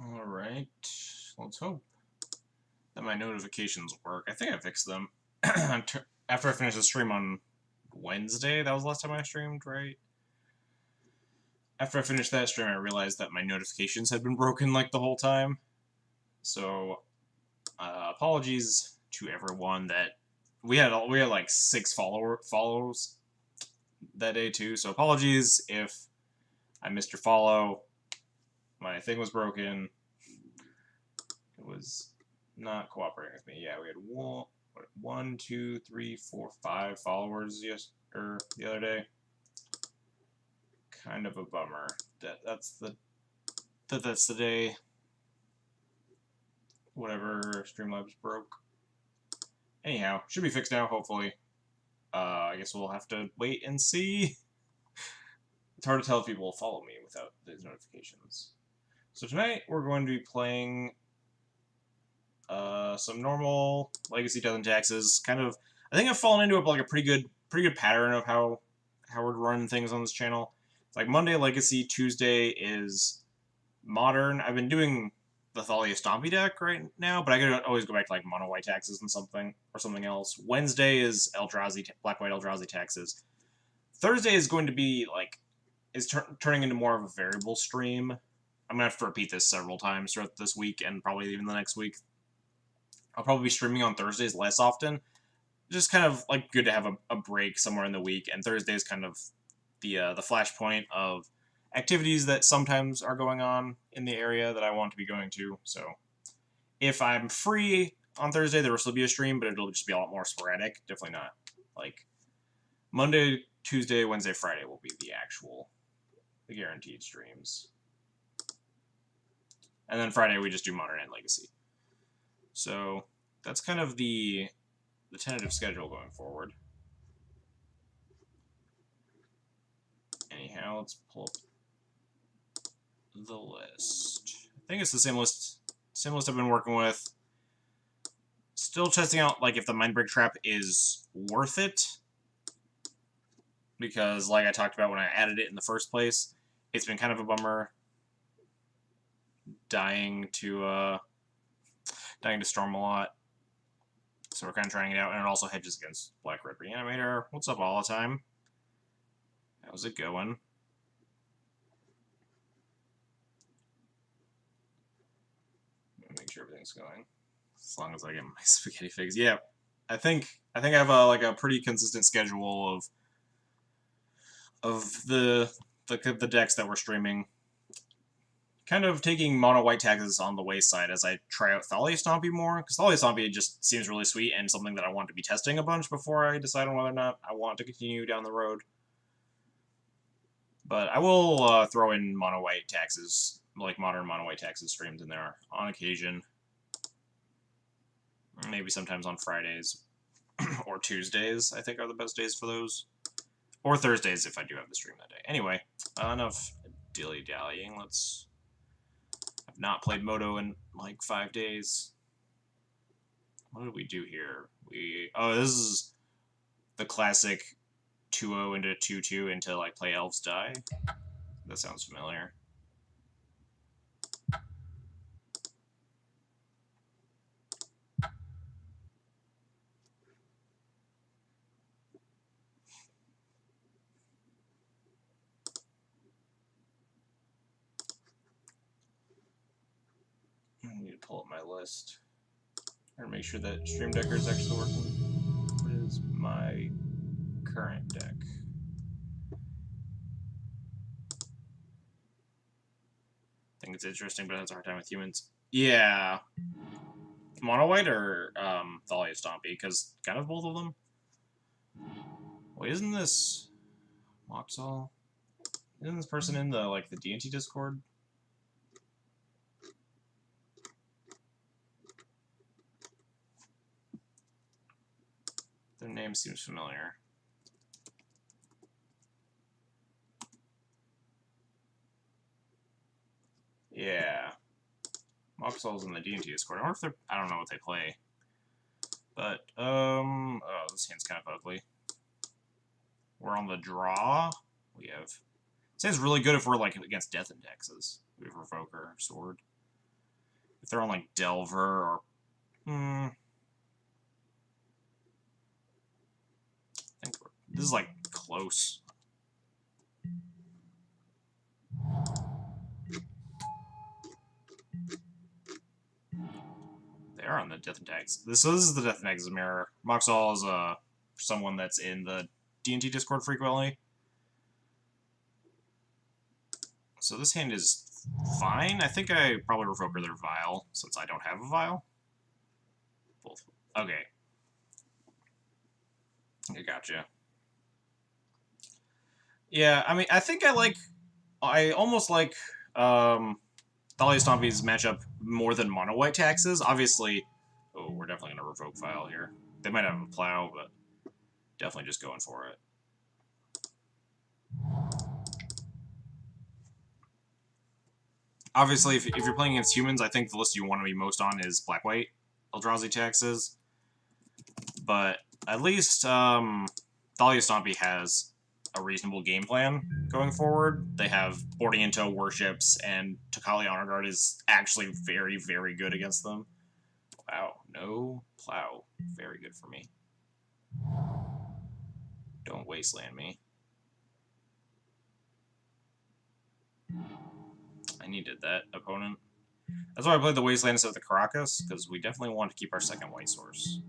Alright, let's hope that my notifications work. I think I fixed them. After I finished the stream on Wednesday, that was the last time I streamed, right? After I finished that stream, I realized that my notifications had been broken like the whole time. So, apologies to everyone that we had like 6 follows that day too. So apologies if I missed your follow. My thing was broken. It was not cooperating with me. Yeah, we had one, 2, 3, 4, 5 followers the other day. Kind of a bummer. That's the day. Whatever Streamlabs broke. Anyhow, should be fixed now. Hopefully. I guess we'll have to wait and see. It's hard to tell if people will follow me without these notifications. So tonight we're going to be playing some normal Legacy Death and Taxes. Kind of, I think I've fallen into like a pretty good pattern of how we're running things on this channel. It's like Monday Legacy, Tuesday is Modern. I've been doing the Thalia Stompy deck right now, but I could always go back to like Mono White Taxes and something else. Wednesday is Eldrazi, Black White Eldrazi Taxes. Thursday is going to be like turning into more of a variable stream. I'm gonna have to repeat this several times throughout this week and probably even the next week. I'll probably be streaming on Thursdays less often. Just kind of like good to have a break somewhere in the week, and Thursday is kind of the flashpoint of activities that sometimes are going on in the area that I want to be going to. So if I'm free on Thursday, there will still be a stream, but it'll just be a lot more sporadic. Definitely not like Monday, Tuesday, Wednesday, Friday will be the guaranteed streams. And then Friday we just do Modern and Legacy. So that's kind of the tentative schedule going forward. Anyhow, let's pull up the list. I think it's the same list I've been working with. Still testing out like if the Mindbreak Trap is worth it. Because like I talked about when I added it in the first place, it's been kind of a bummer dying to Storm a lot. So we're kind of trying it out, and it also hedges against Black Red Reanimator. What's up all the time? How's it going? Make sure everything's going. As long as I get my spaghetti figs. Yeah, I think I have a pretty consistent schedule of the decks that we're streaming. Kind of taking mono white taxes on the wayside as I try out Thalia Stompy more, because Thalia Stompy just seems really sweet and something that I want to be testing a bunch before I decide on whether or not I want to continue down the road. But I will throw in mono white taxes, like modern mono white taxes streams in there on occasion. Maybe sometimes on Fridays or Tuesdays, I think are the best days for those. Or Thursdays if I do have the stream that day. Anyway, enough dilly-dallying. I've not played Moto in like 5 days. What did we do here? Oh, this is the classic 2-0 into 2-2 into like play Elves Die. That sounds familiar. I need to pull up my list. I gotta make sure that Stream Decker is actually working. What is my current deck? I think it's interesting, but it has a hard time with humans. Yeah. Mono White or Thalia Stompy? Because kind of both of them. Wait, isn't this Moxall? Isn't this person in the D&T Discord? Their name seems familiar. Yeah. Moxall's in the D&T Discord. I wonder if they're... I don't know what they play. But, oh, this hand's kind of ugly. We're on the draw. We have... It sounds really good if we're, like, against Death and Taxes. We have Revoker, Sword. If they're on like Delver or I think this is like close. They are on the Death and Tags. This is the Death and Tags mirror. Moxall is someone that's in the D&T Discord frequently. So this hand is fine. I think I probably revoke their Vial, since I don't have a Vial. Both. Okay. I gotcha. Yeah, I mean, I think I almost like Thalia Stompy's matchup more than Mono White Taxes. Obviously, oh, we're definitely going to revoke Vial here. They might have a Plow, but definitely just going for it. Obviously, if you're playing against humans, I think the list you want to be most on is Black-White Eldrazi Taxes. But at least Thalia Stompy has a reasonable game plan going forward. They have boarding into Worships, and Takali Honor Guard is actually very, very good against them. Wow, no Plow. Very good for me. Don't Wasteland me. I needed that opponent. That's why I played the Wasteland instead of the Caracas, because we definitely want to keep our second white source.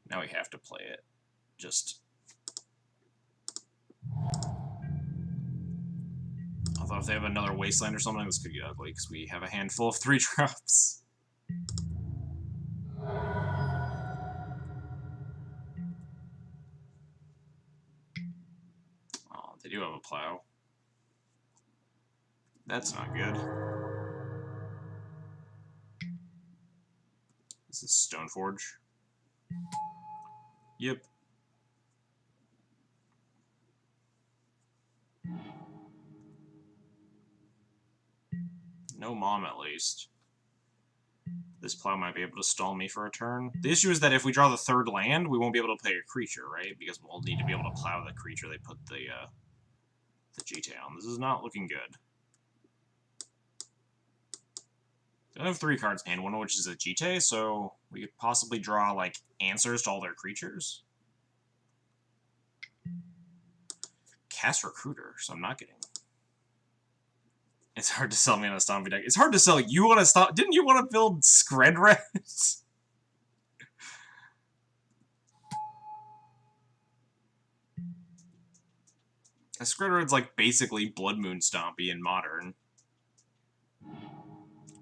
Now we have to play it. Just... Although if they have another Wasteland or something, this could get ugly, because we have a handful of 3-drops. Oh, they do have a Plow. That's not good. This is Stoneforge. Yep. No Mom, at least. This Plow might be able to stall me for a turn. The issue is that if we draw the third land, we won't be able to play a creature, right? Because we'll need to be able to Plow the creature they put the GT on. This is not looking good. They have 3 cards in hand, one of which is a GT, so we could possibly draw, like, answers to all their creatures. Cast Recruiter, so I'm not getting... It's hard to sell me on a Stompy deck. It's hard to sell you on a Stomp... Didn't you want to build Skredred? Skredred's like basically Blood Moon Stompy in Modern.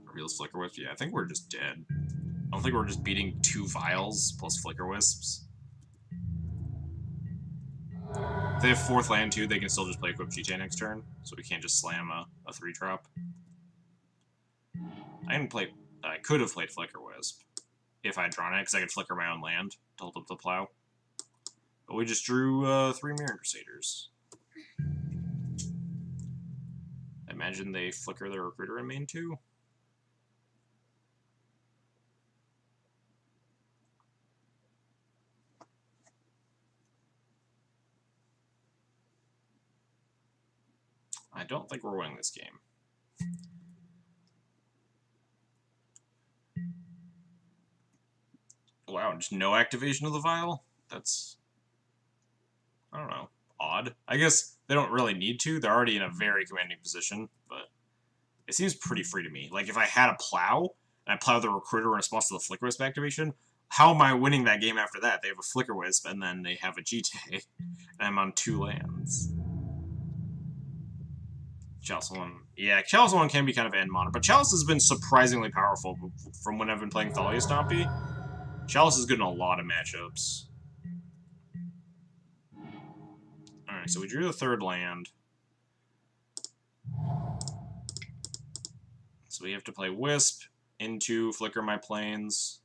Reveals Flicker Wisp? Yeah, I think we're just dead. I don't think we're just beating 2 Vials plus Flicker Wisps. If they have 4th land too, they can still just play Equip GT next turn, so we can't just slam a 3-drop. I could have played Flicker Wisp if I had drawn it, because I could flicker my own land to hold up the Plow. But we just drew 3 Mirror Crusaders. I imagine they flicker their Recruiter in main too. I don't think we're winning this game. Wow, just no activation of the Vial? That's... I don't know. Odd. I guess they don't really need to. They're already in a very commanding position, but it seems pretty free to me. Like, if I had a Plow, and I Plow the Recruiter in response to the Flicker Wisp activation, how am I winning that game after that? They have a Flicker Wisp, and then they have a GT, and I'm on 2 lands. Chalice 1. Yeah, Chalice 1 can be kind of end mono, but Chalice has been surprisingly powerful from when I've been playing Thalia Stompy. Chalice is good in a lot of matchups. Alright, so we drew the 3rd land. So we have to play Wisp into Flicker my Plains.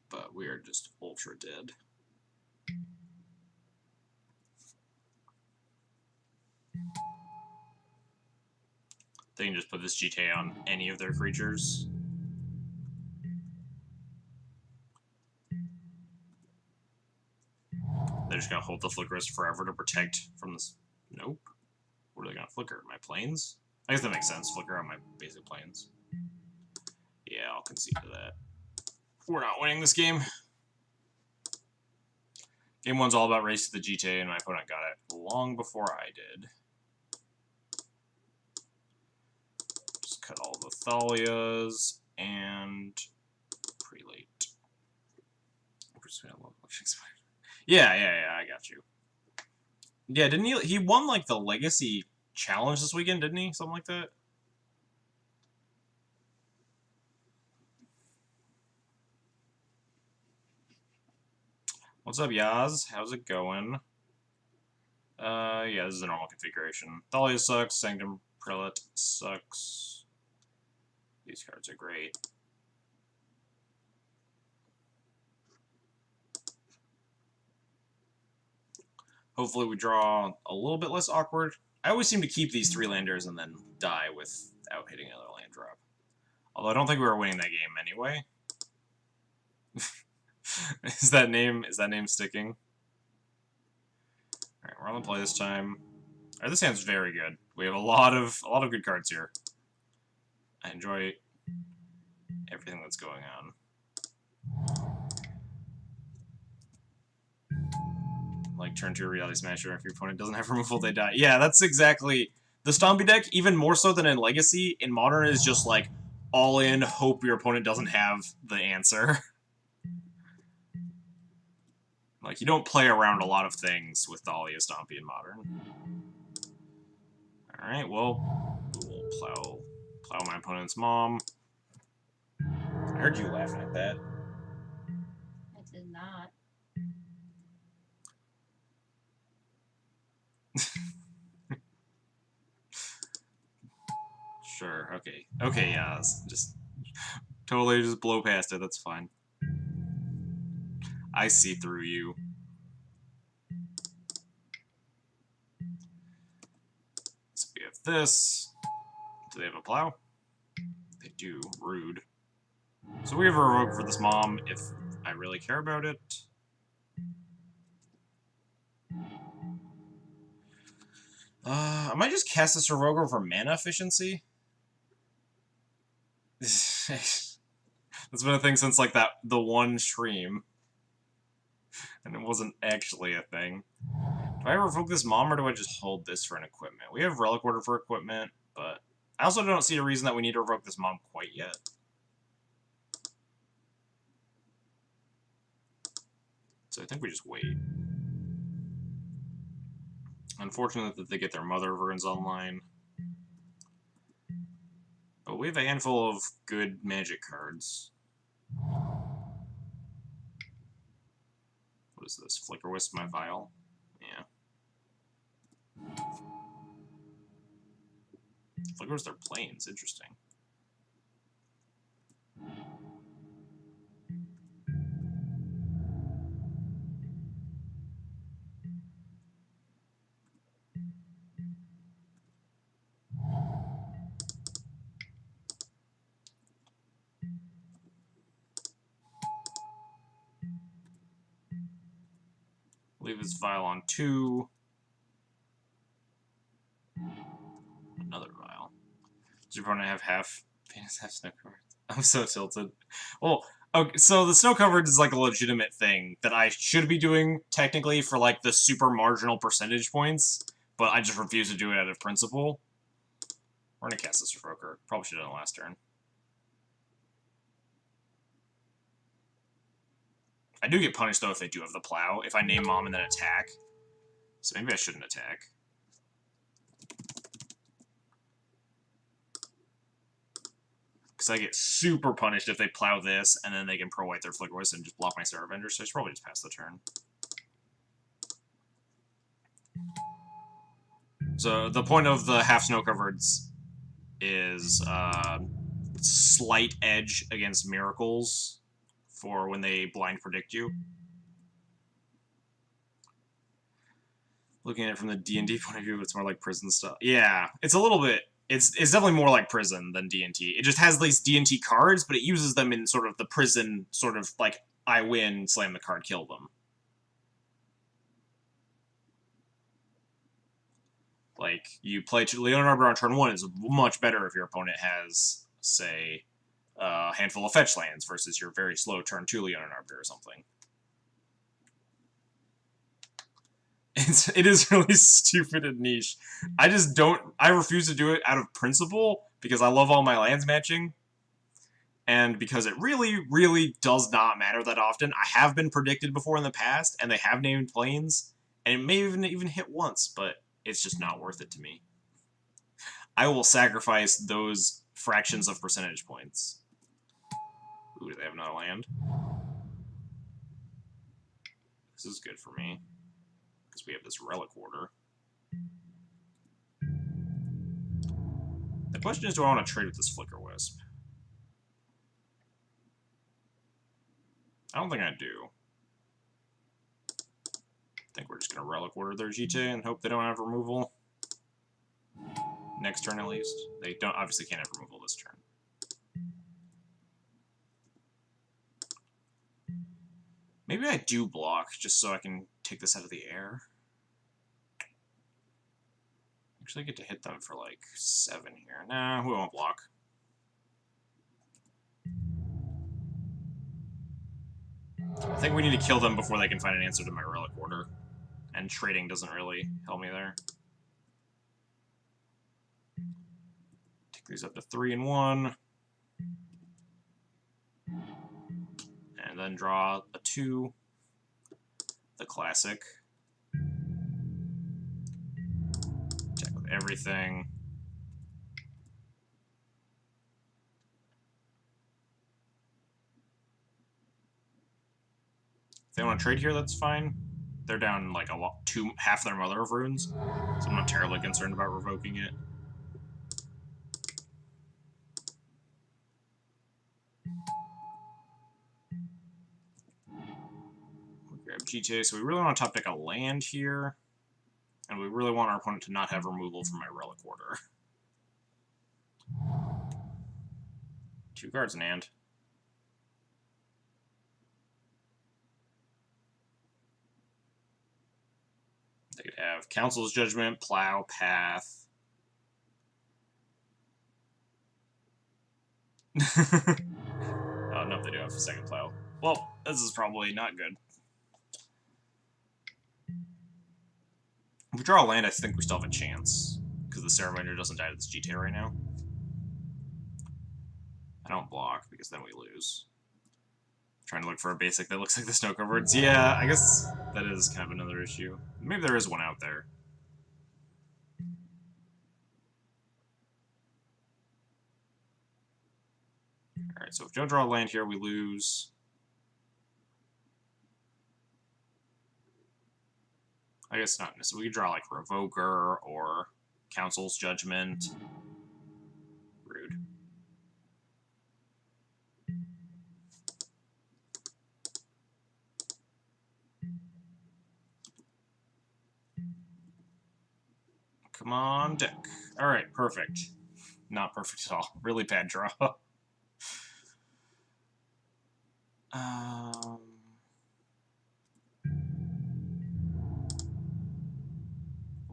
But we are just ultra dead. They can just put this GT on any of their creatures. They're just gonna hold the Flickerist forever to protect from this. Nope. What are they gonna flicker? My planes? I guess that makes sense. Flicker on my basic planes. Yeah, I'll concede to that. We're not winning this game. Game 1's all about race to the GTA, and my opponent got it long before I did. Just cut all the Thalias, and Prelate. Yeah, I got you. Yeah, didn't he won, like, the Legacy Challenge this weekend, didn't he? Something like that? What's up, Yaz? How's it going? Yeah, this is a normal configuration. Thalia sucks, Sanctum Prelate sucks. These cards are great. Hopefully we draw a little bit less awkward. I always seem to keep these 3-landers and then die without hitting another land drop. Although I don't think we were winning that game anyway. Is that name sticking? Alright, we're on the play this time. Alright, this hand's very good. We have a lot of good cards here. I enjoy everything that's going on. Like, turn 2 Reality Smasher. If your opponent doesn't have removal, they die. Yeah, that's exactly... The Stompy deck, even more so than in Legacy, in Modern is just, like, all in, hope your opponent doesn't have the answer. Like, you don't play around a lot of things with Thalia Stompy in Modern. Alright, well, we'll plow my opponent's mom. I heard you laughing at that. I did not. Sure, okay. Okay, yeah, just totally just blow past it, that's fine. I see through you. So we have this. Do they have a plow? They do. Rude. So we have a Revoke for this mom if I really care about it. I might just cast this Revoker for mana efficiency. That's been a thing since, like, the one stream. And it wasn't actually a thing. Do I revoke this mom, or do I just hold this for an equipment? We have Relic Order for equipment, but I also don't see a reason that we need to revoke this mom quite yet. So I think we just wait. Unfortunate that they get their Mother of Runes online. But we have a handful of good Magic cards. What is this? Flicker Wisp my Vial? Yeah. Flickers their planes. Interesting. Leave his Vial on 2. Another Vial. Does your opponent have half Venus, half Snow Covered? I'm so tilted. Well, okay, so the Snow Covered is like a legitimate thing that I should be doing, technically, for like the super marginal percentage points, but I just refuse to do it out of principle. We're gonna cast this Revoker. Probably should have done it last turn. I do get punished, though, if they do have the Plow, if I name Mom and then attack. So maybe I shouldn't attack. Because I get super punished if they Plow this, and then they can Pro-White their Flicker Wisp and just block my Sarah Avenger, so I should probably just pass the turn. So the point of the half Snow Covereds is slight edge against Miracles for when they blind predict you. Looking at it from the D&D point of view, it's more like prison stuff. Yeah, it's a little bit... It's definitely more like prison than D&T. It just has these D&T cards, but it uses them in sort of the prison, sort of like, I win, slam the card, kill them. Like, you play Leonin Arbiter on turn 1 is much better if your opponent has, say, a handful of fetch lands versus your very slow turn 2 Leonin Arbiter or something. It is really stupid and niche. I refuse to do it out of principle because I love all my lands matching. And because it really, really does not matter that often. I have been predicted before in the past, and they have named planes, and it may even hit once, but it's just not worth it to me. I will sacrifice those fractions of percentage points. Ooh, do they have another land? This is good for me, because we have this Relic Order. The question is, do I want to trade with this Flicker Wisp? I don't think I do. I think we're just going to Relic Order their GTA and hope they don't have removal. Next turn, at least. They obviously can't have removal this turn. Maybe I do block, just so I can take this out of the air. Actually, I get to hit them for like 7 here. Nah, we won't block. I think we need to kill them before they can find an answer to my Relic Order. And trading doesn't really help me there. Take these up to 3 and 1. And then draw a 2. The classic. Attack with everything. If they want to trade here, that's fine. They're down like half their Mother of Runes, so I'm not terribly concerned about revoking it. We grab GTA, so we really want to top deck a land here, and we really want our opponent to not have removal from my Relic Order. 2 cards in hand. They could have Council's Judgment, Plow, Path. Oh, no, they do have a second Plow. Well, this is probably not good. If we draw a land, I think we still have a chance, because the Ceremonier doesn't die to this GTA right now. I don't block, because then we lose. Trying to look for a basic that looks like the Snow Coverts. Yeah, I guess that is kind of another issue. Maybe there is one out there. Alright, so if we don't draw a land here, we lose. I guess not. So we could draw like Revoker or Council's Judgment. Rude. Come on, deck. Alright, perfect. Not perfect at all. Really bad draw.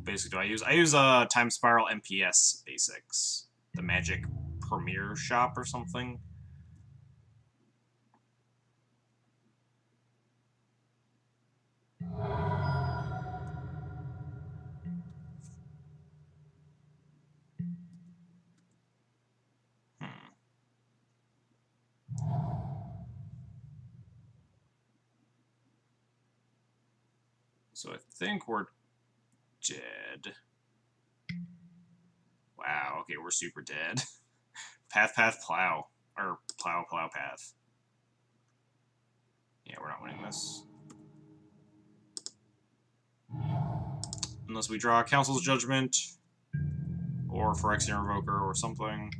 Basically, I use Time Spiral MPS basics, the Magic Premier Shop or something. So I think we're dead. Wow, okay, we're super dead. Path, plow. Or plow, path. Yeah, we're not winning this. Unless we draw Council's Judgment, or Phyrexian Revoker, or something.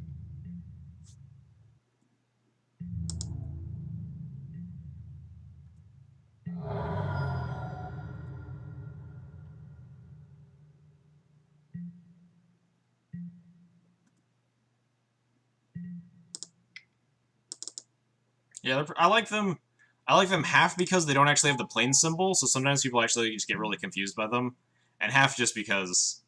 Yeah, I like them. I like them half because they don't actually have the plane symbol, so sometimes people actually just get really confused by them, and half just because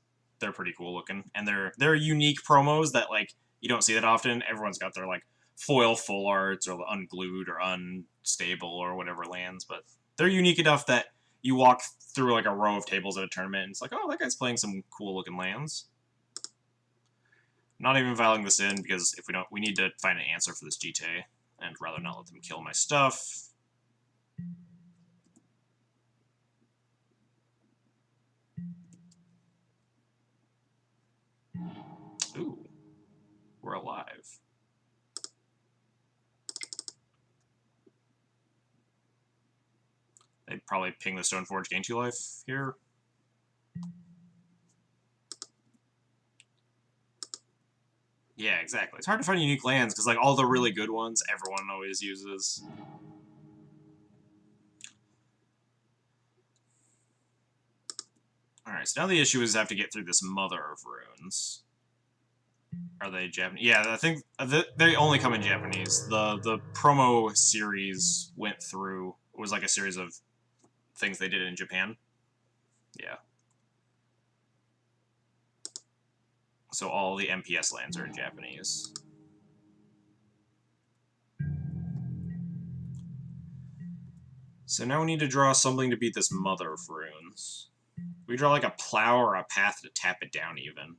they're pretty cool looking, and they're unique promos that like you don't see that often. Everyone's got their like foil full arts or unglued or unstable or whatever lands, but they're unique enough that you walk through like a row of tables at a tournament and it's like, oh, that guy's playing some cool looking lands. Not even filing this in because if we don't, we need to find an answer for this GTA, and rather not let them kill my stuff. Ooh, we're alive. They'd probably ping the Stoneforge gain 2 life here. Yeah, exactly. It's hard to find unique lands because like all the really good ones everyone always uses. Alright, so now the issue is I have to get through this Mother of Runes. Are they Japanese? Yeah, I think they only come in Japanese. The promo series went through, it was like a series of things they did in Japan. Yeah. So all the MPS lands are in Japanese. So now we need to draw something to beat this Mother of Runes. We draw like a plow or a path to tap it down even.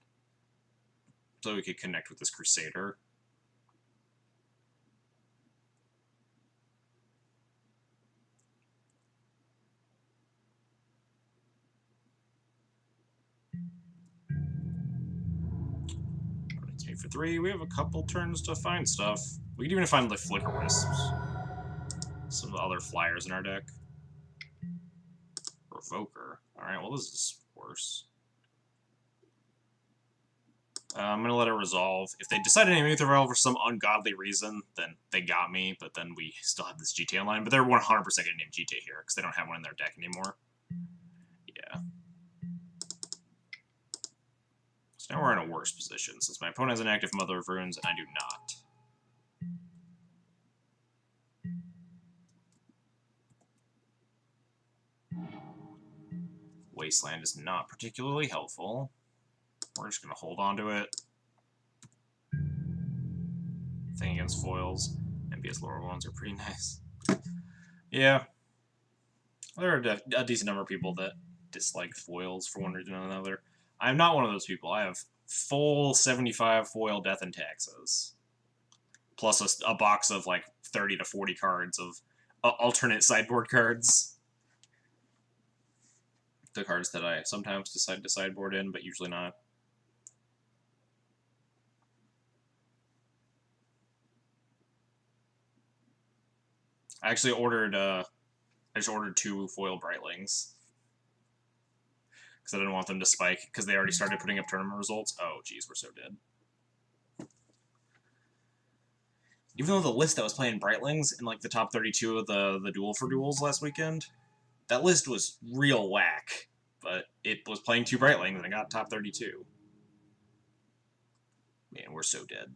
So we could connect with this Crusader. It's 8 for 3. We have a couple turns to find stuff. We could even find the Flicker Wisps. Some of the other flyers in our deck. Revoker. Alright, well this is worse. I'm going to let it resolve. If they decide to name it for some ungodly reason, then they got me, but then we still have this GTA online. But they're 100% going to name GTA here, because they don't have one in their deck anymore. Yeah. So now we're in a worse position, since my opponent has an active Mother of Runes, and I do not. Wasteland is not particularly helpful. We're just going to hold on to it. Thing against foils. MPS lower ones are pretty nice. Yeah. There are a decent number of people that dislike foils for one reason or another. I'm not one of those people. I have full 75 foil death and taxes. Plus a box of like 30 to 40 cards of alternate sideboard cards. The cards that I sometimes decide to sideboard in, but usually not. I actually ordered, I just ordered 2 foil Brightlings. Because I didn't want them to spike, because they already started putting up tournament results. Oh, geez, we're so dead. Even though the list that was playing Brightlings in like the top 32 of the Duel for Duels last weekend, that list was real whack. But it was playing 2 Brightlings and it got top 32. Man, we're so dead.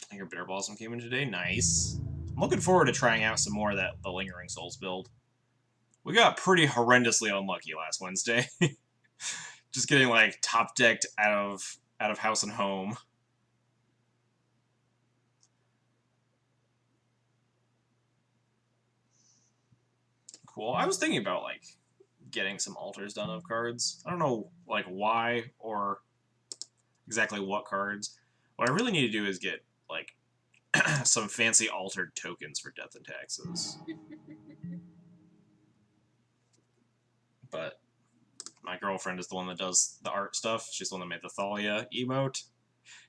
I hear Bitter Blossom came in today. Nice. I'm looking forward to trying out some more of the Lingering Souls build. We got pretty horrendously unlucky last Wednesday. Just getting like top decked out of house and home. Cool. I was thinking about like getting some altars done of cards. I don't know like why or exactly what cards. What I really need to do is get like some fancy altered tokens for death and taxes. But my girlfriend is the one that does the art stuff. She's the one that made the Thalia emote.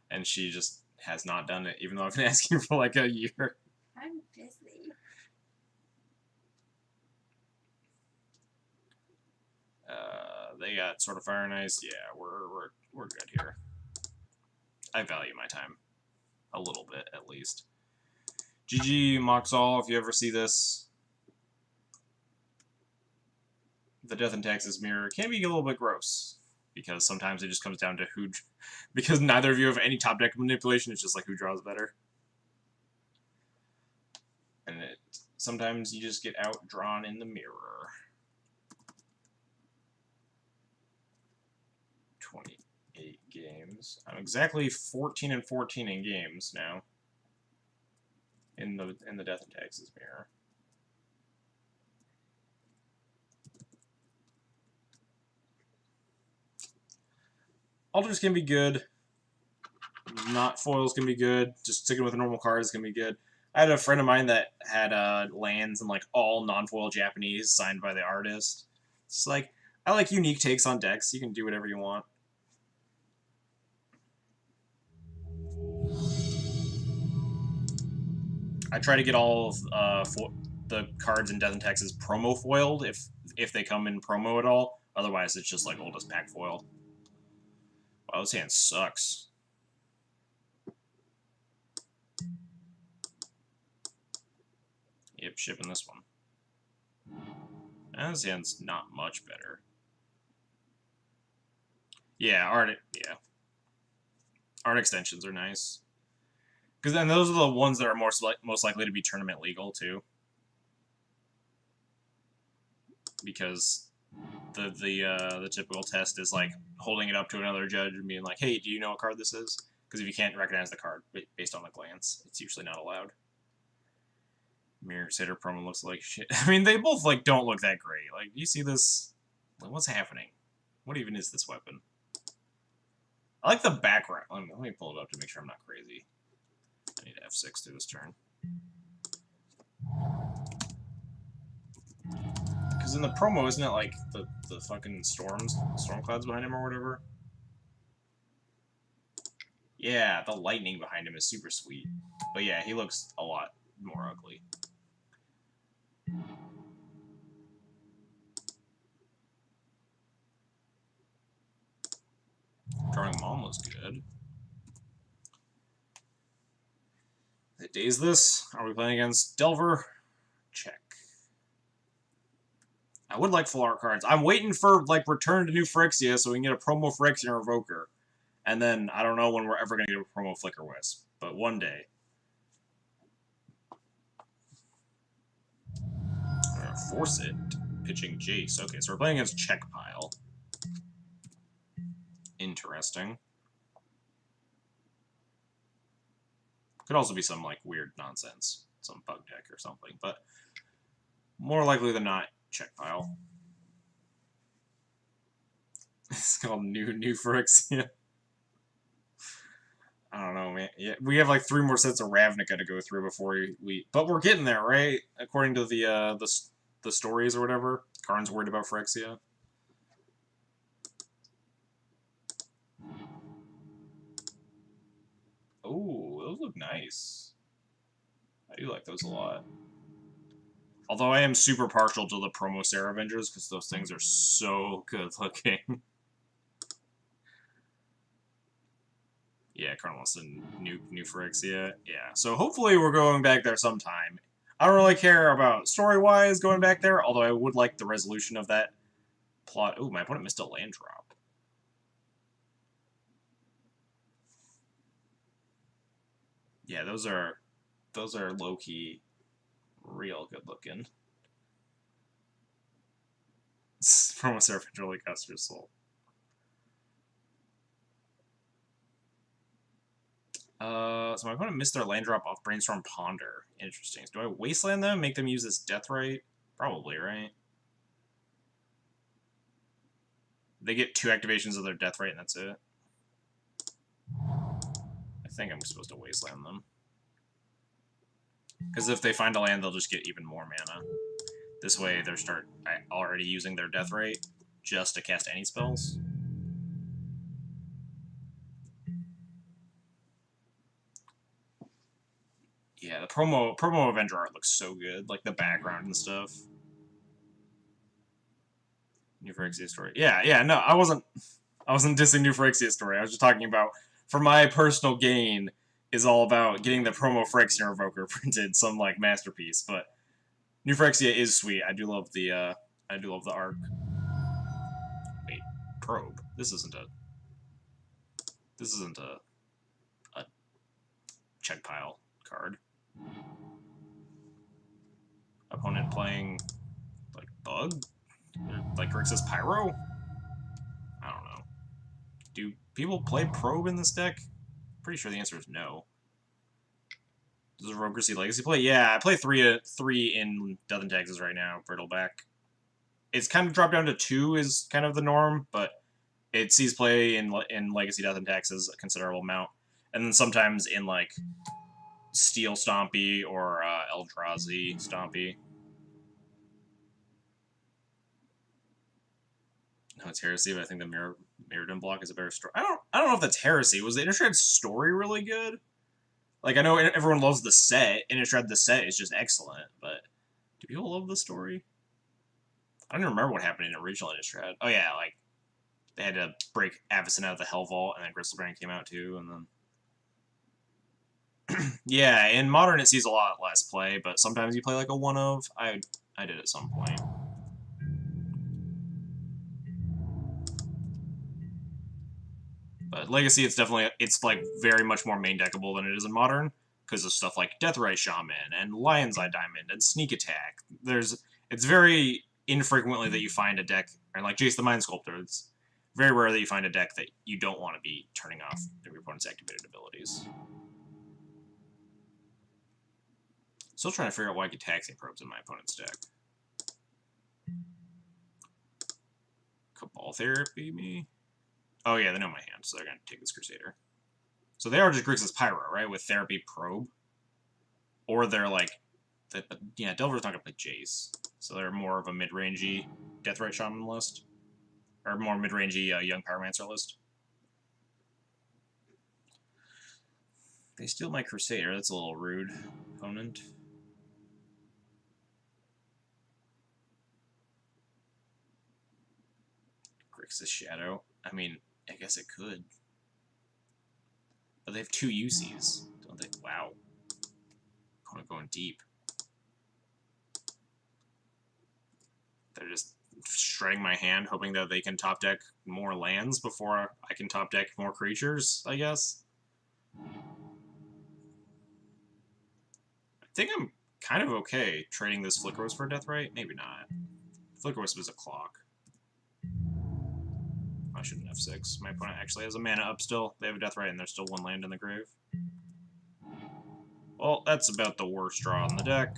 And she just has not done it, even though I've been asking for like a year. I'm busy. They got Sword of Fire and Ice. Yeah, we're good here. I value my time. A little bit, at least. GG, Moxall, if you ever see this. The Death and Taxes mirror can be a little bit gross. Because sometimes it just comes down to who... Because neither of you have any top deck manipulation, it's just like who draws better. And sometimes you just get outdrawn in the mirror. games. I'm exactly 14 and 14 in games now. In the Death and Taxes mirror. Alters can be good. Not foils can be good. Just sticking with normal cards can be good. I had a friend of mine that had lands and like all non-foil Japanese signed by the artist. It's like, I like unique takes on decks. You can do whatever you want. I try to get all of the cards in Death and Taxes promo foiled if they come in promo at all. Otherwise, it's just like oldest pack foil. Wow, this hand sucks. Yep, shipping this one. And this hand's not much better. Yeah, art extensions are nice. Because then those are the ones that are most likely to be tournament legal too. Because the typical test is like holding it up to another judge and being like, "Hey, do you know what card this is?" Because if you can't recognize the card based on a glance, it's usually not allowed. Mirror Sitter promo looks like shit. I mean, they both like don't look that great. Like, do you see this? Like, what's happening? What even is this weapon? I like the background. Let me pull it up to make sure I'm not crazy. I need F6 through this turn. Because in the promo, isn't it like the fucking storm clouds behind him or whatever? Yeah, the lightning behind him is super sweet. But yeah, he looks a lot more ugly. Drawing Mom was good. What day is this? Are we playing against Delver? Check. I would like full art cards. I'm waiting for like Return to New Phyrexia so we can get a promo Phyrexian Revoker. And then I don't know when we're ever going to get a promo Flicker Wisp. But one day. I'm going to force it. Pitching Jace. Okay, so we're playing against Check Pile. Interesting. Could also be some like weird nonsense. Some bug deck or something. But more likely than not, Check Pile. It's called New Phyrexia. I don't know, man. Yeah, we have like 3 more sets of Ravnica to go through before but we're getting there, right? According to the stories or whatever. Karn's worried about Phyrexia. Oh, those look nice. I do like those a lot. Although I am super partial to the promo Sarah Avengers because those things are so good looking. Yeah, Karn wants to new Phyrexia. Yeah, so hopefully we're going back there sometime. I don't really care about story-wise going back there, although I would like the resolution of that plot. Oh, my opponent missed a land drop. Yeah, those are low-key real good looking. Promo Seraph really cuts your soul. So my opponent missed their land drop off Brainstorm Ponder. Interesting. Do I wasteland them? Make them use this death right? Probably, right? They get 2 activations of their death right and that's it. I think I'm supposed to wasteland them. Because if they find a land, they'll just get even more mana. This way, they're already using their death rate just to cast any spells. Yeah, the promo Avenger art looks so good, like the background and stuff. New Phyrexia story. Yeah, no, I wasn't dissing New Phyrexia story. I was just talking about, for my personal gain, is all about getting the promo Phyrexian Revoker printed, some like masterpiece. But New Phyrexia is sweet. I do love the arc. Wait, probe. This isn't a check pile card. Opponent playing like Bug? Or, like Grixis Pyro? I don't know. Do people play Probe in this deck? Pretty sure the answer is no. Does Roker see Legacy play? Yeah, I play three in Death and Taxes right now, Brittleback. It's kind of dropped down to 2 is kind of the norm, but it sees play in Legacy Death and Taxes a considerable amount. And then sometimes in, like, Steel Stompy or Eldrazi Stompy. No, it's Heresy, but I think the Mirrodin block is a better story. I don't know if that's Heresy. Was the Innistrad story really good? Like, I know everyone loves the set. Innistrad the set is just excellent, but do people love the story? I don't even remember what happened in original Innistrad. Oh yeah, like they had to break Avacyn out of the Hell Vault, and then Gristlebrand came out too, and then yeah, in Modern it sees a lot less play, but sometimes you play like a one of. I did at some point. But Legacy, it's like very much more main deckable than it is in Modern because of stuff like Deathrite Shaman and Lion's Eye Diamond and Sneak Attack. It's very infrequently that you find a deck, or like Jace the Mind Sculptor. It's very rare that you find a deck that you don't want to be turning off your opponent's activated abilities. Still trying to figure out why I get Taxing Probes in my opponent's deck. Cabal Therapy, me? Oh yeah, they know my hand, so they're going to take this Crusader. So they are just Grixis Pyro, right? With Therapy Probe. Or they're like... yeah, Delver's not going to play Jace. So they're more of a mid-rangey Deathrite Shaman list. Or more mid-rangey Young Pyromancer list. They steal my Crusader. That's a little rude, opponent. Grixis Shadow. I mean, I guess it could. But they have 2 UCs, don't they? Wow. Opponent going deep. They're just shredding my hand, hoping that they can top deck more lands before I can top deck more creatures, I guess. I think I'm kind of okay trading this Flicker Wisp for a Deathrite. Maybe not. Flicker Wisp is a clock. I shouldn't F6. My opponent actually has a mana up still. They have a Deathrite and there's still 1 land in the grave. Well, that's about the worst draw on the deck.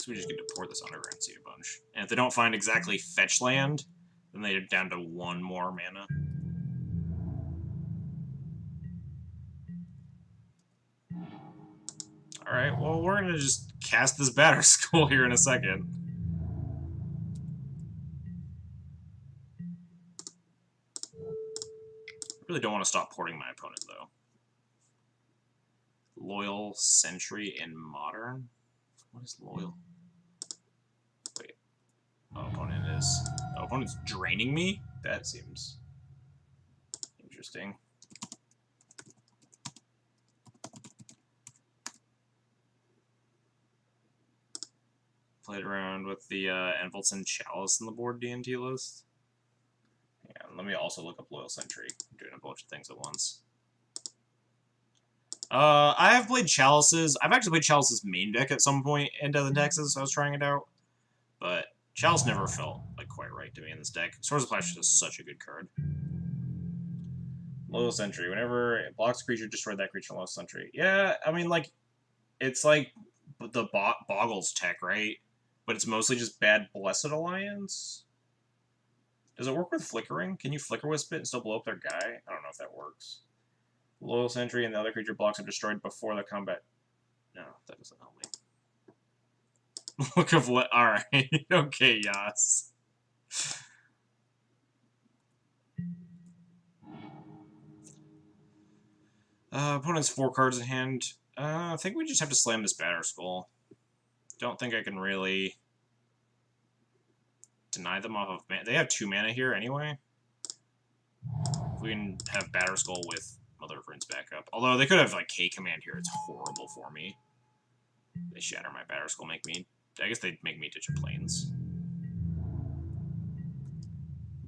We just get to pour this Underground Seed a bunch. And if they don't find exactly fetch land, then they're down to 1 more mana. Alright, well, we're going to just cast this Batter Skull here in a second. I really don't want to stop porting my opponent, though. Loyal Sentry in Modern? What is Loyal? Wait. Oh, opponent's draining me? That seems interesting. Played around with the Envolson Chalice in the board D&T list. Yeah, let me also look up Loyal Sentry. I'm doing a bunch of things at once. I have played Chalices. I've actually played Chalice's main deck at some point in Death and Taxes. I was trying it out. But Chalice never felt like quite right to me in this deck. Swords of Clash is such a good card. Loyal Sentry. Whenever it blocks a creature, destroy that creature in Loyal Sentry. Yeah, I mean, like, it's like the Boggles tech, right? But it's mostly just bad Blessed Alliance. Does it work with Flickering? Can you Flicker Wisp it and still blow up their guy? I don't know if that works. Loyal Sentry and the other creature blocks are destroyed before the combat. No, that doesn't help me. Look of what? Alright. Okay, Yas. Opponent's 4 cards in hand. I think we just have to slam this Batter Skull. Don't think I can really deny them off of mana. They have 2 mana here anyway. If we can have Batter Skull with Mother of Runes backup. Although they could have like K Command here. It's horrible for me. They shatter my Batter Skull, I guess they'd make me ditch a Plains.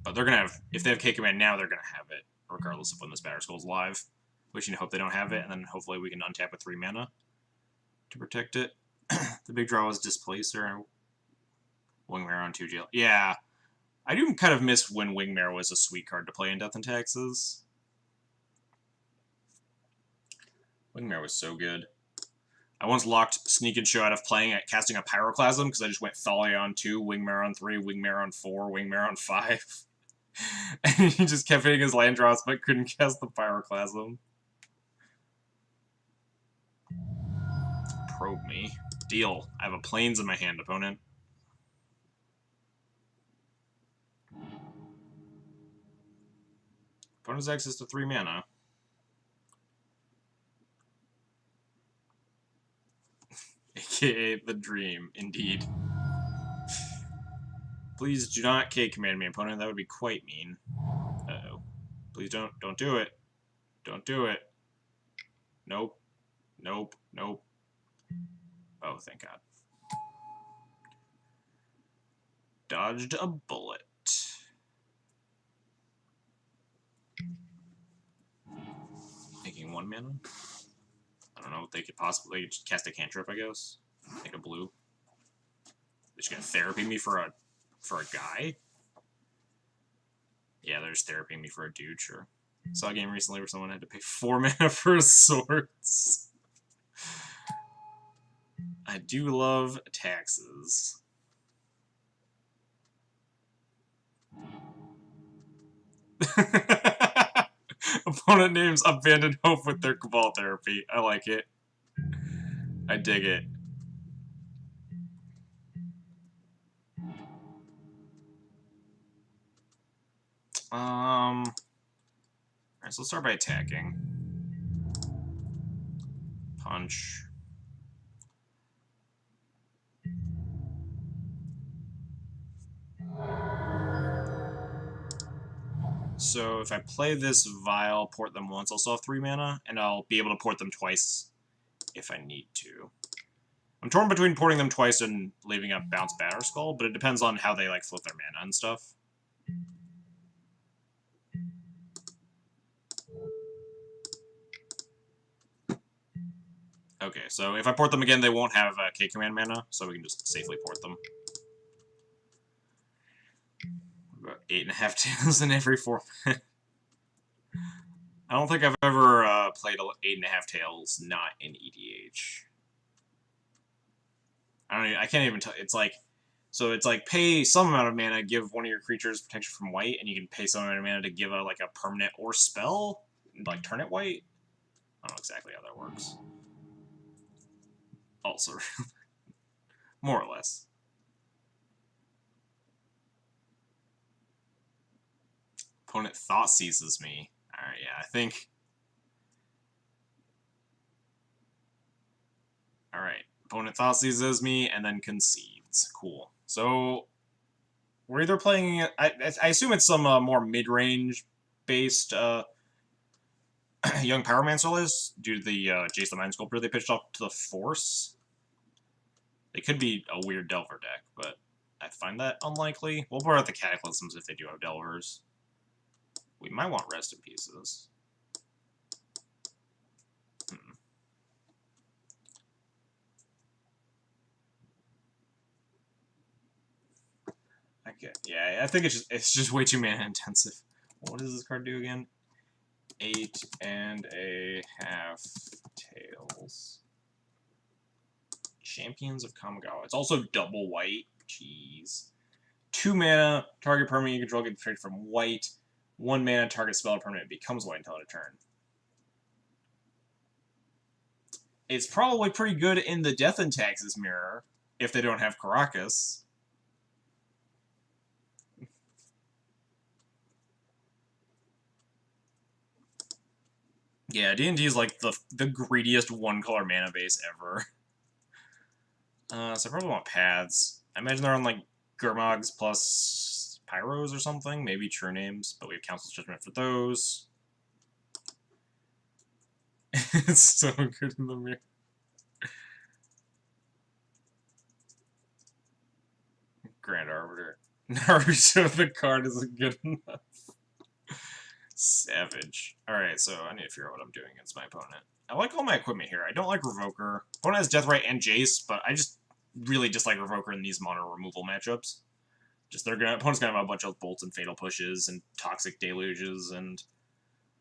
But they're gonna have, if they have K Command now, they're gonna have it, regardless of when this Batter Skull's live. Wishing to hope they don't have it, and then hopefully we can untap with 3 mana to protect it. The big draw was Displacer. Wingmare on 2 GL. Yeah. I do kind of miss when Wingmare was a sweet card to play in Death and Taxes. Wingmare was so good. I once locked Sneak and Show out of playing at casting a Pyroclasm because I just went Thalia on 2, Wingmare on 3, Wingmare on 4, Wingmare on 5. And he just kept hitting his land draws but couldn't cast the Pyroclasm. Probe me. Deal. I have a Plains in my hand, opponent. Opponent has access to 3 mana. AKA the dream, indeed. Please do not K-command me, opponent. That would be quite mean. Uh-oh. Please don't do it. Don't do it. Nope. Nope. Nope. Oh, thank God. Dodged a bullet. Making 1 mana? I don't know. They could possibly just cast a cantrip, I guess. Take a blue. They're just gonna therapy me for a guy? Yeah, they're just therapying me for a dude, sure. Saw a game recently where someone had to pay 4 mana for his swords. I do love taxes. Opponent names Abandoned Hope with their Cabal Therapy. I like it. I dig it. Alright, so let's start by attacking. Punch. So if I play this Vial, port them once, I'll still have 3 mana, and I'll be able to port them twice if I need to. I'm torn between porting them twice and leaving up Bounce Batterskull, but it depends on how they like flip their mana and stuff. Okay, so if I port them again, they won't have K-Command mana, so we can just safely port them. About 8.5 tails in every format. I don't think I've ever played 8.5 tails not in EDH. I can't even tell. It's like, so it's like pay some amount of mana, give one of your creatures protection from white, and you can pay some amount of mana to give a permanent or spell, like turn it white. I don't know exactly how that works. Also, more or less. Opponent thought seizes me. Alright, yeah, I think. Alright, opponent thought seizes me and then concedes. Cool. So, we're either playing. I assume it's some more mid-range based Young Pyromancer list due to the Jace the Mind Sculptor they pitched up to the Force. They could be a weird Delver deck, but I find that unlikely. We'll put out the Cataclysms if they do have Delvers. We might want Rest in Pieces. Okay, yeah, I think it's just way too mana intensive. What does this card do again? 8.5 tails. Champions of Kamigawa. It's also double white. Jeez. 2 mana, target permanent you control gets traded from white. 1 mana, target spell or permanent becomes white until end of turn. It's probably pretty good in the Death and Taxes mirror, if they don't have Caracas. Yeah, D&D is like the greediest one-color mana base ever. So I probably want Paths. I imagine they're on like Gurmogs plus Pyros or something, maybe True Names, but we have Council's Judgment for those. It's so good in the mirror. Grand Arbiter. Naruto, the card isn't good enough. Savage. Alright, so I need to figure out what I'm doing against my opponent. I like all my equipment here. I don't like Revoker. Opponent has Deathrite and Jace, but I just really dislike Revoker in these mono removal matchups. Just opponent's gonna have a bunch of bolts and fatal pushes and toxic deluges and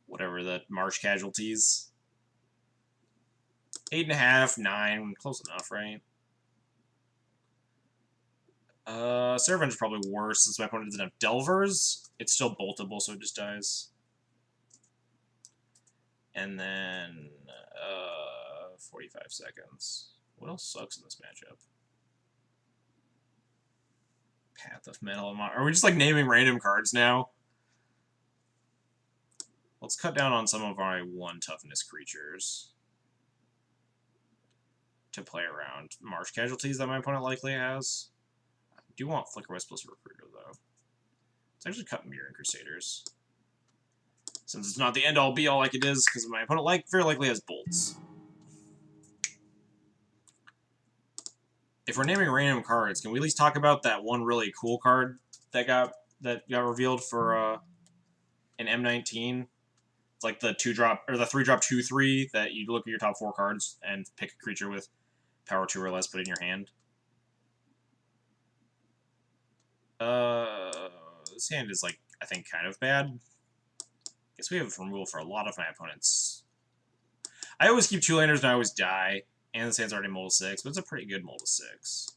whatever the marsh casualties. 8.5, 9, close enough, right? Servant's probably worse since my opponent doesn't have Delvers. It's still boltable, so it just dies. And then 45 seconds. What else sucks in this matchup? Path of Metal. Are we just like naming random cards now? Let's cut down on some of our 1 toughness creatures to play around. Marsh casualties that my opponent likely has. I do want Flicker Wisp plus Recruiter, though. Let's actually cut Mirror Crusaders. Since it's not the end-all be-all like it is, because my opponent very likely has bolts. If we're naming random cards, can we at least talk about that one really cool card that got revealed for an M19? It's like the 2-drop or the 3-drop 2/3 that you look at your top 4 cards and pick a creature with power 2 or less, put it in your hand. This hand is like I think kind of bad. Guess we have removal for a lot of my opponents. I always keep 2-landers and I always die. And this hand's already Mold 6, but it's a pretty good Mold 6.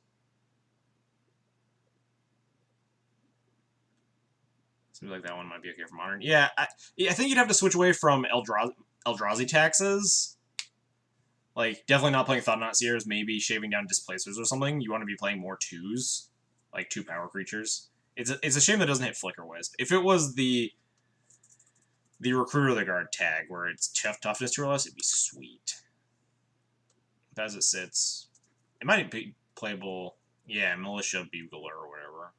Seems like that one might be okay for Modern. Yeah, I think you'd have to switch away from Eldrazi taxes. Like, definitely not playing Thought-Knot Seers, maybe shaving down Displacers or something. You want to be playing more 2s, like 2 power creatures. It's a shame that doesn't hit Flicker Wisp. If it was the Recruiter of the Guard tag, where it's toughness 2 or less, it'd be sweet. But as it sits, it might be playable. Yeah, Militia Bugler or whatever.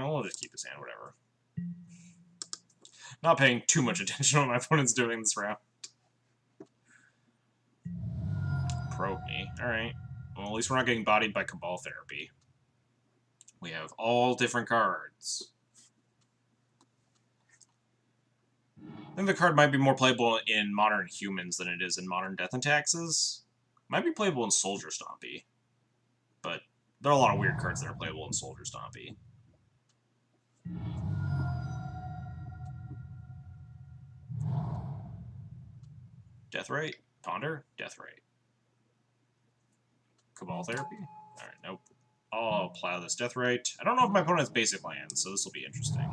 We'll just keep this hand, whatever. Not paying too much attention to what my opponent's doing this round. Probe me. Alright. Well, at least we're not getting bodied by Cabal Therapy. We have all different cards. I think the card might be more playable in Modern Humans than it is in Modern Death and Taxes. Might be playable in Soldier Stompy. But there are a lot of weird cards that are playable in Soldier Stompy. Deathrite? Ponder? Deathrite. Cabal Therapy? Alright, nope. I'll plow this Deathrite. I don't know if my opponent has basic lands, so this will be interesting.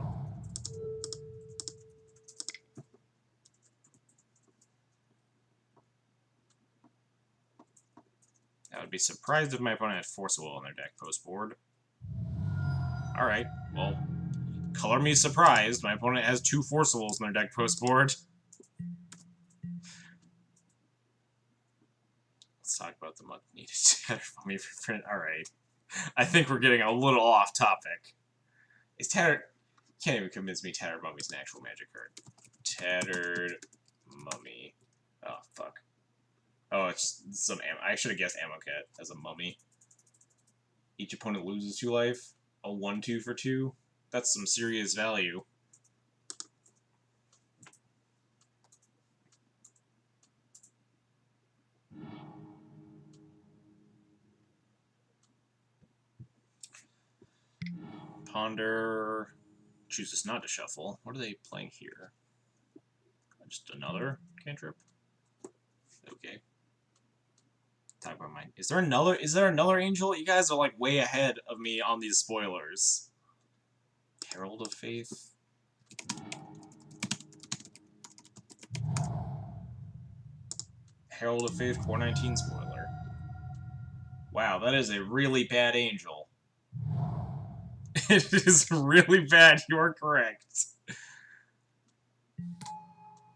I would be surprised if my opponent had Force of Will on their deck post-board. Alright, well, color me surprised. My opponent has 2 Force of Wills in their deck post-board. Let's talk about the much-needed Tatter Mummy reprint. Alright. I think we're getting a little off-topic. Is Tatter... Can't even convince me Tattered Mummy's an actual Magic card. Tattered Mummy. Oh, fuck. Oh, it's some... I should have guessed Amoket as a mummy. Each opponent loses 2 life. A 1/2 for 2. That's some serious value. Ponder. Chooses not to shuffle. What are they playing here? Just another cantrip? Okay. Talk about mine. Is there another angel? You guys are like way ahead of me on these spoilers. Herald of Faith. Herald of Faith 419 spoiler. Wow, that is a really bad angel. It is really bad, you are correct.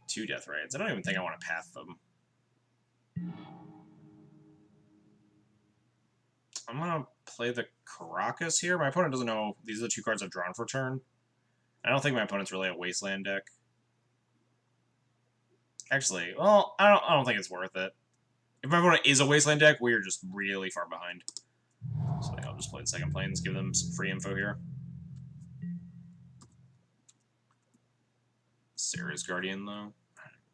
2 Deathrites. I don't even think I want to path them. I'm going to play the Caracas here. My opponent doesn't know these are the 2 cards I've drawn for turn. I don't think my opponent's really a Wasteland deck. Actually, well, I don't think it's worth it. If my opponent is a Wasteland deck, we are just really far behind. So I think I'll just play the second Plains, give them some free info here. Sarah's Guardian, though.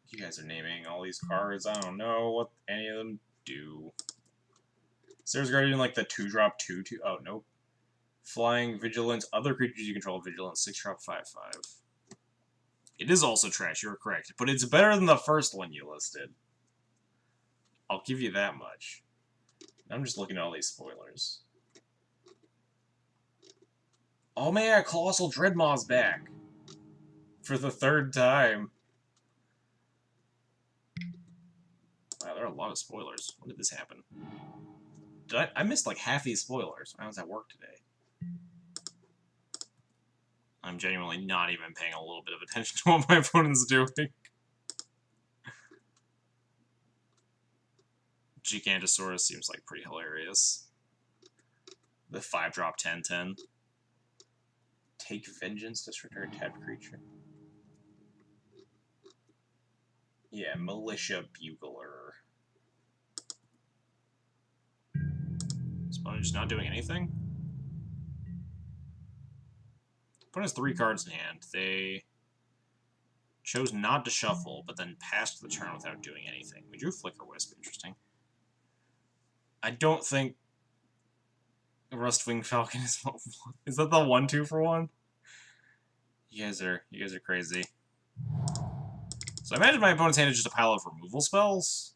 You guys are naming all these cards. I don't know what any of them do. Sarah's Guardian, like the 2-drop 2/2. Oh, nope. Flying, Vigilance. Other creatures you control, Vigilance. 6-drop 5/5. It is also trash, you're correct. But it's better than the first one you listed. I'll give you that much. I'm just looking at all these spoilers. Oh man, Colossal Dreadmaw's back. For the 3rd time. Wow, there are a lot of spoilers. When did this happen? I missed like half these spoilers when I was at work today. I'm genuinely not even paying a little bit of attention to what my opponent's doing. Gigantosaurus seems like pretty hilarious. The 5-drop 10/10. Take Vengeance, disregard tapped creature. Yeah, Militia Bugler. Opponent just not doing anything? Opponent has 3 cards in hand. They chose not to shuffle, but then passed the turn without doing anything. We drew Flicker Wisp, interesting. I don't think Rustwing Falcon is... Is that the 1/2 for 1? You guys are crazy. So I imagine my opponent's hand is just a pile of removal spells.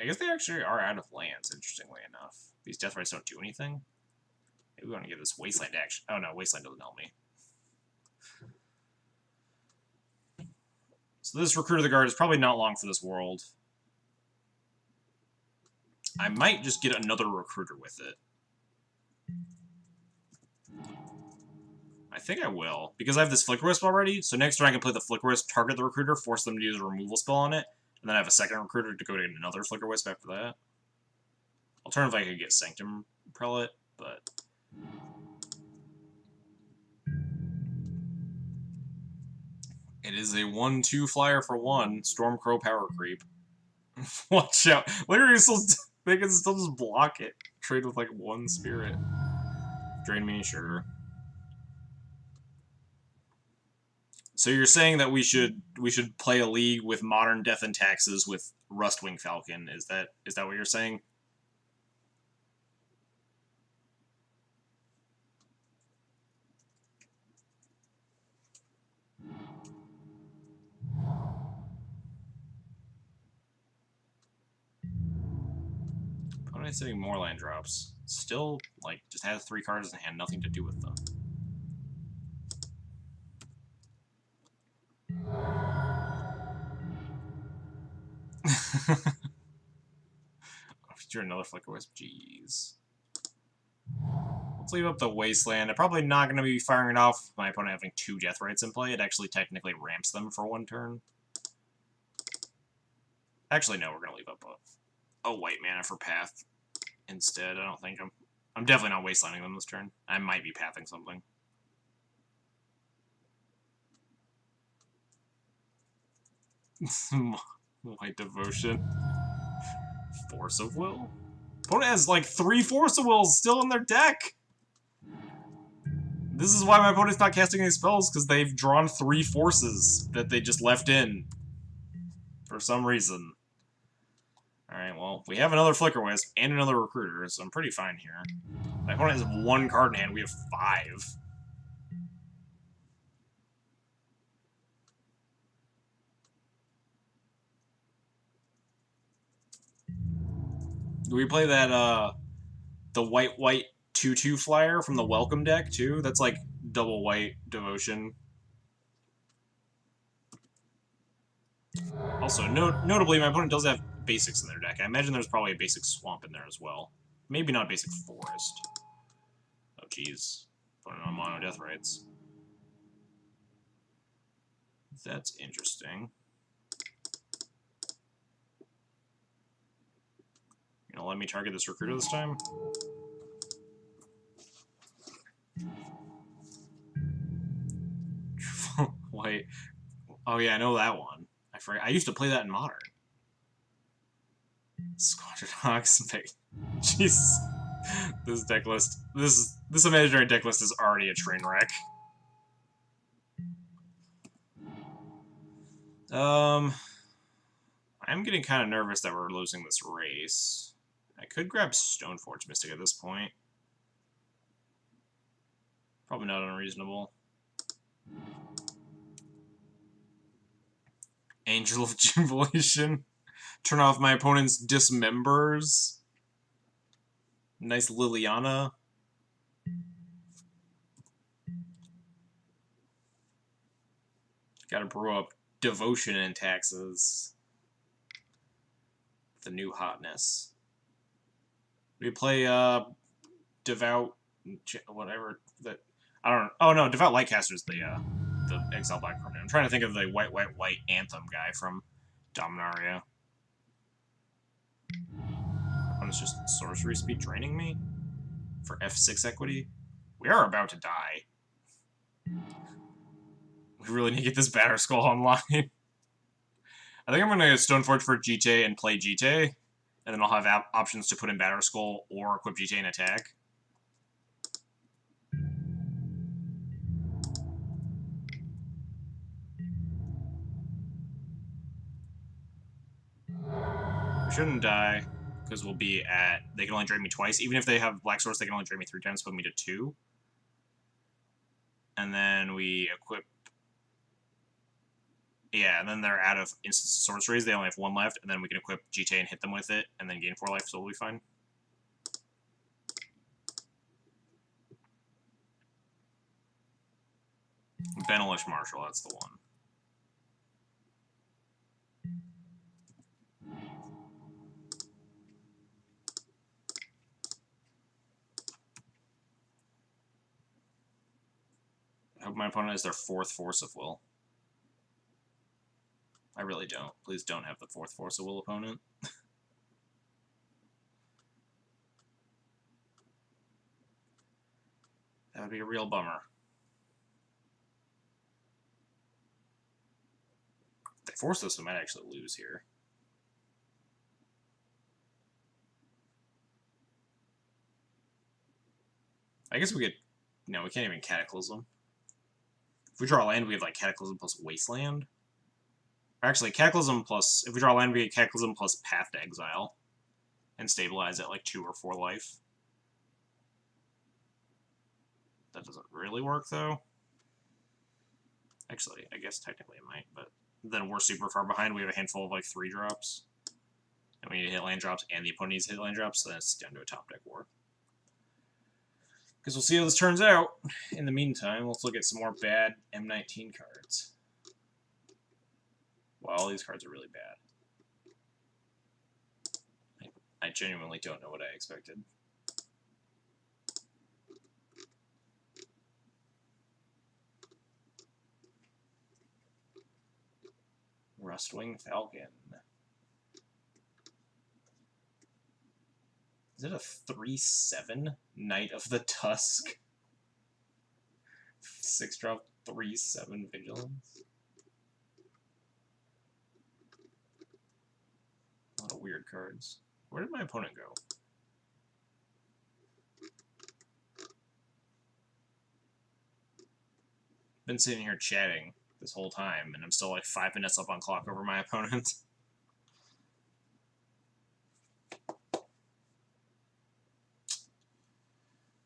I guess they actually are out of lands, interestingly enough. These Death Rights don't do anything. Maybe we want to give this Wasteland action. Oh no, Wasteland doesn't help me. So this Recruit of the Guard is probably not long for this world. I might just get another Recruiter with it. I think I will, because I have this Flicker Wisp already, so next turn I can play the Flicker Wisp, target the Recruiter, force them to use a removal spell on it, and then I have a second Recruiter to go to another Flicker Wisp after that. Alternatively, I could get Sanctum Prelate, but... It is a 1/2 flyer for 1, Stormcrow Power Creep. Watch out. Literally, they can still just block it. Trade with, like, 1 spirit. Drain me, sure. So you're saying that we should play a league with Modern Death and Taxes with Rustwing Falcon? Is that what you're saying? Opponent's hitting more land drops. Still, like, just has 3 cards in hand, nothing to do with them. You're another Flicker Wisp. Jeez. Let's leave up the Wasteland. I'm probably not going to be firing it off with my opponent having 2 Death Rights in play. It actually technically ramps them for 1 turn. Actually, no, we're going to leave up a white mana for Path instead. I don't think I'm definitely not wastelanding them this turn. I might be pathing something. White Devotion. Force of Will? Opponent has like 3 Force of Wills still in their deck! This is why my opponent's not casting any spells, because they've drawn 3 forces that they just left in. For some reason. Alright, well, we have another Flicker Wisp and another Recruiter, so I'm pretty fine here. My opponent has 1 card in hand, we have 5. Do we play that, the white-white 2/2 flyer from the Welcome deck, too? That's like double white Devotion. Also, notably, my opponent does have basics in their deck. I imagine there's probably a basic Swamp in there as well. Maybe not a basic Forest. Oh, jeez. Opponent on mono Death Rights. That's interesting. You know, let me target this Recruiter this time? Wait. Oh yeah, I know that one. I forgot. I used to play that in Modern. Squadron Hawks. Jeez. This deck list. This imaginary deck list is already a train wreck. I'm getting kind of nervous that we're losing this race. I could grab Stoneforge Mystic at this point. Probably not unreasonable. Angel of Jubilation. Turn off my opponent's Dismembers. Nice Liliana. Gotta brew up Devotion and Taxes. The new hotness. We play Devout, whatever that. I don't know. Oh no, Devout Lightcaster's the Exile Black permanent. I'm trying to think of the white Anthem guy from Dominaria. I'm just sorcery speed draining me for F6 equity. We are about to die. We really need to get this Batter Skull online. I think I'm going to get Stoneforge for Jite and play Jite, and then I'll have options to put in Batter Skull or equip Jite and attack. We shouldn't die, because we'll be at... They can only drain me twice. Even if they have Black Source, they can only drain me 3 times, put me to 2. And then we equip... Yeah, and then they're out of instance of sorceries. They only have 1 left, and then we can equip Jite and hit them with it, and then gain 4 life, so we'll be fine. Benelish Marshal, that's the one. I hope my opponent has their 4th Force of Will. I really don't. Please don't have the 4th Force of Will opponent. That would be a real bummer. If they force this, we might actually lose here. I guess we could... No, we can't even Cataclysm. If we draw land, we have like Cataclysm plus Wasteland. Or actually, Cataclysm plus... If we draw land, we get Cataclysm plus Path to Exile. And stabilize at like 2 or 4 life. That doesn't really work, though. Actually, I guess technically it might, but then we're super far behind. We have a handful of like 3 drops. And we need to hit land drops, and the opponent needs to hit land drops, so then it's down to a top deck war. Because we'll see how this turns out. In the meantime, let's look at some more bad M19 cards. Well, all these cards are really bad. I genuinely don't know what I expected. Rustwing Falcon. Is it a 3/7 Knight of the Tusk? 6-drop 3/7 Vigilance? A lot of weird cards. Where did my opponent go? Been sitting here chatting this whole time, and I'm still like 5 minutes up on clock over my opponent.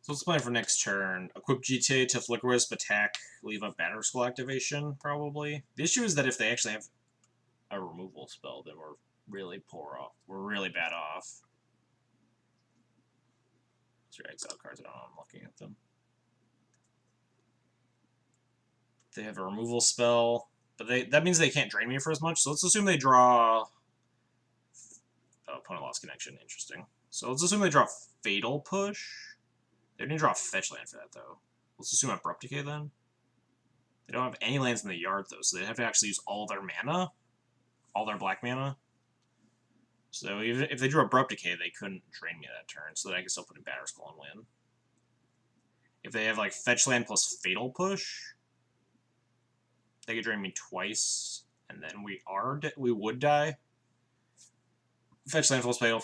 So let's plan for next turn. Equip GTA to Flicker Wisp, attack, leave up Batter Skull activation, probably. The issue is that if they actually have a removal spell, then we're really poor off. We're really bad off. These are exile cards, I don't know, I'm looking at them. They have a removal spell, but that means they can't drain me for as much, so let's assume they draw... Oh, opponent lost connection, interesting. So let's assume they draw Fatal Push. They didn't draw a fetch land for that, though. Let's assume Abrupt Decay, then. They don't have any lands in the yard, though, so they have to actually use all their mana. All their black mana. So even if they drew Abrupt Decay, they couldn't drain me that turn, so that I can still put in Batter Skull and win. If they have, like, fetch land plus Fatal Push, they could drain me twice, and then we would die. Fetch land plus Fatal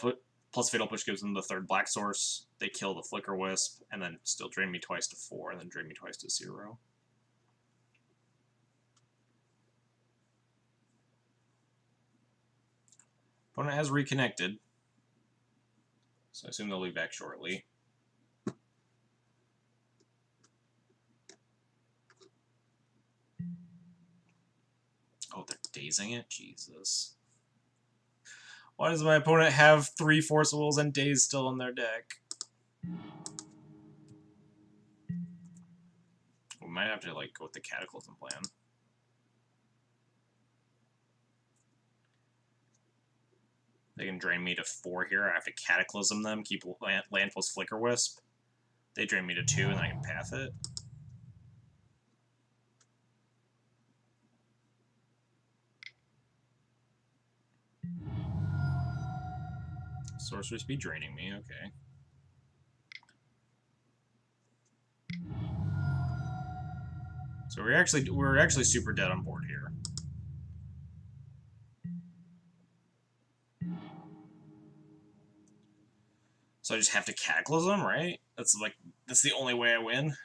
Push gives them the 3rd black source. They kill the Flicker Wisp, and then still drain me twice to 4, and then drain me twice to 0. Opponent has reconnected. So I assume they'll be back shortly. Oh, they're dazing it? Jesus. Why does my opponent have 3 Force Wills and Daze still in their deck? We might have to, like, go with the Cataclysm plan. They can drain me to 4 here. I have to Cataclysm them, keep land plus Flicker Wisp. They drain me to 2, and then I can path it. Sorcery Speed draining me, okay. So we're actually super dead on board here. So I just have to Cataclysm, right? That's the only way I win.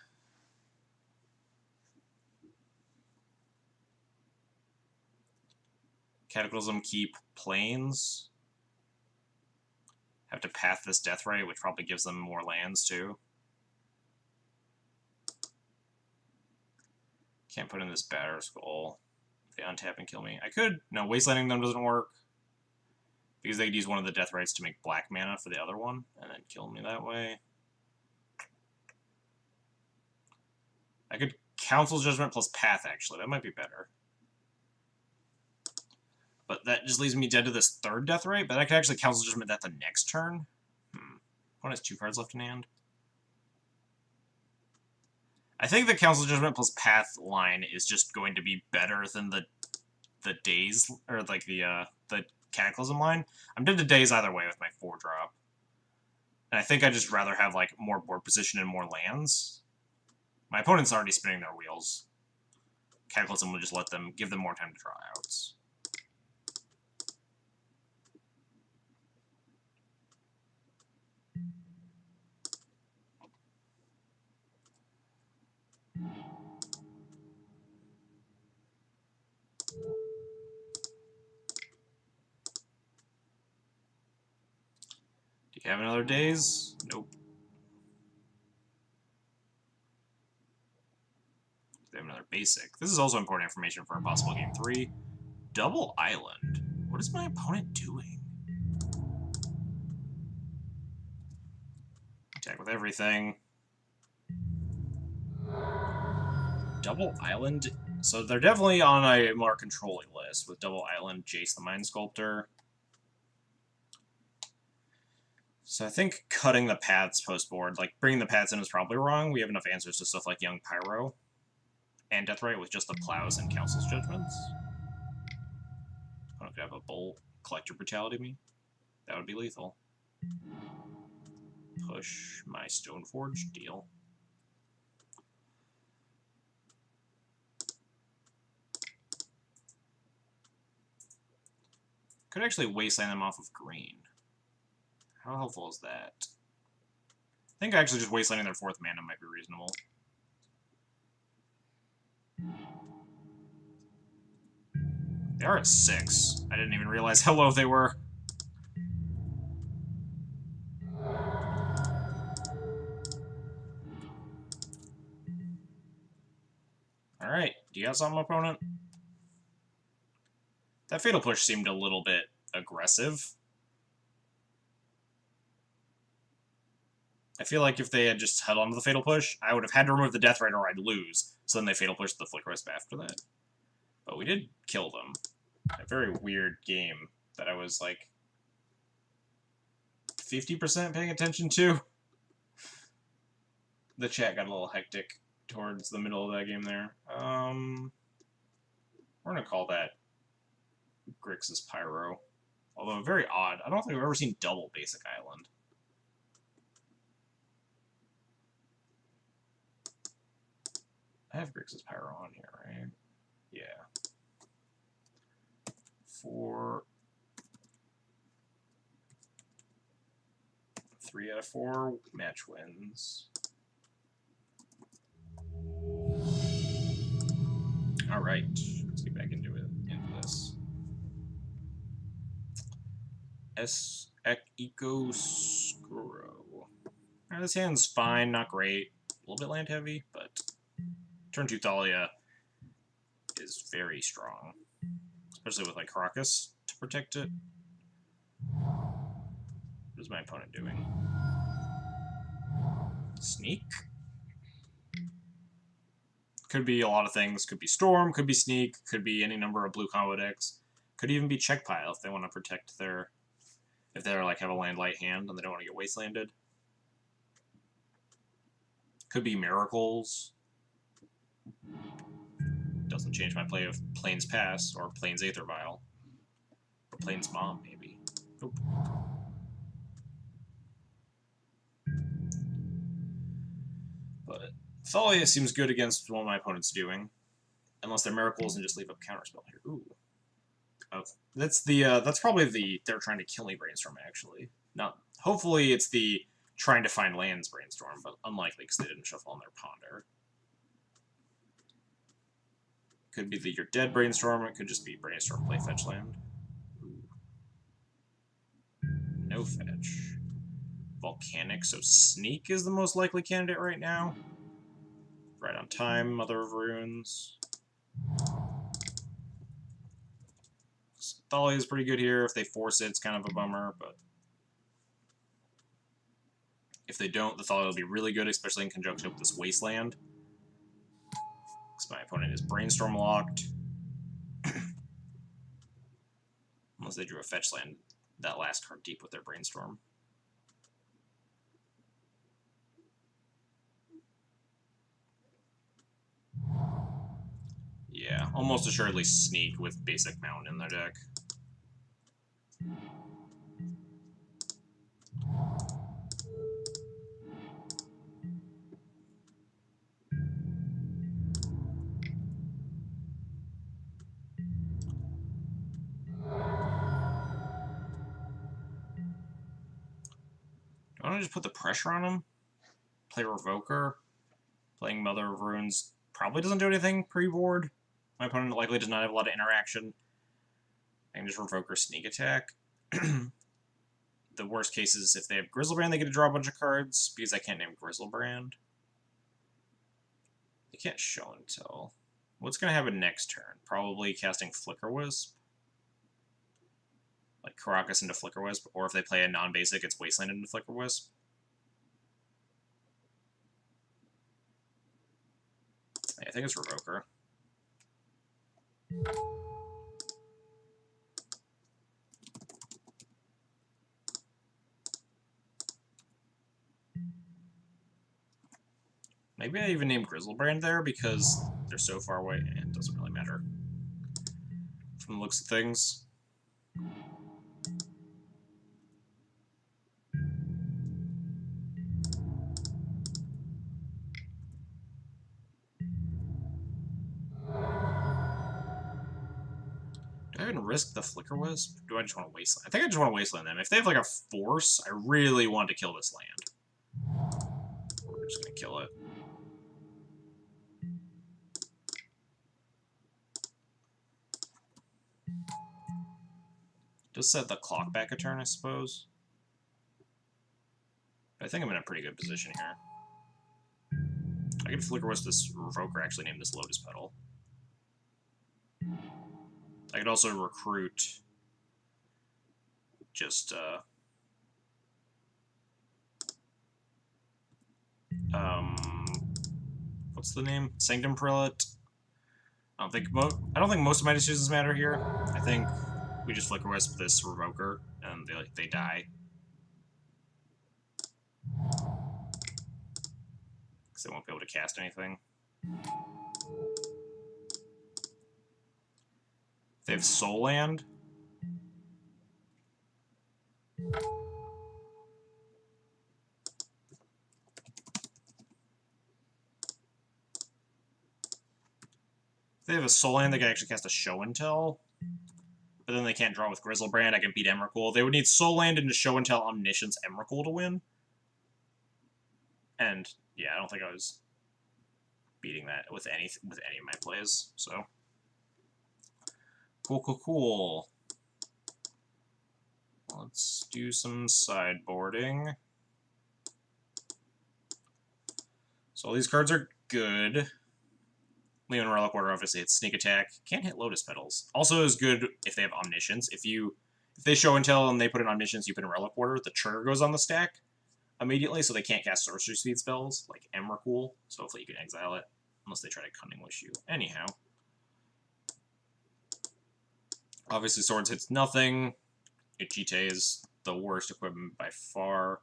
Cataclysm, keep planes. Have to path this Deathrite, which probably gives them more lands too. Can't put in this Batter Skull. They untap and kill me. I could. No, Wastelanding them doesn't work. Because they could use one of the Deathrites to make black mana for the other one, and then kill me that way. I could Council's Judgment plus Path, actually. That might be better. But that just leaves me dead to this third Deathrite, but I could actually Council's Judgment that the next turn. One has 2 cards left in hand. I think the Council Judgment plus Path line is just going to be better than the Daze, or like the Cataclysm line. I'm dead to Daze either way with my 4-drop. And I think I'd just rather have like more board position and more lands. My opponent's already spinning their wheels. Cataclysm will just give them more time to draw outs. Do you have another Daze? Nope. They have another basic. This is also important information for a possible game 3. Double Island. What is my opponent doing? Attack with everything. Double Island. So they're definitely on a more controlling list with Double Island, Jace the Mind Sculptor. So I think cutting the paths post-board, like bringing the paths in is probably wrong. We have enough answers to stuff like Young Pyro and Deathrite with just the Plows and Council's Judgments. I don't know if I have a Bolt, Collector Brutality me. That would be lethal. Push my Stoneforge, deal. Could actually wasteland them off of green. How helpful is that? I think actually just wastelanding their 4th mana might be reasonable. They are at 6. I didn't even realize how low they were. Alright, do you have something, opponent? That Fatal Push seemed a little bit aggressive. I feel like if they had just held on to the Fatal Push, I would have had to remove the Deathrite or I'd lose. So then they Fatal Pushed the Flicker Wisp after that. But we did kill them. A very weird game that I was like 50% paying attention to. The chat got a little hectic towards the middle of that game there. We're gonna call that Grixis Pyro. Although very odd. I don't think I've ever seen double Basic Island. I have Grixis Pyro on here, right? Yeah. 4. 3 out of 4 match wins. All right, let's get back into this. Eco Scuro. This hand's fine, not great. A little bit land heavy, but turn 2 Thalia is very strong. Especially with like Caracas to protect it. What is my opponent doing? Sneak? Could be a lot of things. Could be Storm, could be Sneak, could be any number of blue combo decks. Could even be Check Pile if they want to protect their... If they're like have a land light hand and they don't want to get wastelanded. Could be Miracles. Doesn't change my play of Plains Pass or Plains Aether Vial. Or Plains Mom, maybe. Nope. But Thalia seems good against what my opponent's doing. Unless they're Miracles and just leave a counterspell here. Ooh. Oh, that's probably the they're trying to kill me brainstorm, actually. Not, hopefully it's the trying to find lands brainstorm, but unlikely because they didn't shuffle on their ponder. Could be the you're dead brainstorm, it could just be brainstorm play fetch land. Ooh. No fetch. Volcanic, so Sneak is the most likely candidate right now. Right on time, Mother of Runes. Thalia is pretty good here. If they force it, it's kind of a bummer, but if they don't, the Thalia will be really good, especially in conjunction with this Wasteland. Because my opponent is Brainstorm locked. Unless they drew a fetch land that last card deep with their Brainstorm. Yeah, almost assuredly Sneak with basic Mountain in their deck. Do I want to just put the pressure on them? Play Revoker? Playing Mother of Runes probably doesn't do anything pre-board. My opponent likely does not have a lot of interaction. I can just Revoker Sneak Attack. The worst case is if they have Grizzlebrand, they get to draw a bunch of cards, because I can't name Grizzlebrand. They can't show and tell. What's going to happen next turn? Probably casting Flicker Wisp. Like Caracas into Flicker Wisp, or if they play a non-basic, it's Wasteland into Flicker Wisp. Yeah, I think it's Revoker. Maybe I even named Grizzlebrand there because they're so far away, and it doesn't really matter from the looks of things. Do I even risk the Flicker Wisp? Do I just want to Wasteland? I think I just want to Wasteland them. If they have like a Force, I really want to kill this land. We're just going to kill it. Just set the clock back a turn, I suppose. But I think I'm in a pretty good position here. I could Flicker Wisp this Revoker, actually name this Lotus Petal. I could also recruit just, what's the name? Sanctum Prelate. I don't think most of my decisions matter here. I think we just Flicker Wisp this Revoker, and they die. Because they won't be able to cast anything. They have Soul Land. If they have a Soul Land, they can actually cast a Show and Tell. But then they can't draw with Grizzlebrand. I can beat Emrakul. They would need Soul Land into Show and Tell Omniscience Emrakul to win. And yeah, I don't think I was beating that with any of my plays. So cool. Let's do some sideboarding. So all these cards are good. Leon Relic Order obviously hits Sneak Attack. Can't hit Lotus Petals. Also is good if they have Omniscience. If they show Intel and they put in Omniscience, you put in Relic Order, the trigger goes on the stack immediately, so they can't cast Sorcery Speed spells like Emrakul. So hopefully you can exile it, unless they try to Cunning Wish you. Anyhow. Obviously Swords hits nothing. Ichite is the worst equipment by far.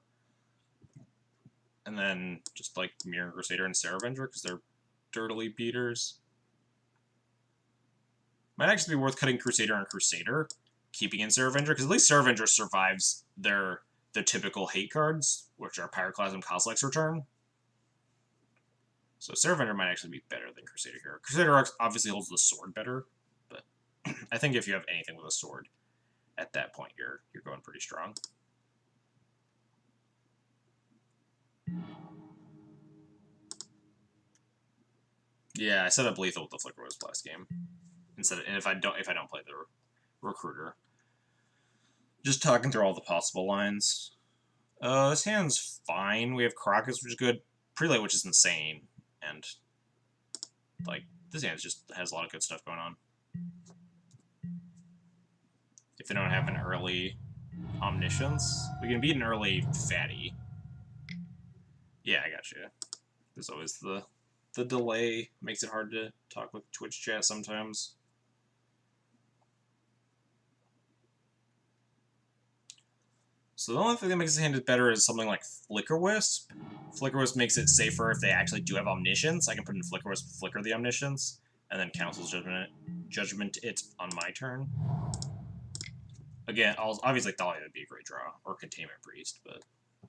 And then just like Mirror Crusader and Saravenger, because they're dirtily beaters. Might actually be worth cutting Crusader and Crusader, keeping in Saravenger, because at least Saravenger survives their typical hate cards, which are Pyroclasm, Coslex Return. So Saravenger might actually be better than Crusader here. Crusader obviously holds the sword better, but I think if you have anything with a sword, at that point you're going pretty strong. Yeah, I set up lethal with the Flicker Wisp last game. And if I don't play the Recruiter. Just talking through all the possible lines. This hand's fine. We have Caracas, which is good. Prelate, which is insane. And, like, this hand just has a lot of good stuff going on. If they don't have an early Omniscience, we can beat an early Fatty. Yeah, I got you. There's always the delay. Makes it hard to talk with Twitch chat sometimes. So the only thing that makes this hand better is something like Flicker Wisp. Flicker Wisp makes it safer if they actually do have Omniscience. I can put in Flicker Wisp, flicker the Omniscience, and then Council's Judgment it on my turn. Again, obviously Thalia would be a great draw, or Containment Priest, but I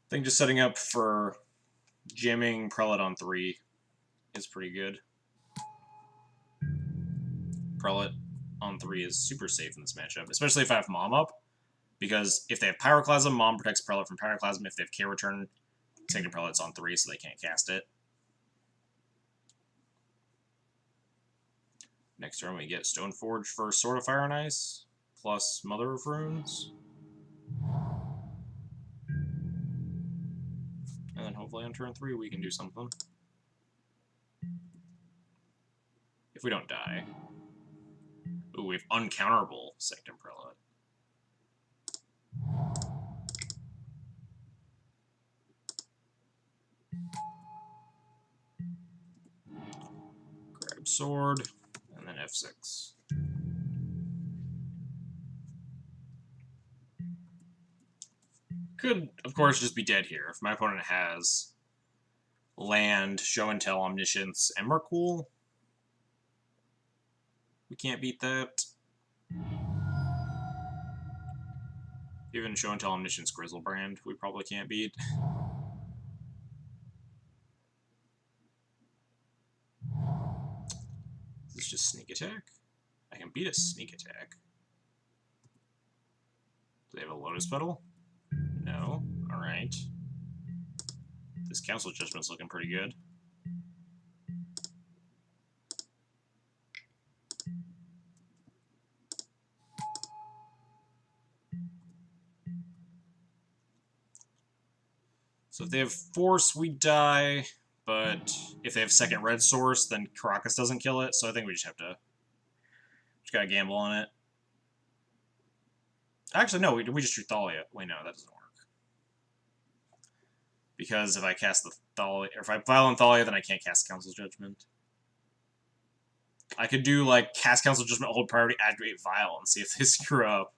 think just setting up for jamming Prelate on 3 is pretty good. Prelate on 3 is super safe in this matchup, especially if I have Mom up, because if they have Pyroclasm, Mom protects Prelate from Pyroclasm. If they have K-Return, Sacred Prelate's on 3, so they can't cast it. Next turn we get Stoneforge for Sword of Fire and Ice, plus Mother of Runes. And then hopefully on turn 3 we can do something. If we don't die. Ooh, we have uncounterable Sanctum Prelate. Grab Sword, and then F6. Could, of course, just be dead here. If my opponent has land, Show and Tell, Omniscience, Emrakul, we can't beat that. Even Show and Tell, Omniscience, Grizzlebrand, we probably can't beat. This is just Sneak Attack. I can beat a Sneak Attack. Do they have a Lotus Petal? No. Alright. This Council Judgment's looking pretty good. So if they have Force, we die, but if they have second red source, then Caracas doesn't kill it, so I think we just gotta gamble on it. Actually, no, we just treat Thalia. Wait, no, that doesn't work. Because if I cast the Thalia, or if I Violent Thalia, then I can't cast Council Judgment. I could do, like, cast Council Judgment, hold priority, activate Vial, and see if they screw up.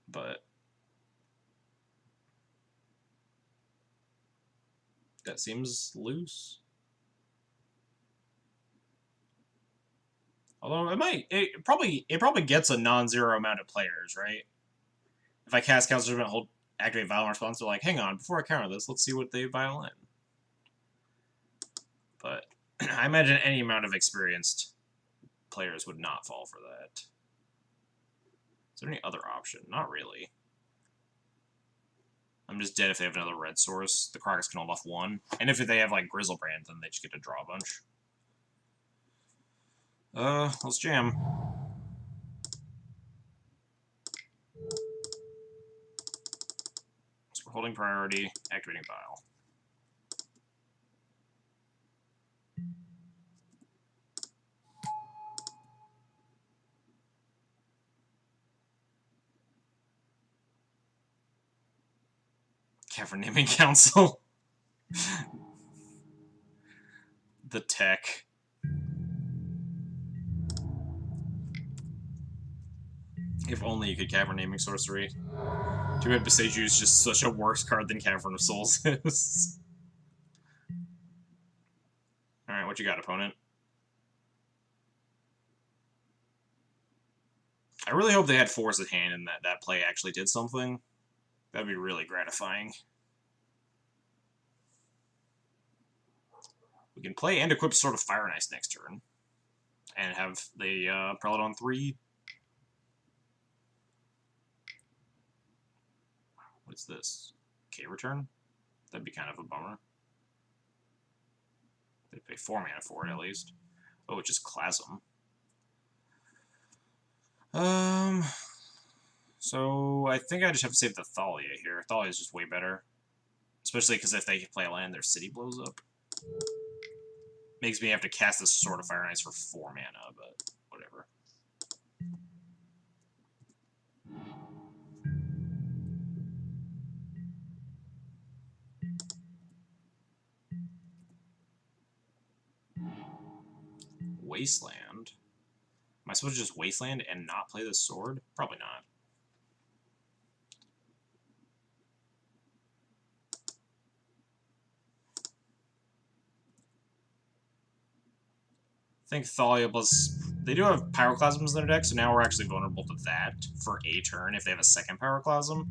But that seems loose. Although it probably gets a non-zero amount of players, right? If I cast Council Judgment, hold activate Violent Response, they're like, hang on, before I counter this, let's see what they vial in. But I imagine any amount of experienced players would not fall for that. Is there any other option? Not really. I'm just dead if they have another red source. The Caracas can hold off 1. And if they have, like, Grizzlebrand, then they just get to draw a bunch. Let's jam. We're holding priority, activating Bile. Cavern Naming Council. The tech. If only you could Cavern Naming Sorcery. Too bad Beseiju is just such a worse card than Cavern of Souls is. Alright, what you got, opponent? I really hope they had Force at hand and that play actually did something. That'd be really gratifying. We can play and equip Sword of Fire and Ice next turn. And have the Prelate on 3. What's this? K-Return? That'd be kind of a bummer. They'd pay 4 mana for it, at least. Oh, it's just Clasm. So I think I just have to save the Thalia here. Thalia is just way better. Especially because if they play a land, their city blows up. Makes me have to cast this Sword of Fire and Ice for 4 mana, but whatever. Wasteland? Am I supposed to just Wasteland and not play this sword? Probably not. I think Thalia plus... They do have Pyroclasms in their deck, so now we're actually vulnerable to that for a turn if they have a second Pyroclasm.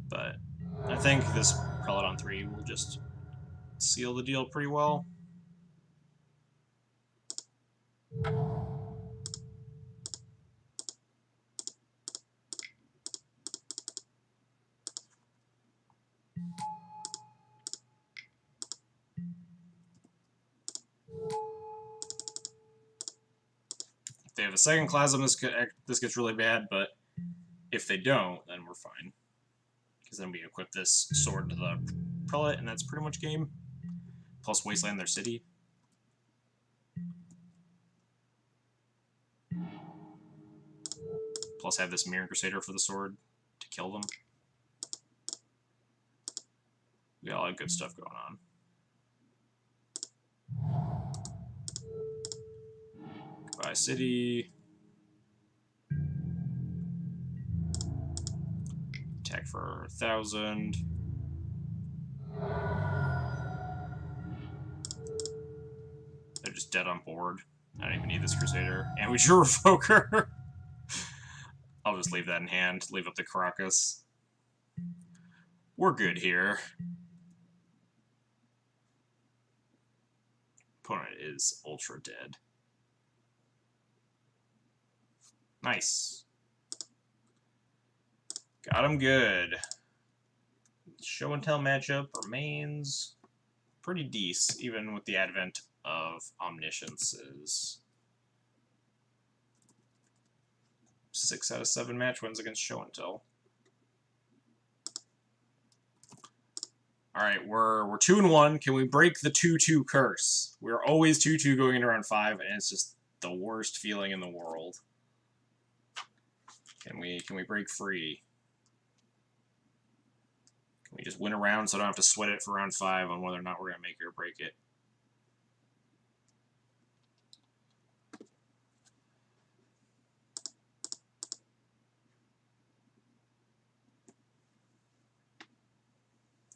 But I think this Prelate on 3 will just seal the deal pretty well. If they have a second Clasm, this gets really bad, but if they don't, then we're fine. Because then we equip this sword to the Prelate, and that's pretty much game. Plus Wasteland their city. Plus have this Mirror Crusader for the sword to kill them. We got a lot of good stuff going on. Goodbye city. Attack for 1,000. They're just dead on board. I don't even need this Crusader. And we drew a Revoker. I'll just leave that in hand. Leave up the Caracas. We're good here. Opponent is ultra dead. Nice. Got him good. Show and tell matchup remains pretty decent, even with the advent of Omniscience's 6 out of 7 match wins against Show and Tell. Alright, we're 2-1. Can we break the 2-2 curse? We're always 2-2 going into round 5, and it's just the worst feeling in the world. Can we break free? Can we just win a round so I don't have to sweat it for round 5 on whether or not we're going to make it or break it?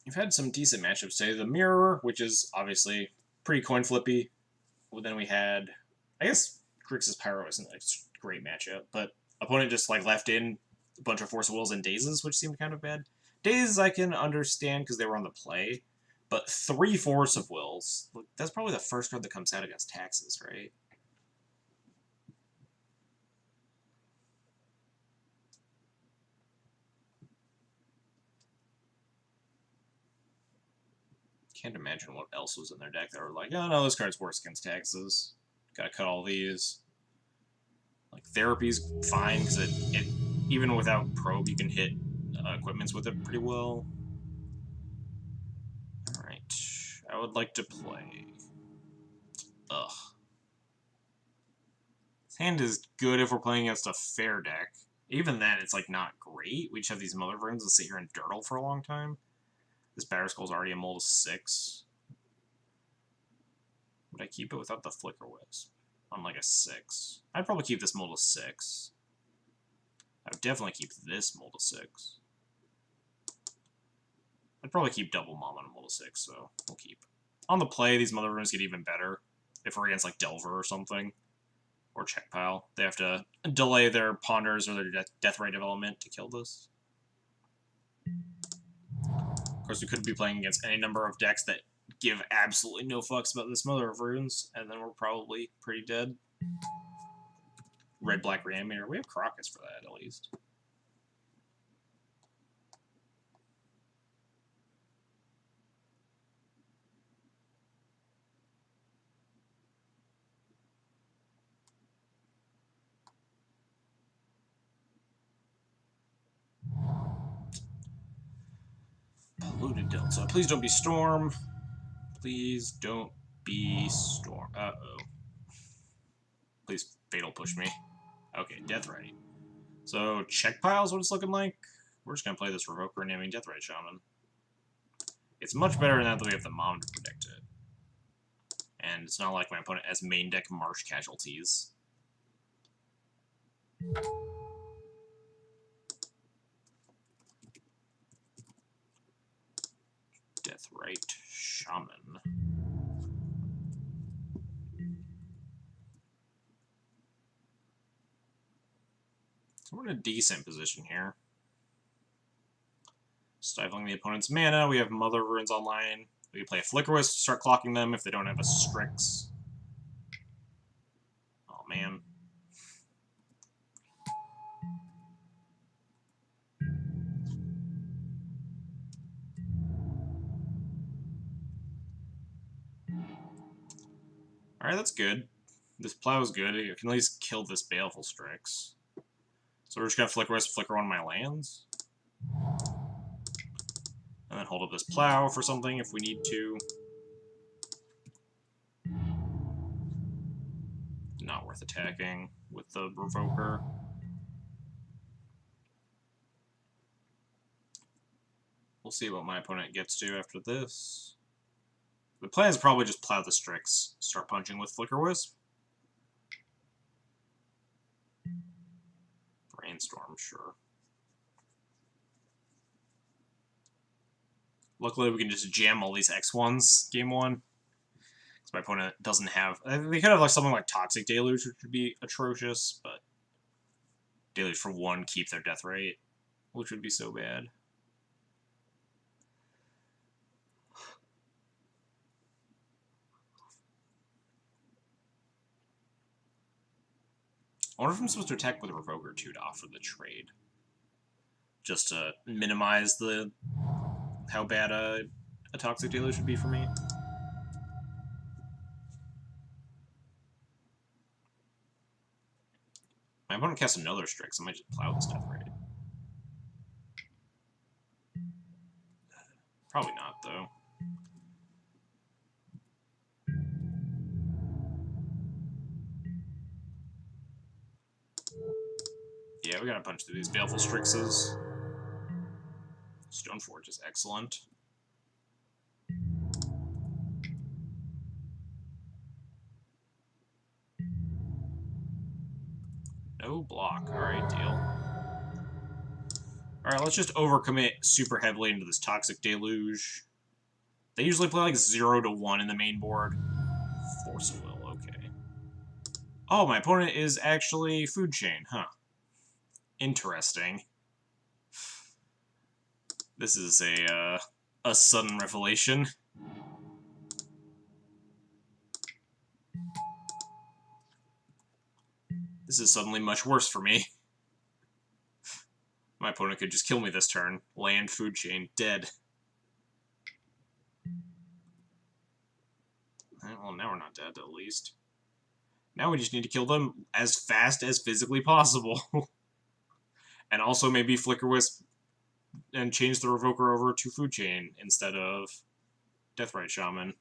You've had some decent matchups today. The Mirror, which is obviously pretty coin flippy. Well, then we had, I guess, Grixis Pyro isn't a great matchup, but opponent just like left in a bunch of Force of Wills and Dazes, which seemed kind of bad. Dazes I can understand because they were on the play, but 3 Force of Wills, that's probably the first card that comes out against Taxes, right? Can't imagine what else was in their deck that were like, oh no, this card's worse against Taxes. Gotta cut all these. Like, Therapy's fine, because it even without Probe, you can hit equipments with it pretty well. Alright. I would like to play. Ugh. This hand is good if we're playing against a fair deck. Even then, it's like not great. We just have these Mother Verons that sit here and dirtle for a long time. This Batterskull's already a mold of 6. Would I keep it without the Flicker Wisp? On like a 6. I'd probably keep this mold of 6. I would definitely keep this mold of 6. I'd probably keep double Mom on a mold of 6, so we'll keep. On the play, these Mother Verons get even better. If we're against like Delver or something. Or Check Pile. They have to delay their Ponders or their Death Ray development to kill this. Of course, we could be playing against any number of decks that give absolutely no fucks about this Mother of Runes, and then we're probably pretty dead. Red-Black Reanimator. We have Crocus for that, at least. Polluted Delta. Please don't be Storm. Please don't be Storm. Uh-oh. Please Fatal push me. Okay, Death Ray. So, Check Pile's what it's looking like. We're just going to play this Revoker naming Death Ray Shaman. It's much better now that we have the Mom to predict it. And it's not like my opponent has main deck Marsh casualties. Deathrite Shaman. So we're in a decent position here. Stifling the opponent's mana. We have Mother Runes online. We can play a Flicker Wisp to start clocking them if they don't have a Strix. Oh, man. Alright, that's good. This Plow's good. I can at least kill this Baleful Strix. So we're just gonna Flicker Wisp, flicker one of my lands. And then hold up this Plow for something if we need to. Not worth attacking with the Revoker. We'll see what my opponent gets to after this. The plan is probably just Plow the Strix, start punching with Flicker Wisp. Brainstorm, sure. Luckily, we can just jam all these X1s game 1. Because my opponent doesn't have... They could have like something like Toxic Deluge, which would be atrocious, but... Deluge for 1, keep their death rate, which would be so bad. I wonder if I'm supposed to attack with a Revoker too to offer the trade. Just to minimize the how bad a Toxic Deluge would be for me. My opponent casts another Strix, I might just Plow this death rate. Probably not, though. Yeah, we gotta punch through these Baleful Strixes. Stoneforge is excellent. No block. Alright, deal. Alright, let's just overcommit super heavily into this Toxic Deluge. They usually play like 0 to 1 in the main board. Force of Will, okay. Oh, my opponent is actually Food Chain, huh. Interesting. This is a sudden revelation. This is suddenly much worse for me. My opponent could just kill me this turn. Land, Food Chain, dead. Well, now we're not dead, at least. Now we just need to kill them as fast as physically possible. And also maybe Flicker Wisp change the Revoker over to Food Chain instead of Deathrite Shaman.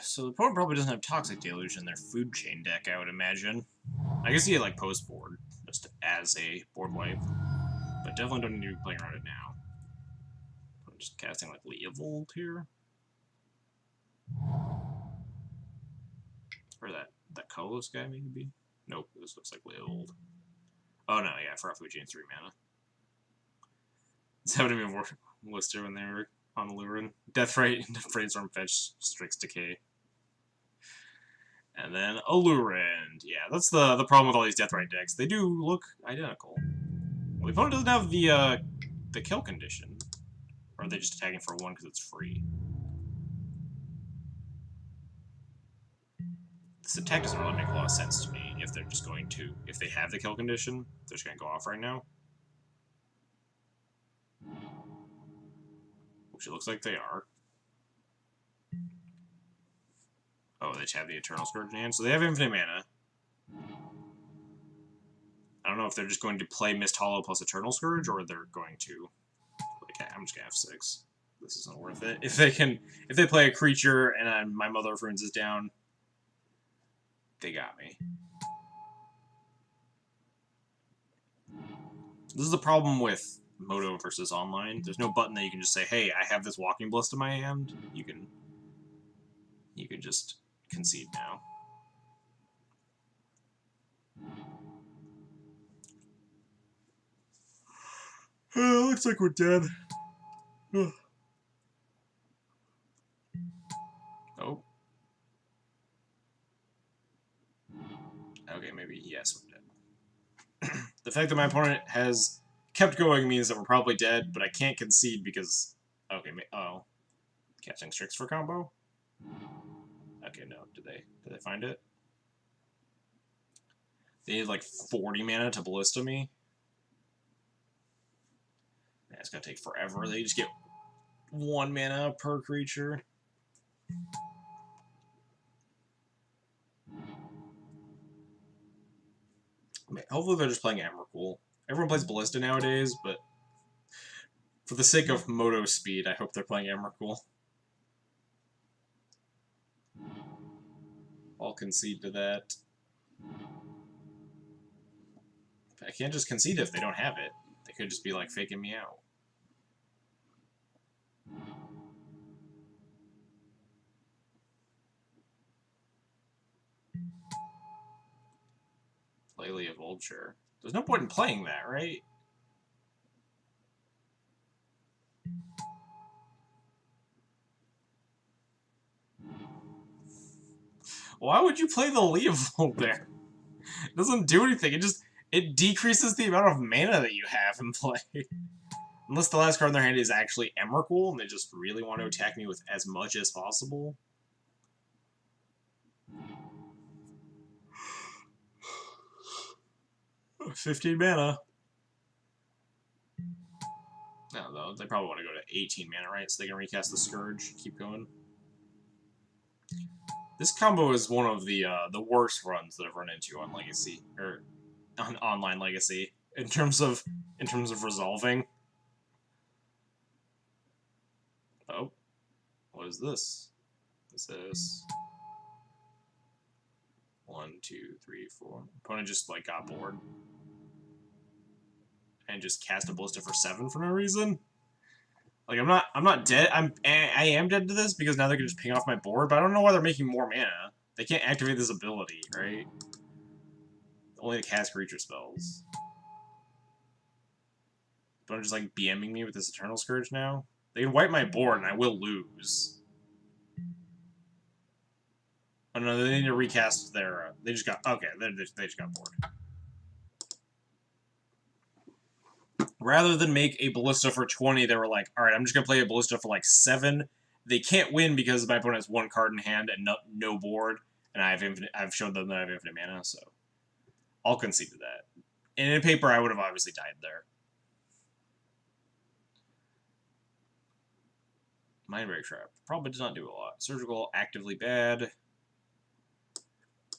So the opponent probably doesn't have Toxic Deluge in their Food Chain deck, I would imagine. I guess he had like post board, just as a board wipe. But definitely don't need to be playing around it now. I'm just casting like Leovold here. Or that colorless guy maybe? Nope, this looks like Leovold. Oh no, yeah, for Food Chain 3 mana. It's having to be more listed when they were on Lurin. Deathrite, Brainstorm Fetch, Strix Decay. And then Allurand. Yeah, that's the problem with all these Deathrite decks. They do look identical. Well, the opponent doesn't have the kill condition. Or are they just attacking for 1 because it's free? This attack doesn't really make a lot of sense to me if they're just going to... If they have the kill condition, they're just going to go off right now. Which it looks like they are. Oh, they just have the Eternal Scourge in hand, so they have infinite mana. I don't know if they're just going to play Mist Hollow plus Eternal Scourge, or they're going to... Okay, I'm just gonna have 6. This isn't worth it. If they play a creature and my Mother of Runes is down, they got me. This is the problem with Moto versus online. There's no button that you can just say, hey, I have this Walking Blast in my hand. You can just concede now. Looks like we're dead. Oh. Okay, maybe yes, we're dead. The fact that my opponent has kept going means that we're probably dead, but I can't concede because... Okay, oh. Casting Strix for combo? Okay, no. Did they find it? They need like 40 mana to Ballista me. Yeah, it's gonna take forever. They just get 1 mana per creature. Hopefully they're just playing Emrakul. Everyone plays Ballista nowadays, but for the sake of Moto speed, I hope they're playing Emrakul. I'll concede to that. I can't just concede if they don't have it. They could just be like faking me out. Play of Vulture. There's no point in playing that, right? Why would you play the Leovold there? It doesn't do anything. It decreases the amount of mana that you have in play. Unless the last card in their hand is actually Emrakul, and they just really want to attack me with as much as possible. Oh, 15 mana. No, though, they probably want to go to 18 mana, right? So they can recast the Scourge, keep going. This combo is one of the worst runs that I've run into on Legacy, or on online Legacy, in terms of resolving. Oh, what is this? What's this? 1, 2, 3, 4. Opponent just like got bored and just cast a Ballista for 7 for no reason. Like I'm not dead. I am dead to this because now they can just ping off my board, but I don't know why they're making more mana. They can't activate this ability, right? Only to cast creature spells. But I'm just like BMing me with this Eternal Scourge now. They can wipe my board and I will lose. Oh no, they need to recast their. They just got okay. They just got bored. Rather than make a Ballista for 20, they were like, all right, I'm just gonna play a Ballista for like 7, they can't win because my opponent has one card in hand and no board, and I've showed them that I have infinite mana, so I'll concede to that. And in paper, I would have obviously died there. Mindbreak Trap probably does not do a lot. Surgical, actively bad.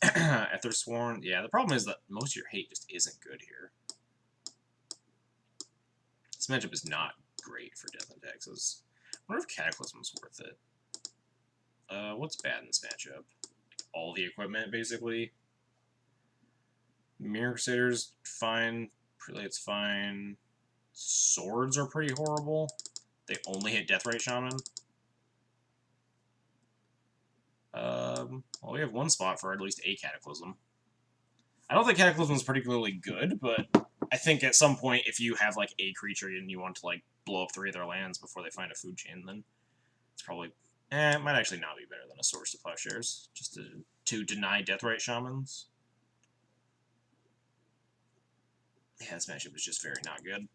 Ethersworn, yeah. The problem is that most of your hate just isn't good here. This matchup is not great for Death and Taxes. I wonder if Cataclysm's worth it. What's bad in this matchup? All the equipment, basically. Mirror Crusader's fine. Prelate's fine. Swords are pretty horrible. They only hit Deathrite Shaman. Well, we have one spot for at least a Cataclysm. I don't think Cataclysm is particularly good, but I think at some point, if you have, like, a creature and you want to, like, blow up 3 of their lands before they find a food chain, then it's probably... it might actually not be better than a Source to Plowshares, just to deny Deathrite Shamans. Yeah, this matchup is just very not good.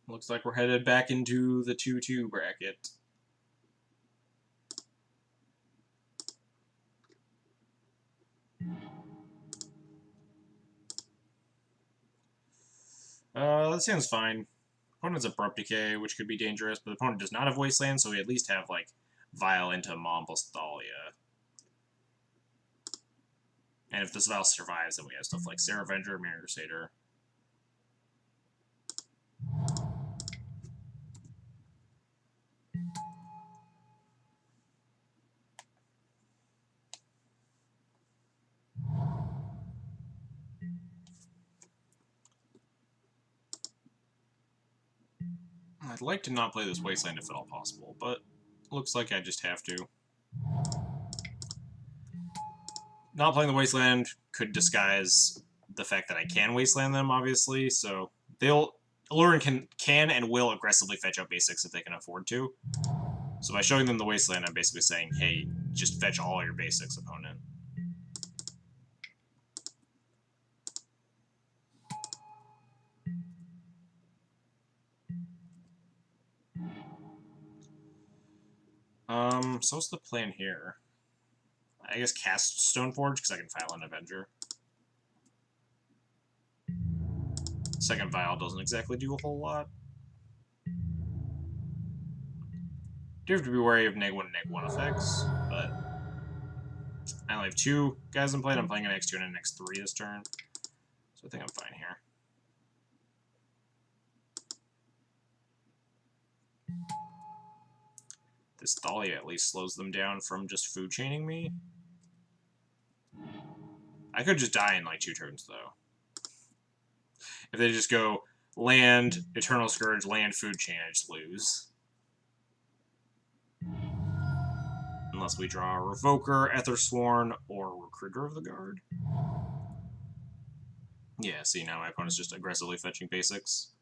Looks like we're headed back into the 2-2 bracket. That sounds fine. Opponent's Abrupt Decay, which could be dangerous, but the opponent does not have Wasteland, so we at least have, like, Vial into Mom plus Thalia. And if this Vial survives, then we have stuff like Sarah Avenger, Mirror Crusader. I'd like to not play this Wasteland if at all possible, but looks like I just have to. Not playing the Wasteland could disguise the fact that I can Wasteland them, obviously, so Alurin can and will aggressively fetch out basics if they can afford to. So by showing them the Wasteland, I'm basically saying, hey, just fetch all your basics, opponent. So what's the plan here? I guess cast Stoneforge, because I can file an Avenger. Second Vial doesn't exactly do a whole lot. Do have to be wary of -1 and -1 effects, but I only have 2 guys in play. I'm playing an X2 and an X3 this turn, so I think I'm fine here. This Thalia at least slows them down from just food chaining me. I could just die in like 2 turns, though. If they just go land, Eternal Scourge, land, food chain, I just lose. Unless we draw a Revoker, Ethersworn, or Recruiter of the Guard. Yeah, see, now my opponent's just aggressively fetching basics.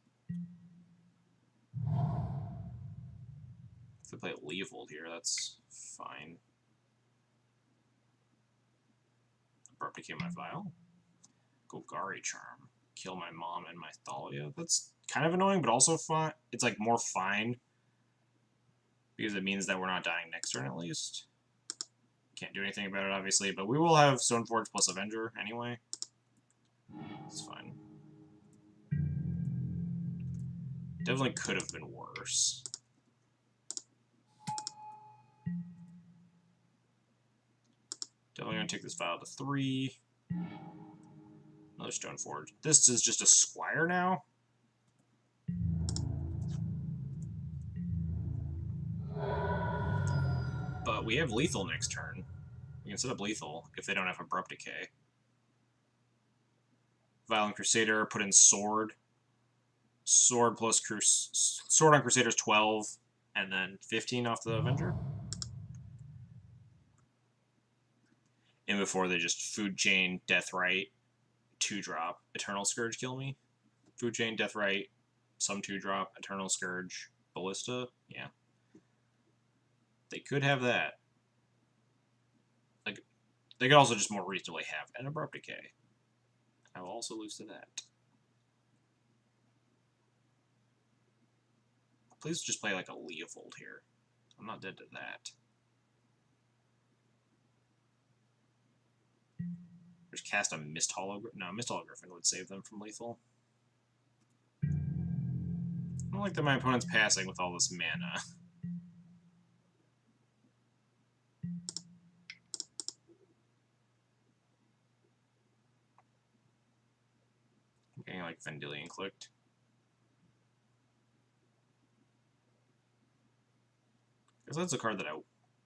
If they play Leovold here, that's fine. Abrupt Decay my Vial. Golgari Charm. Kill my mom and my Thalia. That's kind of annoying, but also fine. It's like more fine. Because it means that we're not dying next turn at least. Can't do anything about it, obviously, but we will have Stoneforge plus Avenger anyway. It's fine. Definitely could have been worse. Definitely gonna take this Vial to 3. Another Stoneforge. This is just a Squire now? But we have Lethal next turn. We can set up Lethal if they don't have Abrupt Decay. Violent Crusader, put in Sword. Sword plus Sword on Crusader's 12, and then 15 off the Avenger. And before they just Food Chain, Deathrite, 2-drop, Eternal Scourge kill me. Food Chain, Deathrite, some 2-drop, Eternal Scourge, Ballista, yeah. They could have that. Like, they could also just more reasonably have an Abrupt Decay. I will also lose to that. Please just play like a Leofold here. I'm not dead to that. Just cast a Mist Hologriffin. No, Mist Hologriffin would save them from lethal. I don't like that my opponent's passing with all this mana. I'm getting like Vendilion clicked. Because that's a card that I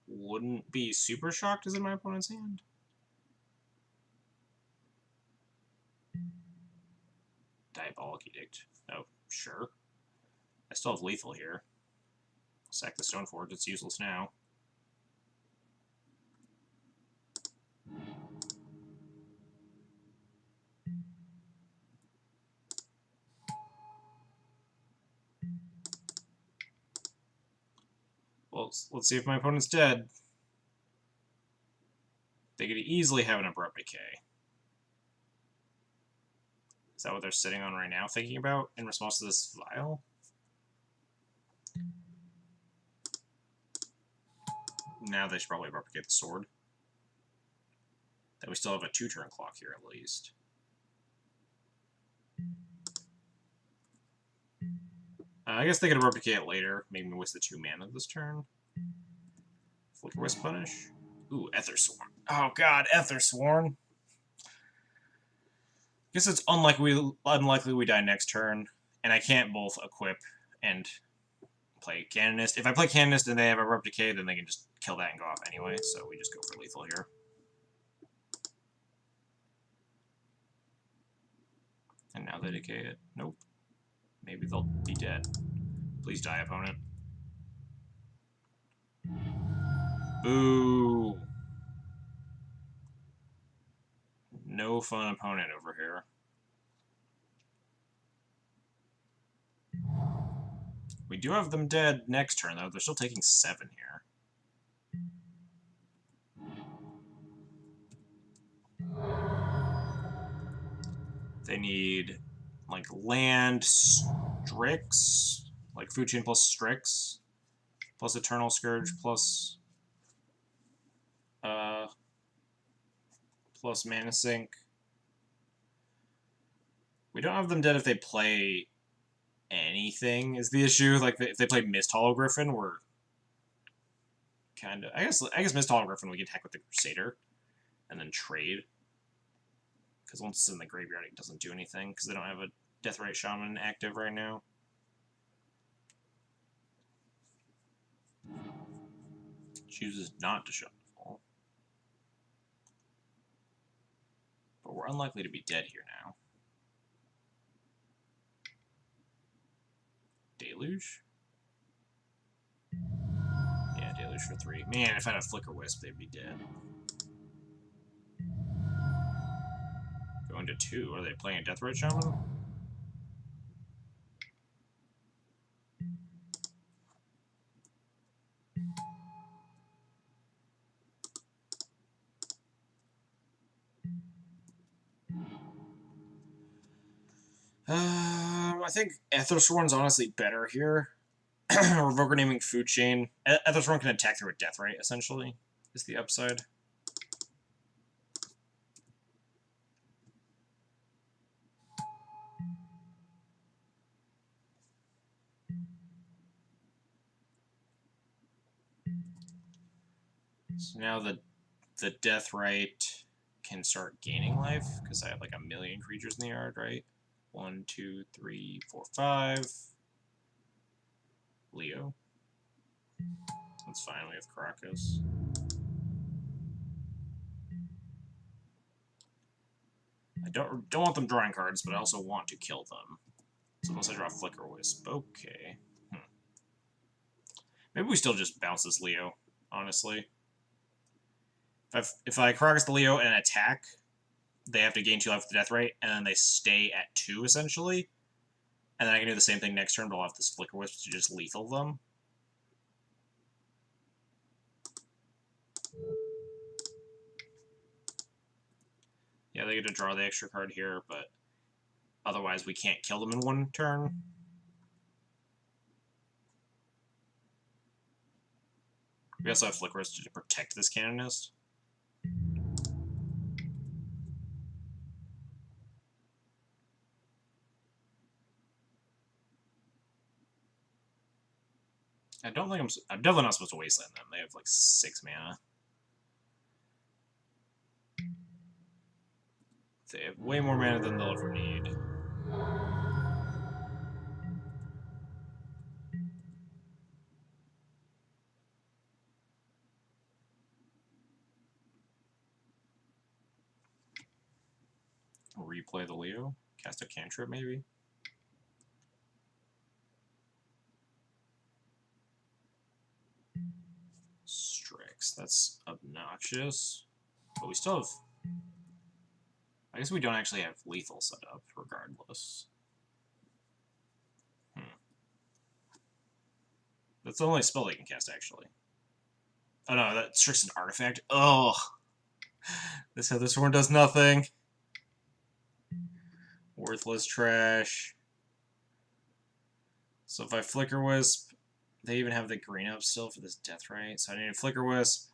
wouldn't be super shocked is in my opponent's hand. Diabolic Edict. Oh, sure. I still have lethal here. Sack the Stoneforge, it's useless now. Well, let's see if my opponent's dead. They could easily have an Abrupt Decay. Is that what they're sitting on right now, thinking about in response to this vial? Now they should probably replicate the sword. Then we still have a 2-turn clock here at least. I guess they could replicate it later, maybe waste the 2 mana this turn. Flicker Wisp punish. Ooh, Ethersworn. Oh god, Ethersworn. Guess it's unlikely we die next turn, and I can't both equip and play Canonist. If I play Canonist and they have a Abrupt Decay, then they can just kill that and go off anyway, so we just go for lethal here. And now they decay it. Nope. Maybe they'll be dead. Please die, opponent. Boo! No fun opponent over here. We do have them dead next turn, though. They're still taking 7 here. They need, like, land, Strix, like food chain plus Strix, plus Eternal Scourge, plus Mana Sink. We don't have them dead if they play anything, is the issue. Like, if they play Mist Hologriffin, we're kind of... I guess Mist Hologriffin we can attack with the Crusader, and then trade. Because once it's in the graveyard, it doesn't do anything, because they don't have a Deathrite Shaman active right now. Chooses not to shuffle. But we're unlikely to be dead here now. Deluge? Yeah, Deluge for 3. Man, if I had a Flicker Wisp, they'd be dead. Going to 2. Are they playing a Deathrite Shaman? I think Ethersworn's honestly better here. Revoker naming Food Chain. Ethersworn can attack through a Deathrite, essentially, is the upside. So now the Deathrite can start gaining life, because I have like a million creatures in the yard, right? 1, 2, 3, 4, 5. Leo. That's fine, we have Karakas. I don't want them drawing cards, but I also want to kill them. So unless I draw Flicker Wisp, okay. Maybe we still just bounce this Leo, honestly. If I Karakas the Leo and attack, they have to gain 2 life with the Deathrite, and then they stay at 2, essentially. And then I can do the same thing next turn, but I'll have this Flicker Wisp to just lethal them. Yeah, they get to draw the extra card here, but otherwise we can't kill them in 1 turn. We also have Flickerist to protect this Canonist. I don't think I'm definitely not supposed to wasteland them. They have like 6 mana. They have way more mana than they'll ever need. Replay the Leo. Cast a cantrip, maybe? Strix. That's obnoxious. But we still have... I guess we don't actually have lethal set up, regardless. That's the only spell they can cast, actually. Oh no, that Strix an artifact? Oh! This other Sworn does nothing. Worthless trash. So if I Flicker Wisp, they even have the green up still for this Death Ray. So I need a Flicker Wisp.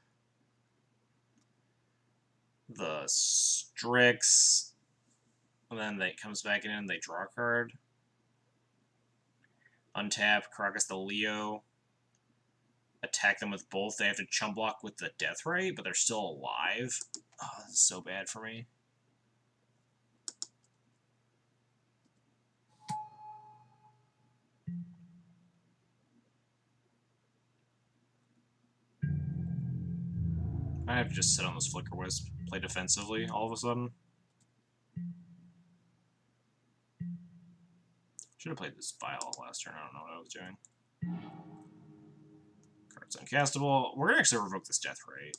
The Strix. And then it comes back in and they draw a card. Untap, Caracas the Leo. Attack them with both. They have to chump block with the Death Ray, but they're still alive. Oh, this is so bad for me. I have to just sit on this Flicker Wisp, play defensively all of a sudden. Should have played this Vial last turn. I don't know what I was doing. Card's uncastable. We're gonna actually revoke this Death Ray.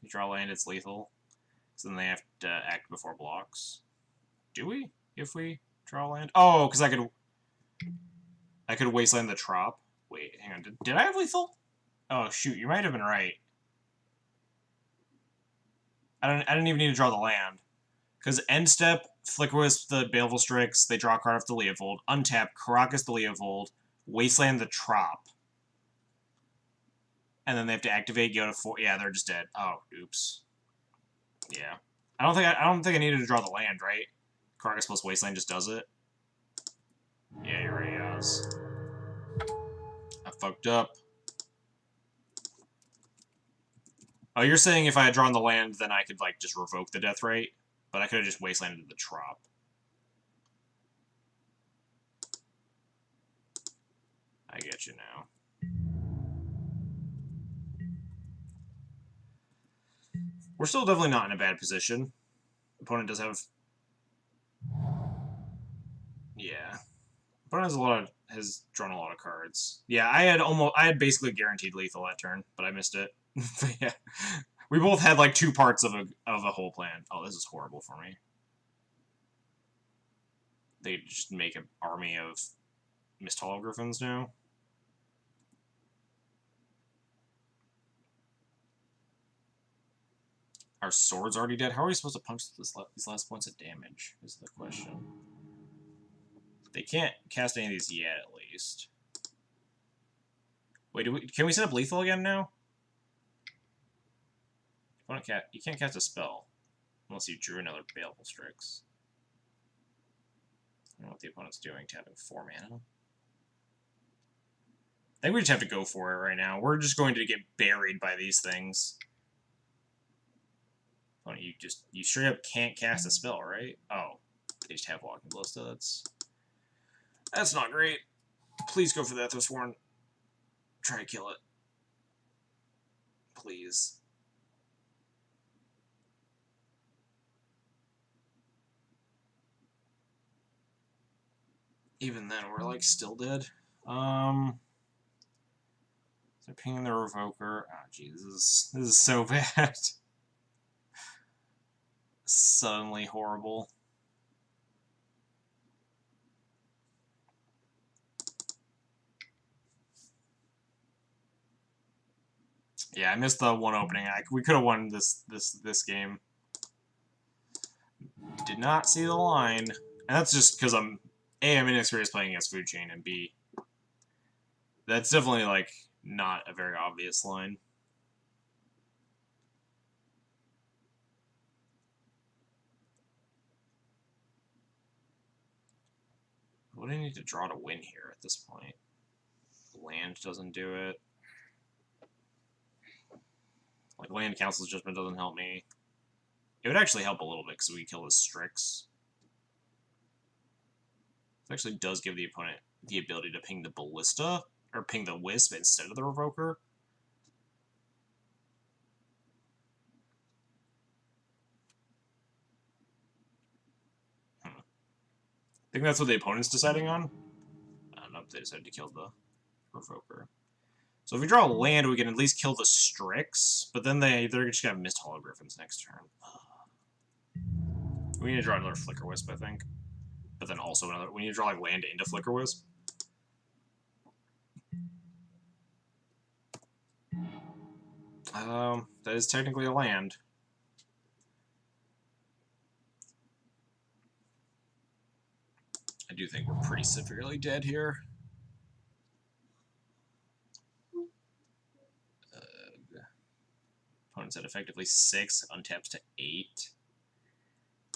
You draw land, it's lethal. So then they have to act before blocks. Do we? If we draw land? Oh, because I could wasteland the Trop. Wait, hang on. Did I have lethal? Oh shoot, you might have been right. I didn't even need to draw the land. Because end step, Flicker Wisp the Baleful Strix, they draw a card off the Leovold, untap, Caracas the Leovold, wasteland the Trop. And then they have to activate, go to 4. Yeah, they're just dead. Oh, oops. Yeah. I don't think I needed to draw the land, right? Caracas plus wasteland just does it. Yeah, you're right, Oz. I fucked up. Oh, you're saying if I had drawn the land, then I could, like, just revoke the Death Rate? But I could have just wastelanded the Trop. I get you now. We're still definitely not in a bad position. Opponent does have... Yeah. Opponent has drawn a lot of cards. Yeah, I had basically guaranteed lethal that turn, but I missed it. But yeah. We both had like 2 parts of a whole plan. Oh, this is horrible for me. They just make an army of Mist Hollow Griffins now. Our sword's already dead. How are we supposed to punch these last points of damage, is the question. They can't cast any of these yet, at least. Wait, can we set up lethal again now? You can't cast a spell unless you drew another Baleful Strix. I don't know what the opponent's doing, tapping 4 mana. I think we just have to go for it right now. We're just going to get buried by these things. Oh, you straight up can't cast a spell, right? Oh, they just have Walking Ballista. That's not great. Please go for that, Thrisworn. Try to kill it. Please. Even then, we're like still dead. They're pinging the Revoker. Oh, jeez, this is so bad. Suddenly horrible. Yeah, I missed the one opening. We could have won this game. Did not see the line, and that's just because I'm A, I'm inexperienced playing against Food Chain, and B, that's definitely, like, not a very obvious line. What do I need to draw to win here at this point? Land doesn't do it. Like, Land Council's Judgment doesn't help me. It would actually help a little bit because we kill the Strix. It actually does give the opponent the ability to ping the Ballista, or ping the Wisp instead of the Revoker. I think that's what the opponent's deciding on. I don't know if they decided to kill the Revoker. So if we draw a land, we can at least kill the Strix, but then they're just gonna have Mist Hologriffins next turn. We need to draw another Flicker Wisp, I think. But then also another. We need to draw like land into Flicker Wisp. That is technically a land. I do think we're pretty severely dead here. Opponent's at effectively 6, untaps to 8.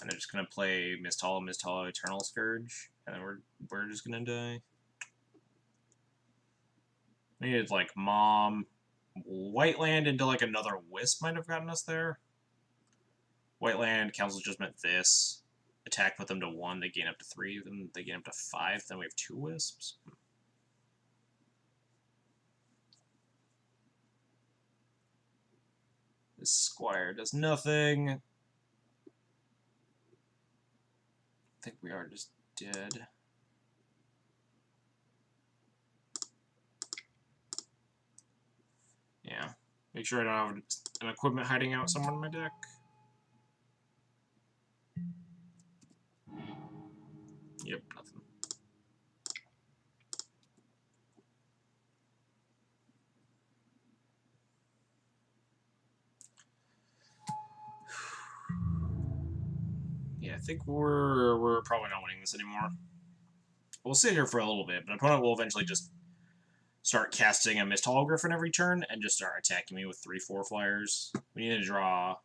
And they're just gonna play Mist Hollow, Eternal Scourge, and then we're just gonna die. We needed like Mom, White Land into like another Wisp might have gotten us there. White Land, Council's Judgment this. Attack, put them to 1, they gain up to 3, then they gain up to 5, then we have 2 Wisps. This Squire does nothing. I think we are just dead. Yeah. Make sure I don't have an equipment hiding out somewhere in my deck. Yep, nothing. Yeah, I think we're probably not winning this anymore. We'll sit here for a little bit, but opponent will eventually just start casting a Mist Hologriffin every turn and just start attacking me with 3/4 flyers. We need to draw.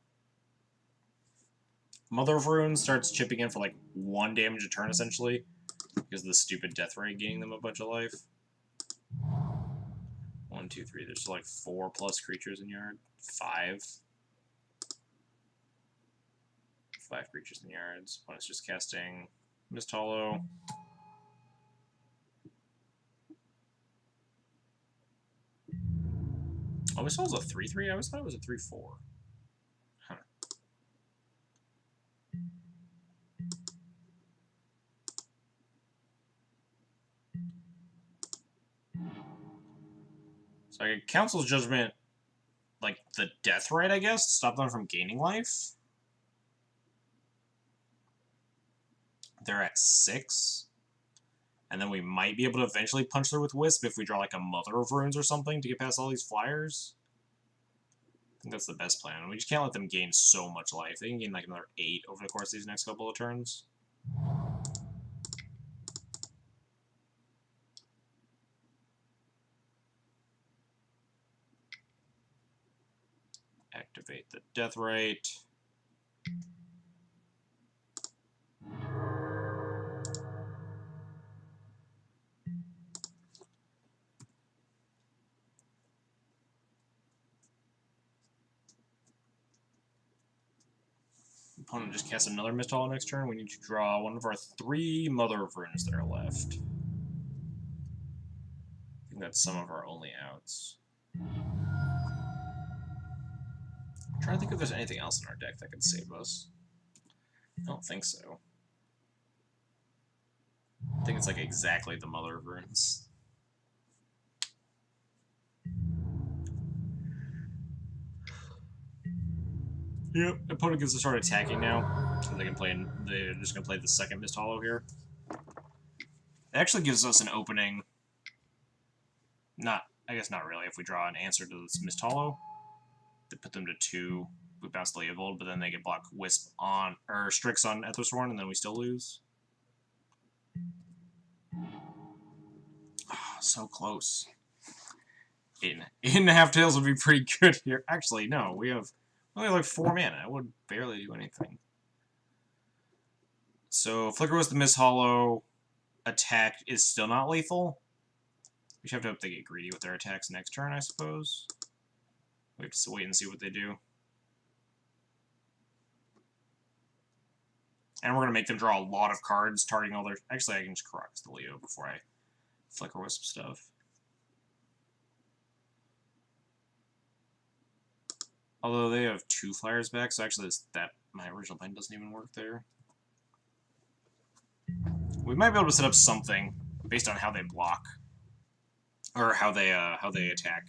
Mother of Runes starts chipping in for like 1 damage a turn essentially, because of the stupid death ray gaining them a bunch of life. 1, 2, 3. There's like 4+ creatures in yard. 5. 5 creatures in yards. Opponent's just casting Mist Hollow. Oh, Mist Hollow's a 3/3? I always thought it was a 3/4. Huh. So I get Council's Judgment, like the death rate, I guess, to stop them from gaining life. They're at 6. And then we might be able to eventually punch through with Wisp if we draw like a Mother of Runes or something to get past all these flyers. I think that's the best plan. We just can't let them gain so much life. They can gain like another 8 over the course of these next couple of turns. Activate the death rate. Opponent just casts another Mist Hollow next turn. We need to draw one of our 3 Mother of Runes that are left. I think that's some of our only outs. I'm trying to think if there's anything else in our deck that could save us. I don't think so. I think it's like exactly the Mother of Runes. Yep, opponent gets to start attacking now. So they can play. They're just gonna play the second Mist Hollow here. It actually gives us an opening. I guess not really. If we draw an answer to this Mist Hollow, they put them to 2. We bounce Leovold, but then they get block Wisp on or Strix on Ethersworn, and then we still lose. So close. 8.5 tails would be pretty good here. Actually, no, we have only like 4 mana. It would barely do anything. So Flicker was the Miss Hollow attack is still not lethal. We should have to hope they get greedy with their attacks next turn, I suppose. We have to wait and see what they do. And we're going to make them draw a lot of cards, targeting all their... Actually, I can just Crux the Leo before I Flicker Wisp stuff. Although they have 2 flyers back, so actually my original plan doesn't even work there. We might be able to set up something based on how they block. Or how they attack.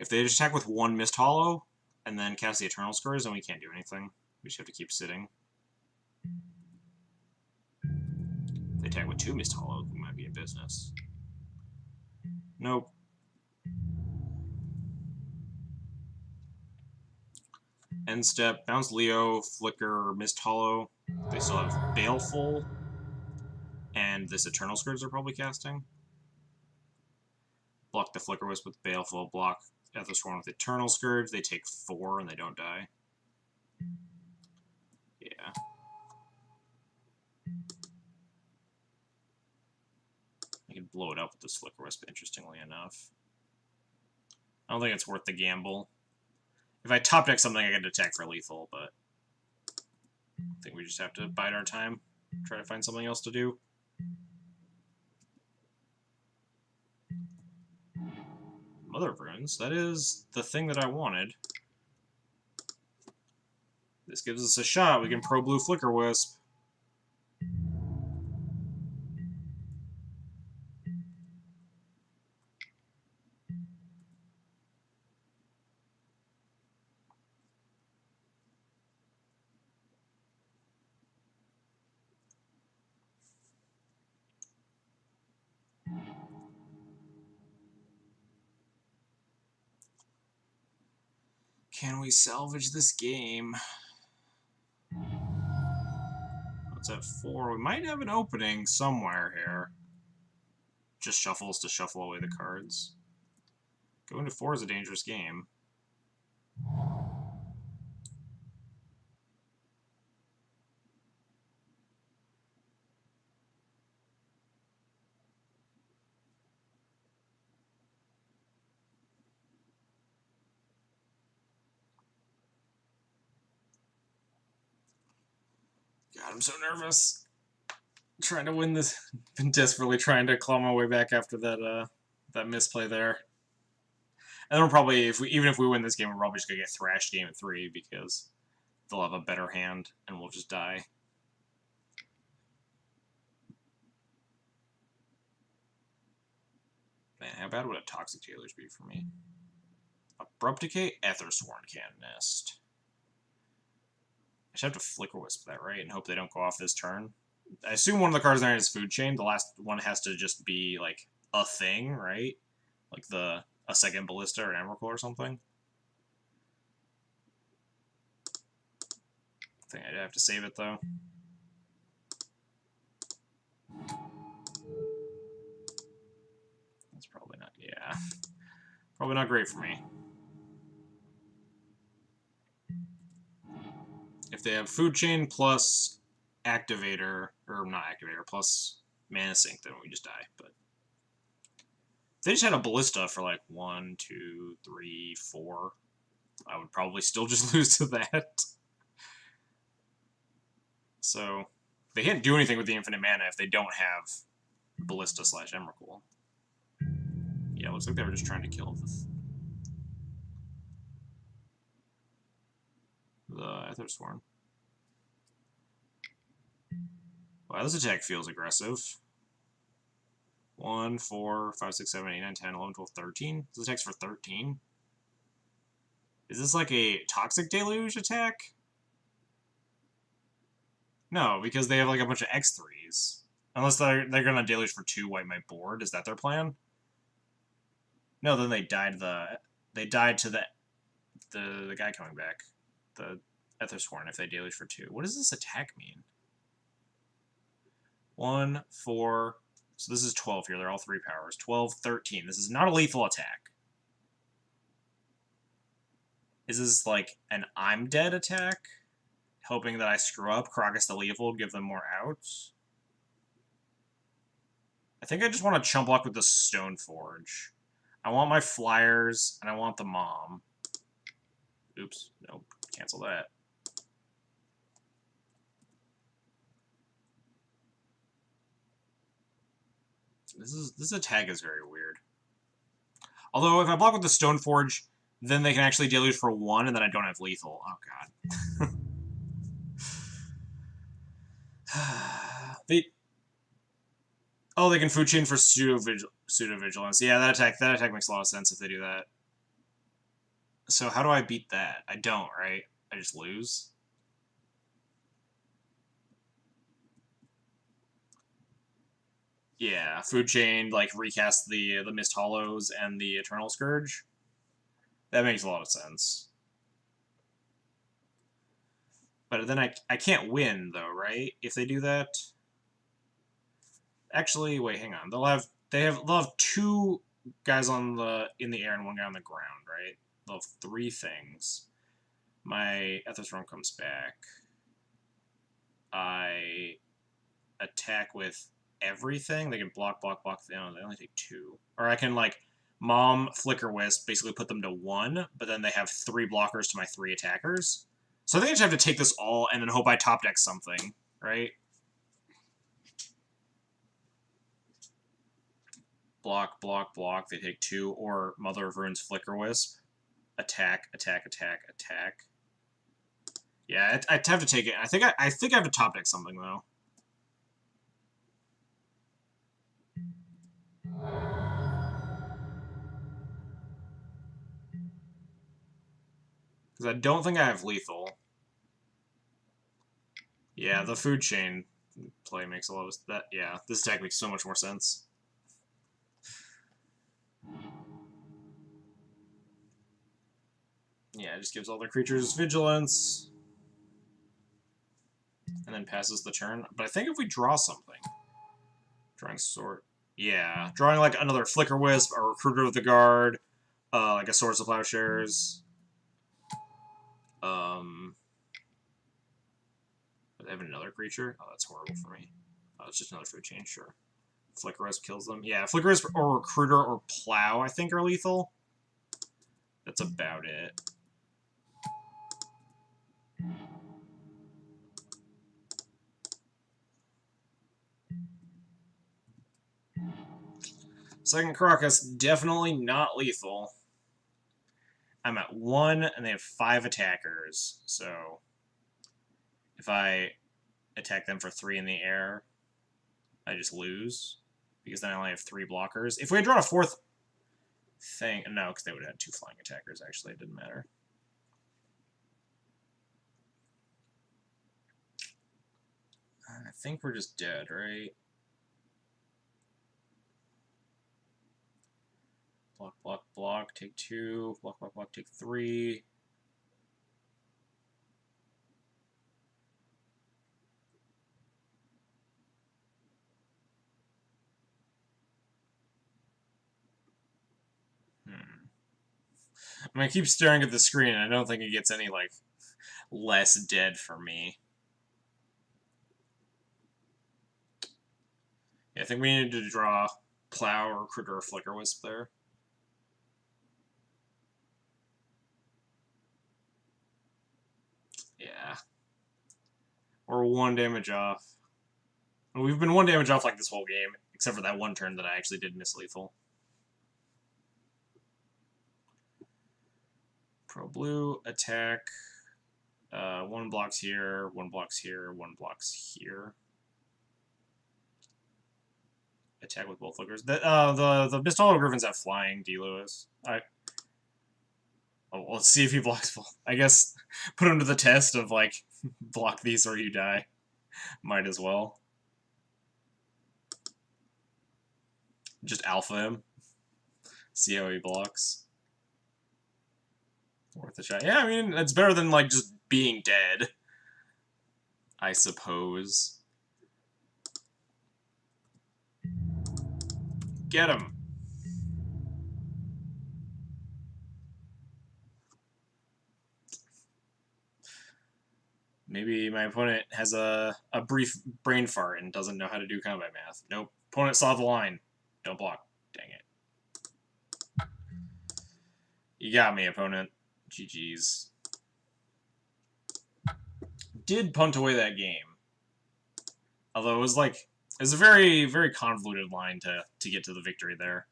If they just attack with 1 Mist Hollow, and then cast the Eternal Scourge, then we can't do anything. We just have to keep sitting. If they attack with 2 Mist Hollow, we might be in business. Nope. End step, bounce Leo, Flicker, Mist Hollow. They still have Baleful, and this Eternal Scourge they're probably casting. Block the Flicker Wisp with Baleful, block Ethersworn with Eternal Scourge. They take 4 and they don't die. Yeah. I can blow it up with this Flicker Wisp, interestingly enough. I don't think it's worth the gamble. If I top deck something, I get to attack for lethal, but I think we just have to bide our time, try to find something else to do. Mother of Runes, that is the thing that I wanted. This gives us a shot. We can Pro Blue Flicker Wisp. Can we salvage this game? It's at 4. We might have an opening somewhere here. Just shuffles to shuffle away the cards. Going to 4 is a dangerous game. God, I'm so nervous. Trying to win this. Been desperately trying to claw my way back after that misplay there. And we're probably, even if we win this game, we're probably just gonna get thrashed game 3 because they'll have a better hand and we'll just die. Man, how bad would a Toxic Deluge be for me? Abrupt Decay, Ethersworn Canonist. I should have to Flicker Wisp that, right? And hope they don't go off this turn. I assume one of the cards there is Food Chain. The last one has to just be, like, a thing, right? Like a second Ballista or an Emrakul or something. I think I'd have to save it, though. That's probably not, yeah. Probably not great for me. If they have Food Chain plus Activator, or not Activator, plus Mana Sink, then we just die. But if they just had a Ballista for like 1, 2, 3, 4, I would probably still just lose to that. So they can't do anything with the infinite mana if they don't have Ballista / Emrakul. Yeah, looks like they were just trying to kill the Ethersworn. Wow, this attack feels aggressive. 1, 4, 5, 6, 7, 8, 9, 10, 11, 12, 13. This attacks for 13. Is this like a Toxic Deluge attack? No, because they have like a bunch of X3s. Unless they're gonna Deluge for 2, wipe my board. Is that their plan? No, then they died to the guy coming back. The Ethersworn if they Deluge for 2. What does this attack mean? 1, 4, So this is 12 here. They're all 3 powers. 12, 13. This is not a lethal attack. Is this like an I'm dead attack? Hoping that I screw up, Crocus the lethal, give them more outs? I think I just want to chump block with the Stoneforge. I want my flyers, and I want the mom. Oops. Nope. Cancel that. This attack is very weird. Although, if I block with the Stoneforge, then they can actually deluge for 1, and then I don't have lethal. Oh, God. They can food chain for pseudo vigilance. Yeah, that attack makes a lot of sense if they do that. So how do I beat that? I don't, right? I just lose. Yeah, food chain, like recast the Mist Hollows and the Eternal Scourge. That makes a lot of sense. But then I can't win though, right? If they do that. Actually, wait, hang on. They'll have 2 guys in the air and 1 guy on the ground, right? They'll have 3 things. My Ethos Run comes back. I attack with everything. They can block. They only take 2. Or I can like Mom, Flicker Wisp, basically put them to 1, but then they have 3 blockers to my 3 attackers. So I think I just have to take this all and then hope I top deck something, right? Block. They take 2, or Mother of Rune's Flicker Wisp. Attack. Yeah, I'd have to take it. I think I have to top deck something though. Because I don't think I have lethal. Yeah, the food chain play makes a lot of that. Yeah, this deck makes so much more sense. Yeah, it just gives all their creatures vigilance. And then passes the turn. But I think if we draw something... Drawing sword... Yeah, drawing like another Flicker Wisp, a Recruiter of the Guard, like a Swords of Plowshares. Do they have another creature? Oh, that's horrible for me. Oh, it's just another food chain, sure. Flicker Wisp kills them. Yeah, Flicker Wisp or Recruiter or Plow, I think, are lethal. That's about it. Second Crocus, definitely not lethal. I'm at 1, and they have 5 attackers, so if I attack them for 3 in the air, I just lose, because then I only have 3 blockers. If we had drawn a 4th thing... No, because they would have had 2 flying attackers, actually. It didn't matter. I think we're just dead, right? Block, take 2. Block, take 3. I'm gonna keep staring at the screen, and I don't think it gets any, like, less dead for me. Yeah, I think we needed to draw Plow, or Recruiter, or Flicker Wisp there. Yeah. We're 1 damage off. We've been 1 damage off, like, this whole game, except for that 1 turn that I actually did miss lethal. Pro Blue, attack. 1 blocks here, 1 blocks here, 1 blocks here. Attack with both flickers. The Mist Hollow Griffins have flying, D. Lewis. Oh, well, let's see if he blocks full. I guess put him to the test of, like, block these or you die. Might as well. Just alpha him. See how he blocks. Worth a shot. Yeah, I mean, it's better than, like, just being dead. I suppose. Get him. Maybe my opponent has a brief brain fart and doesn't know how to do combat math. Nope. Opponent saw the line. Don't block. Dang it. You got me, opponent. GG's. Did punt away that game. Although it was like, it was a very, very convoluted line to get to the victory there.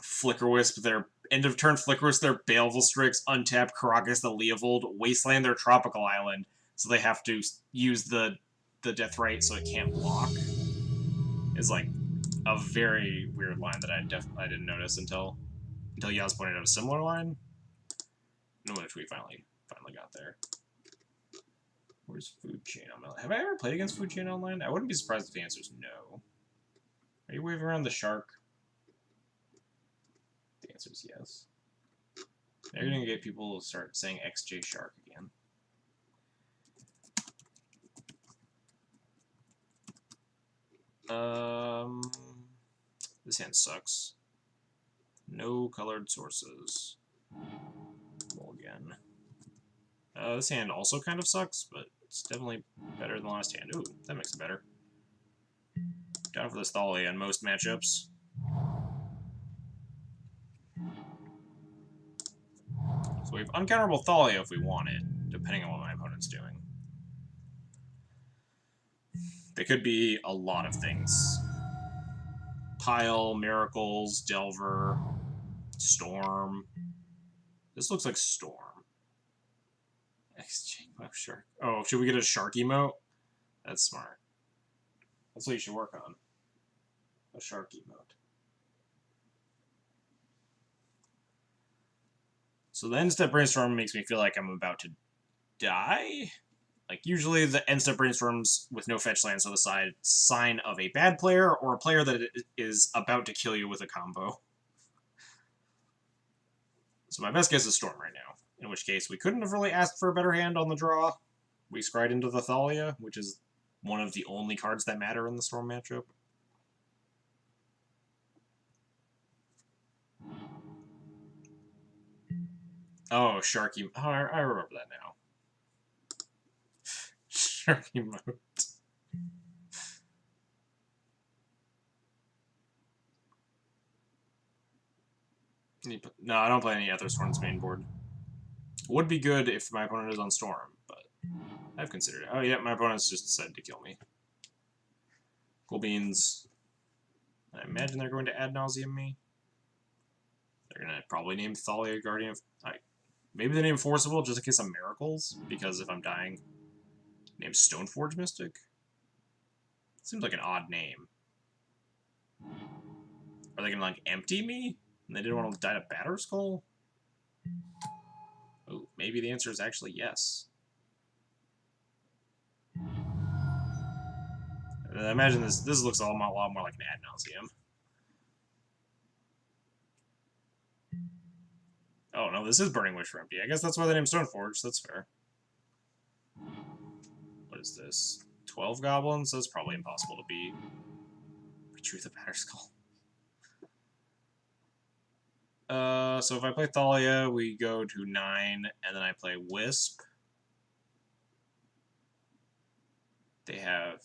Flicker Wisp, their end of turn Flicker Wisp, their Baleful Strix, untap Caracas the Leovold, Wasteland their Tropical Island, so they have to use the Death Right so it can't block. Is like a very weird line that I didn't notice until Yaz pointed out a similar line. No which we finally got there. Where's Food Chain Online? Have I ever played against Food Chain Online? I wouldn't be surprised if the answer is no. Are you waving around the shark? The answer is yes. Now you're gonna get people to start saying XJ Shark again. This hand sucks. No colored sources. Mulligan. This hand also kind of sucks, but it's definitely better than the last hand. Ooh, that makes it better. Down for this Thalia in most matchups. So we have uncounterable Thalia if we want it, depending on what my opponent's doing. They could be a lot of things. Pile, Miracles, Delver, Storm. This looks like Storm. Shark. Oh, should we get a Shark emote? That's smart. That's what you should work on. A Shark emote. So the end step brainstorm makes me feel like I'm about to die. Like, usually the end step brainstorms with no fetch lands on the side sign of a bad player or a player that is about to kill you with a combo. So my best guess is Storm right now. In which case, we couldn't have really asked for a better hand on the draw. We scryed into the Thalia, which is one of the only cards that matter in the Storm matchup. Oh, Sharky. Oh, I remember that now. Sharky mode. No, I don't play any Ether Storm's main board. Would be good if my opponent is on Storm, but I've considered it. Oh yeah, my opponent's just decided to kill me. Cool beans. I imagine they're going to ad nauseam me. They're gonna probably name Thalia Guardian of... maybe they name Forcible just in case I'm Miracles, because if I'm dying, name Stoneforge Mystic? Seems like an odd name. Are they gonna, like, empty me? And they didn't want to die to Batterskull? Oh, maybe the answer is actually yes. I imagine this looks a lot more like an ad nauseum. Oh no, this is Burning Wish for empty. I guess that's why they named Stoneforge. That's fair. What is this? 12 goblins? That's probably impossible to beat. Truth of Batterskull. So if I play Thalia, we go to 9, and then I play Wisp. They have...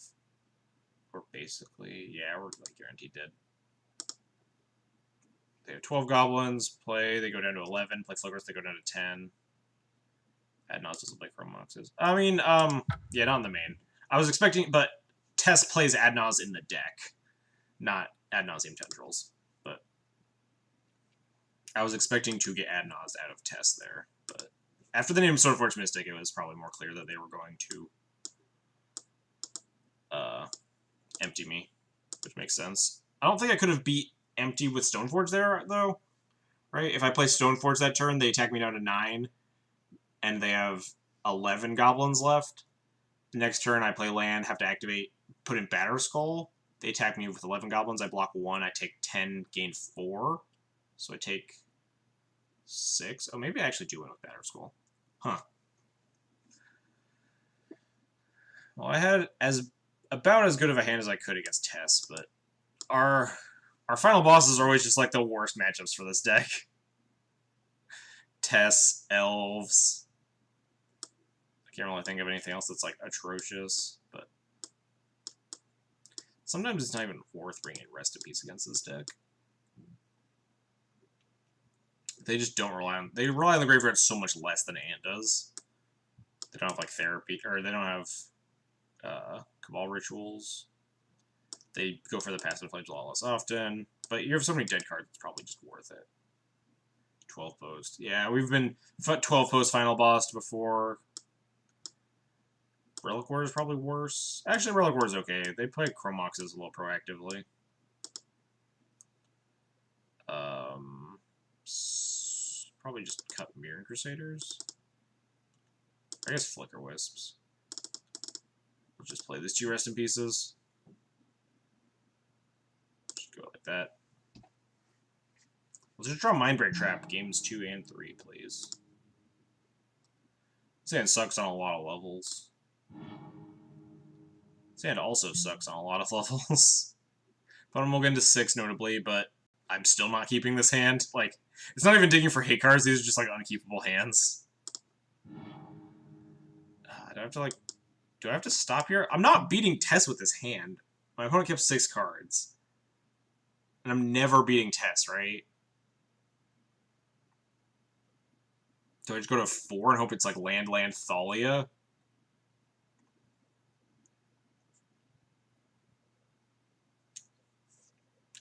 we're basically... yeah, we're like guaranteed dead. They have 12 goblins, play, they go down to 11, play Flickers, they go down to 10. Adnos doesn't play Chromoxes. I mean, yeah, not in the main. I was expecting, but Tess plays Adnos in the deck, not Ad Nauseam Tendrils. But I was expecting to get Adnos out of Tess there. But after the name Stoneforge Mystic, it was probably more clear that they were going to empty me, which makes sense. I don't think I could have beat empty with Stoneforge there, though. Right? If I play Stoneforge that turn, they attack me down to 9, and they have 11 goblins left. Next turn, I play land, have to activate, put in Batterskull. They attack me with 11 goblins. I block 1. I take 10, gain 4. So I take 6. Oh, maybe I actually do win with Batterskull. Huh. Well, I had about as good of a hand as I could against Tess, but our final bosses are always just like the worst matchups for this deck. Tess, elves. I can't really think of anything else that's like atrocious, but sometimes it's not even worth bringing Rest in Peace against this deck. They just don't rely on... They rely on the graveyard so much less than Ant does. They don't have, like, therapy... Or they don't have Cabal Rituals. They go for the passive flames a lot less often. But you have so many dead cards, it's probably just worth it. 12 post. Yeah, we've been 12 post final boss before. Relic War is probably worse. Actually, Relic War is okay. They play Chromoxes a little proactively. Probably just cut Mirror Crusaders. I guess Flicker Wisps. We'll just play these 2 Rest in Pieces. Just go like that. Let's just draw Mindbreak Trap games 2 and 3, please. Sand sucks on a lot of levels. Sand also sucks on a lot of levels. But I'm going to get into 6 notably, but I'm still not keeping this hand. Like, it's not even digging for hate cards, these are just like unkeepable hands. Do I have to like... Do I have to stop here? I'm not beating Tess with this hand. My opponent kept 6 cards. And I'm never beating Tess, right? Do I just go to 4 and hope it's like land Thalia?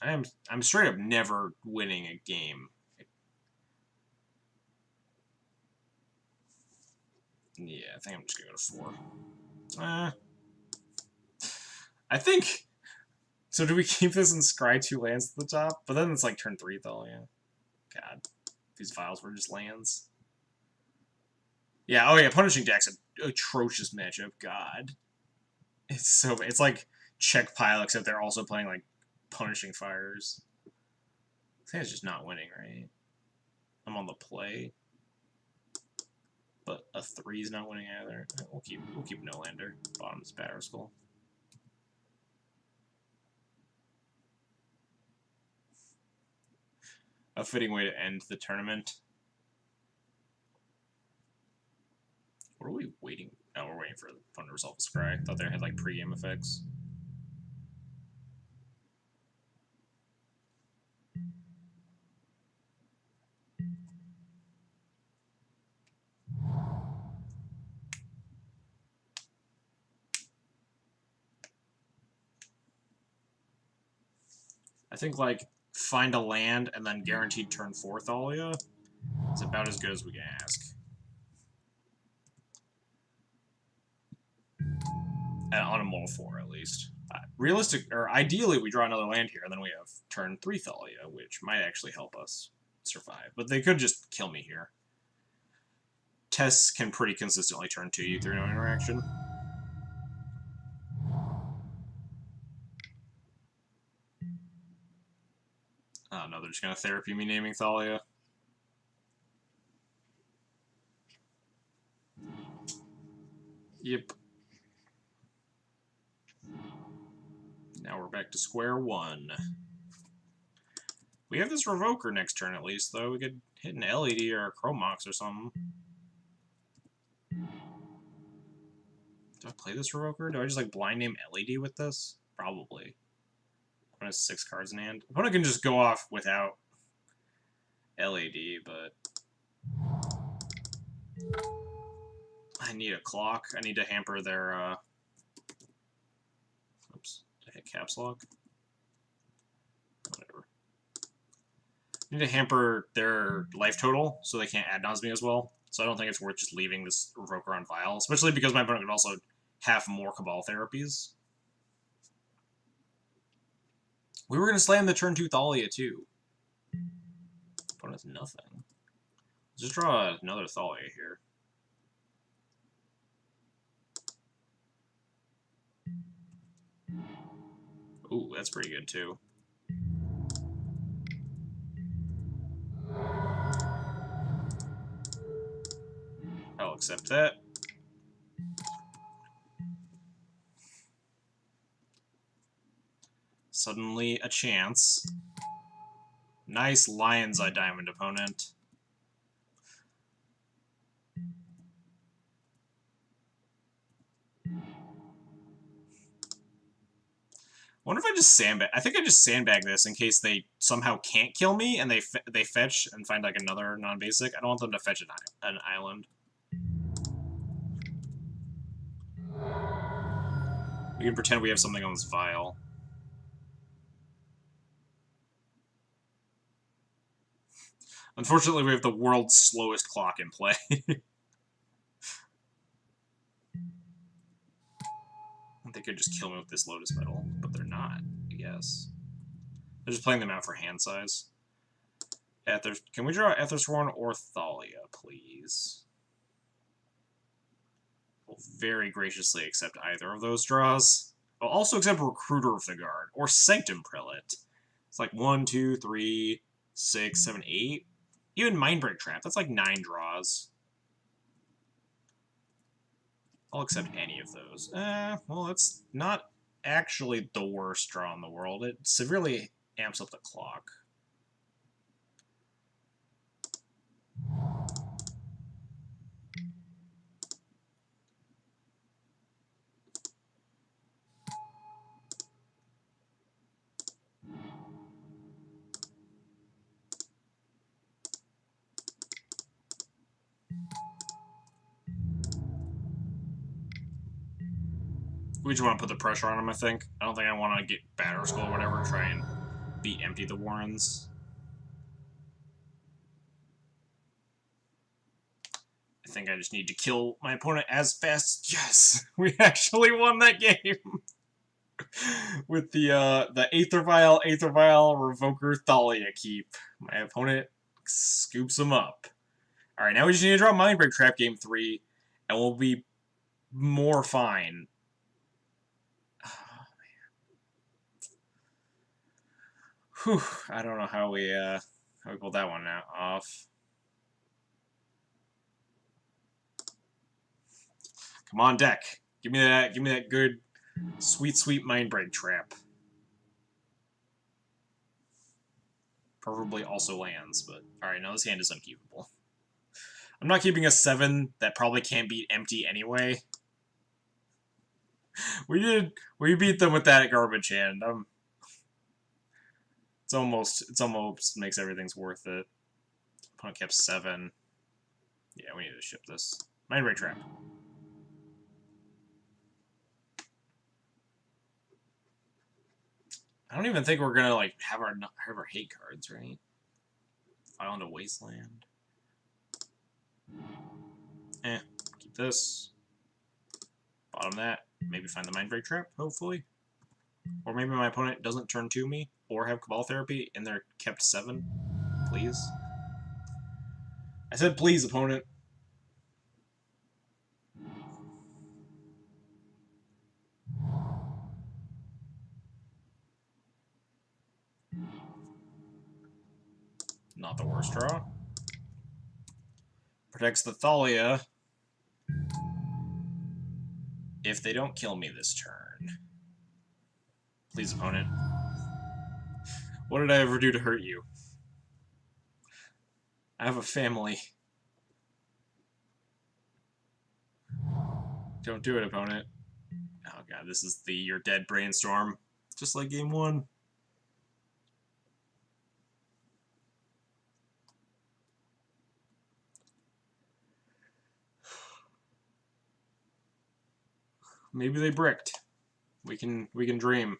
I'm straight up never winning a game. Yeah, I think I'm just gonna go to 4. I think... So do we keep this and scry 2 lands at the top? But then it's like turn 3 Thalia. God. These files were just lands. Yeah, oh yeah, Punishing Deck's an atrocious matchup. God. It's so... It's like check pile, except they're also playing like Punishing Fires. I think it's just not winning, right? I'm on the play. But a 3's not winning either. We'll keep No Lander. Bottom's Batter Skull. A fitting way to end the tournament. What are we waiting? Oh, we're waiting for the opponent to resolve a scry. I thought they had like pre-game effects. I think like find a land and then guaranteed turn 4 Thalia is about as good as we can ask. On a mull 4 at least. Ideally we draw another land here and then we have turn 3 Thalia, which might actually help us survive. But they could just kill me here. Tess can pretty consistently turn 2 through no interaction. Oh no, they're just gonna therapy me naming Thalia. Yep. Now we're back to square 1. We have this Revoker next turn at least, though. We could hit an LED or a Chromox or something. Do I play this Revoker? Do I just like blind name LED with this? Probably. Opponent has 6 cards in hand. Opponent can just go off without LED, but I need a clock. I need to hamper their oops, did I hit caps lock? Whatever. I need to hamper their life total so they can't ad nauseam me as well. So I don't think it's worth just leaving this Revoker on file, especially because my opponent can also have more Cabal therapies. We were going to slam the turn 2 Thalia, too. Opponent has nothing. Let's just draw another Thalia here. Ooh, that's pretty good, too. I'll accept that. Suddenly a chance. Nice Lion's Eye Diamond, opponent. Wonder if I just sandbag. I think I just sandbag this in case they somehow can't kill me and they fetch and find like another non-basic. I don't want them to fetch an island. We can pretend we have something on this vial. Unfortunately, we have the world's slowest clock in play. They could just kill me with this Lotus Metal, but they're not, I guess. They're just playing them out for hand size. Can we draw Ethersworn or Thalia, please? We'll very graciously accept either of those draws. I'll also accept Recruiter of the Guard, or Sanctum Prelate. It's like 1, 2, 3, 6, 7, 8. Even Mindbreak Trap, that's like 9 draws. I'll accept any of those. Well, that's not actually the worst draw in the world. It severely amps up the clock. We just want to put the pressure on him, I think. I don't think I want to get Batter Skull or whatever, try and empty the Warrens. I think I just need to kill my opponent as fast. Yes! We actually won that game! With the Aether Vial, Revoker, Thalia keep. My opponent scoops him up. Alright, now we just need to draw Mindbreak Trap game 3, and we'll be more fine. Whew, I don't know how we pulled that one off. Come on, deck. Give me that good, sweet Mindbreak Trap. Preferably also lands, but alright, now this hand is unkeepable. I'm not keeping a 7 that probably can't beat empty anyway. We beat them with that garbage hand. It's almost makes everything's worth it. Opponent kept 7. Yeah, we need to ship this. Mindbreak Trap. I don't even think we're gonna like have our hate cards, right? Island of Wasteland. Keep this. Bottom that. Maybe find the Mindbreak Trap, hopefully. Or maybe my opponent doesn't turn to me or have Cabal Therapy and they're kept 7. Please. I said please, opponent. Not the worst draw. Protects the Thalia if they don't kill me this turn. Please, opponent. What did I ever do to hurt you? I have a family. Don't do it, opponent. Oh god, this is the You're Dead Brainstorm. Just like game 1. Maybe they bricked. We can dream.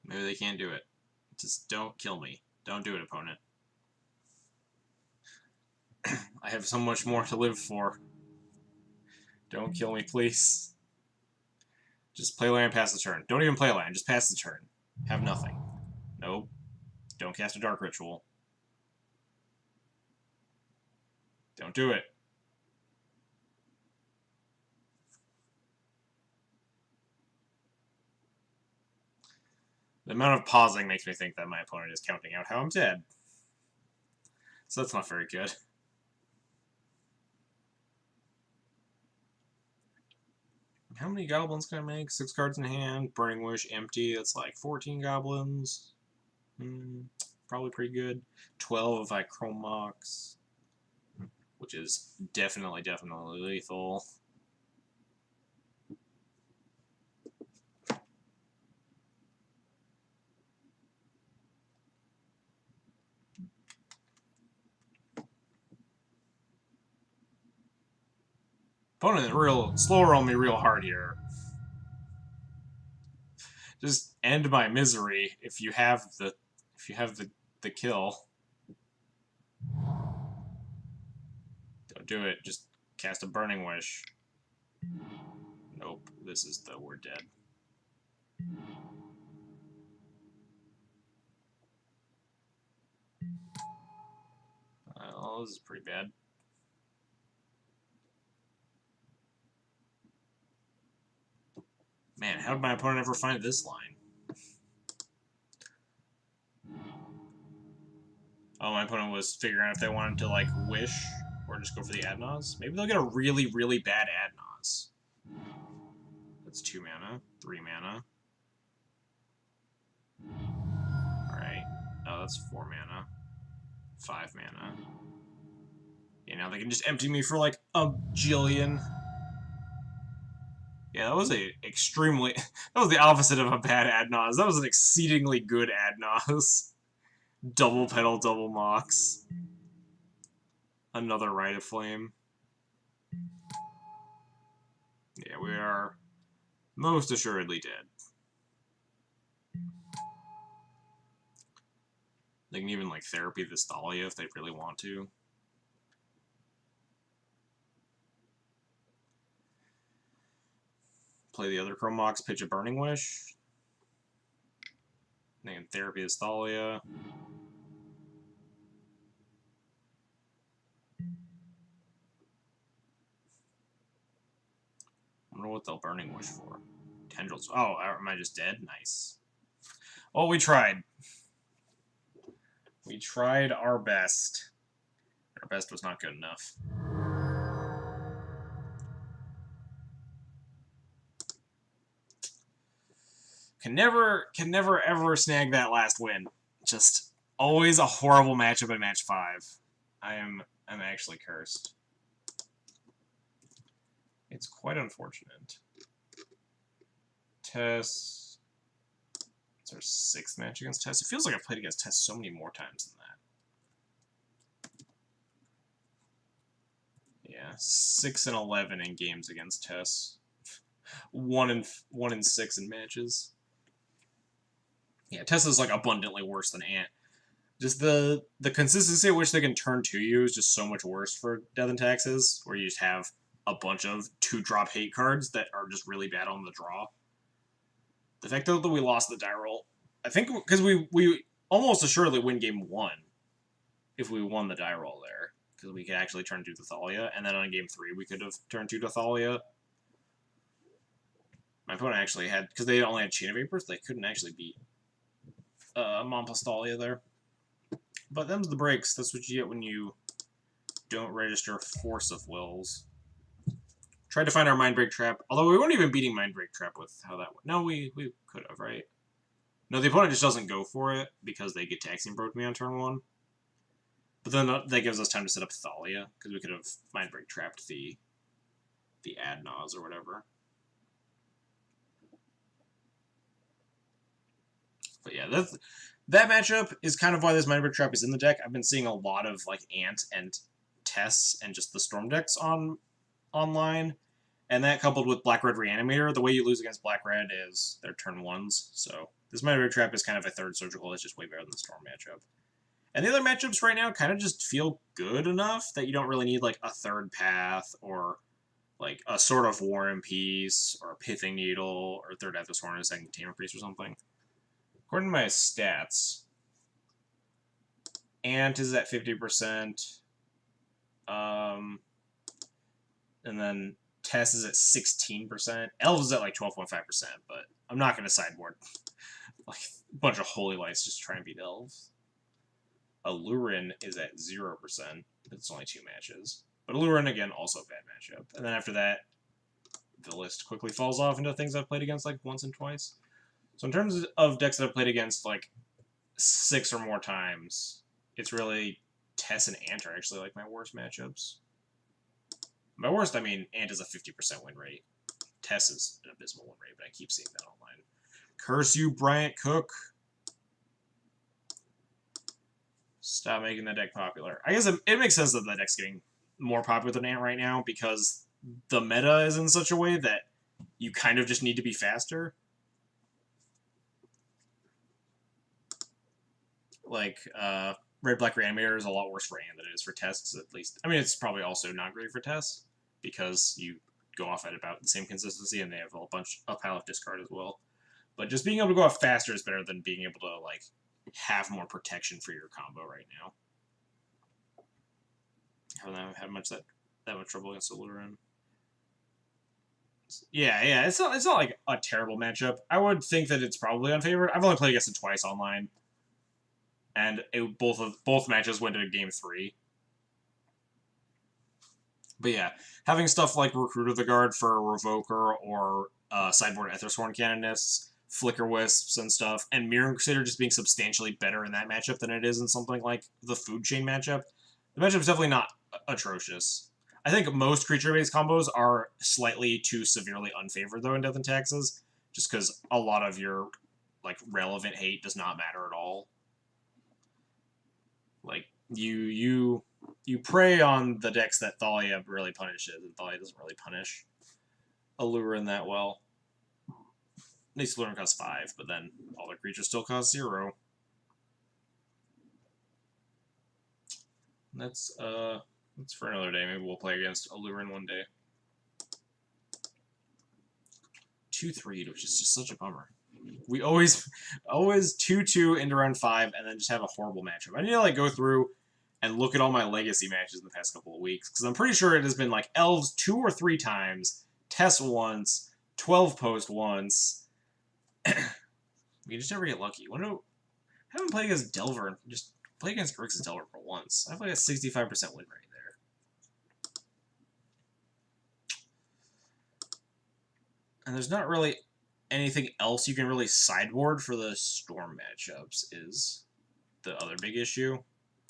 Maybe they can't do it. Just don't kill me. Don't do it, opponent. I have so much more to live for. Don't kill me, please. Just play land, pass the turn. Don't even play land, just pass the turn. Have nothing. Nope. Don't cast a Dark Ritual. Don't do it. The amount of pausing makes me think that my opponent is counting out how I'm dead. So that's not very good. How many goblins can I make? 6 cards in hand. Burning Wish empty. That's like 14 goblins. Probably pretty good. 12 if I Chrome Mox, which is definitely lethal. Opponent is real slower on me real hard here. Just end my misery if you have the kill. Don't do it. Just cast a Burning Wish. Nope. This is the we're dead. Oh, this is pretty bad. Man, how did my opponent ever find this line? Oh, my opponent was figuring out if they wanted to, like, wish or just go for the Adnaz. Maybe they'll get a really, really bad Adnaz. That's 2 mana, 3 mana. Alright. Oh, that's 4 mana. 5 mana. Yeah, now they can just empty me for, like, a jillion. Yeah, that was that was the opposite of a bad Adnaz. That was an exceedingly good Adnaz. Double Petal, double Mox. Another Rite of Flame. Yeah, we are most assuredly dead. They can even, like, therapy this Thalia if they really want to. Play the other Chrome Mox, pitch a Burning Wish. They can therapy this Thalia. I wonder what they'll Burning Wish for. Tendrils. Oh, am I just dead? Nice. Oh, we tried. We tried our best. Our best was not good enough. Can never ever snag that last win. Just always a horrible matchup in match 5. I'm actually cursed. It's quite unfortunate. Tess. It's our 6th match against Tess. It feels like I've played against Tess so many more times than that. Yeah, 6 and 11 in games against Tess. 1 and 6 in matches. Yeah, Tessa's like abundantly worse than Ant. Just the consistency at which they can turn to you is just so much worse for Death and Taxes, where you just have a bunch of 2-drop hate cards that are just really bad on the draw. The fact that we lost the die roll, I think because we almost assuredly win game 1 if we won the die roll there, because we could actually turn to the Thalia, and then on game 3 we could have turned to the Thalia. My opponent actually had, because they only had Chain of Vapors, they couldn't actually beat Mompas Thalia there. But them's the breaks. That's what you get when you don't register Force of Wills. Tried to find our Mindbreak Trap, although we weren't even beating Mindbreak Trap with how that went. No, we could have, right? No, the opponent just doesn't go for it because they get Taxiing Broke me on turn 1. But then that gives us time to set up Thalia, because we could have Mindbreak Trapped the Adnaz or whatever. But yeah, that matchup is kind of why this Mindbreak Trap is in the deck. I've been seeing a lot of like Ant and Tess and just the Storm decks online. And that coupled with Black-Red Reanimator, the way you lose against Black-Red is their turn 1s. So this Mindbreak Trap is kind of a third Surgical. It's just way better than the Storm matchup. And the other matchups right now kind of just feel good enough that you don't really need like a third path or like a Sword of War and Peace or a Pithing Needle or third Athos Horn and a second Tamer Priest or something. According to my stats, Ant is at 50%. And then Tess is at 16%. Elves is at like 12.5%, but I'm not going to sideboard like a bunch of Holy Lights just to try and beat Elves. Allurin is at 0%. It's only 2 matches. But Allurin, again, also a bad matchup. And then after that, the list quickly falls off into things I've played against like once and twice. So in terms of decks that I've played against like 6 or more times, it's really Tess and Ant are actually like my worst matchups. By worst, I mean Ant is a 50% win rate. Tess is an abysmal win rate, but I keep seeing that online. Curse you, Bryant Cook. Stop making that deck popular. I guess it makes sense that the deck's getting more popular than Ant right now because the meta is in such a way that you kind of just need to be faster. Like, Red Black Reanimator is a lot worse for Ant than it is for Tess, at least. I mean, it's probably also not great for Tess because you go off at about the same consistency and they have a pile of discard as well. But just being able to go off faster is better than being able to, like, have more protection for your combo right now. I haven't had that much trouble against Aluren. Yeah, it's not like a terrible matchup. I would think that it's probably unfavored. I've only played against it twice online, and both matches went to game 3. But yeah, having stuff like Recruit of the Guard for Revoker or sideboard Ethersworn Canonists, Flicker Wisps and stuff, and Mirror Crusader just being substantially better in that matchup than it is in something like the Food Chain matchup. The matchup's definitely not atrocious. I think most creature-based combos are slightly too severely unfavored, though, in Death and Taxes, just because a lot of your like relevant hate does not matter at all. Like, you prey on the decks that Thalia really punishes, and Thalia doesn't really punish Aluren that well. At least Aluren costs 5, but then all the creatures still cost 0. That's for another day. Maybe we'll play against Aluren one day. 2-3, which is just such a bummer. We always 2-2 into round 5, and then just have a horrible matchup. I need to like go through and look at all my legacy matches in the past couple of weeks, because I'm pretty sure it has been like Elves 2 or 3 times, Tess once, 12 Post once. We just never get lucky. I haven't played against Delver and just play against Grixis Delver for once. I have like a 65% win rate there. And there's not really anything else you can really sideboard for the Storm matchups is the other big issue.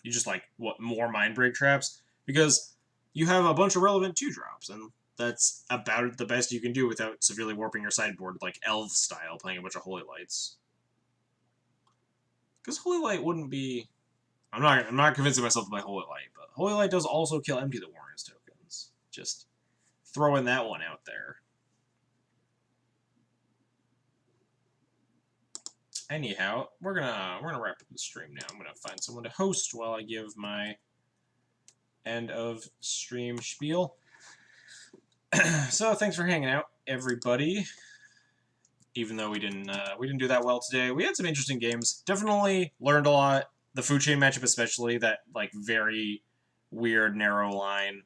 You just like, more Mindbreak traps? Because you have a bunch of relevant 2-drops, and that's about the best you can do without severely warping your sideboard, like Elf style, playing a bunch of Holy Lights. Because Holy Light wouldn't be... I'm not convincing myself to play Holy Light, but Holy Light does also kill Empty the Warrens tokens. Just throwing that one out there. Anyhow, we're gonna wrap up the stream now. I'm gonna find someone to host while I give my end of stream spiel. So thanks for hanging out, everybody. Even though we didn't do that well today, we had some interesting games. Definitely learned a lot. The Food Chain matchup, especially, that like very weird narrow line.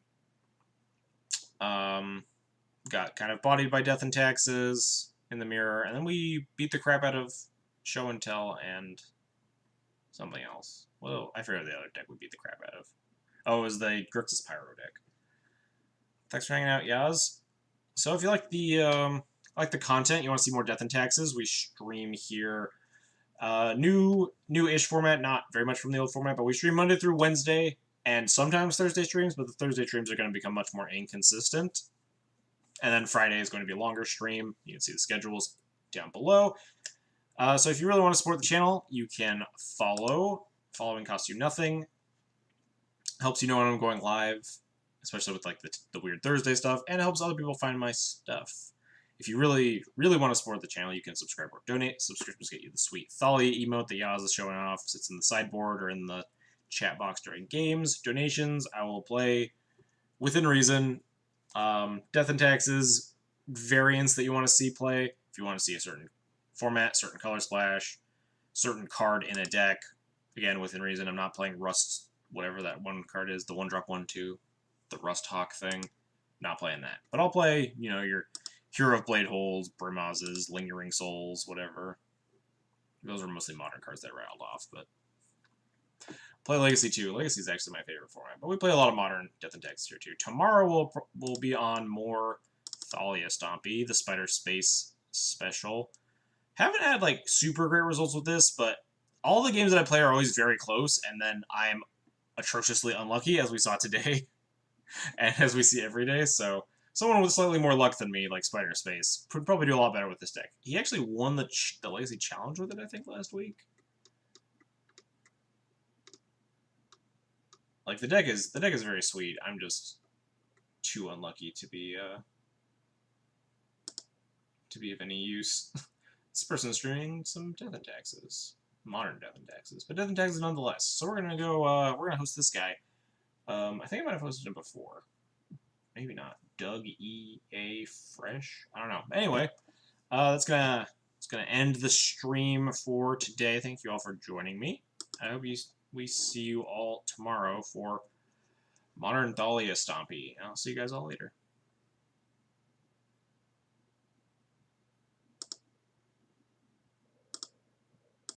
Got kind of bodied by Death and Taxes in the mirror, and then we beat the crap out of Show and Tell and something else. Whoa, I forgot the other deck we beat the crap out of. Oh, it was the Grixis Pyro deck. Thanks for hanging out, Yaz. So if you like the content, you want to see more Death and Taxes, we stream here. New-ish format, not very much from the old format, but we stream Monday through Wednesday, and sometimes Thursday streams, but the Thursday streams are going to become much more inconsistent. And then Friday is going to be a longer stream. You can see the schedules down below. So if you really want to support the channel, you can follow. Following costs you nothing. Helps you know when I'm going live, especially with like the weird Thursday stuff, and it helps other people find my stuff. If you really, really want to support the channel, you can subscribe or donate. Subscriptions get you the sweet Thalia emote that Yaz is showing off. Sits in the sideboard or in the chat box during games. Donations, I will play within reason. Death and Taxes, variants that you want to see play. If you want to see a certain format, certain color splash, certain card in a deck, again, within reason. I'm not playing Rust, whatever that one card is, the 1-drop 1/2, the Rust Hawk thing. Not playing that. But I'll play, your Hero of Blade Holes, Brimazes, Lingering Souls, whatever. Those are mostly modern cards that rattled off, but play Legacy too. Legacy is actually my favorite format, but we play a lot of modern Death and Taxes here too. Tomorrow we'll be on more Thalia Stompy, the Spider Space special. Haven't had like super great results with this, but all the games that I play are always very close, and then I'm atrociously unlucky, as we saw today, and as we see every day. So someone with slightly more luck than me, like Spider Space, would probably do a lot better with this deck. He actually won the Legacy Challenge with it, I think, last week. Like the deck is very sweet. I'm just too unlucky to be of any use. This person's streaming some Death and Taxes, modern Death and Taxes, but Death and Taxes nonetheless. So we're gonna go. We're gonna host this guy. I think I might have hosted him before. Maybe not. Doug E.A. Fresh. I don't know. Anyway, that's gonna end the stream for today. Thank you all for joining me. I hope we see you all tomorrow for Modern Thalia Stompy. I'll see you guys all later.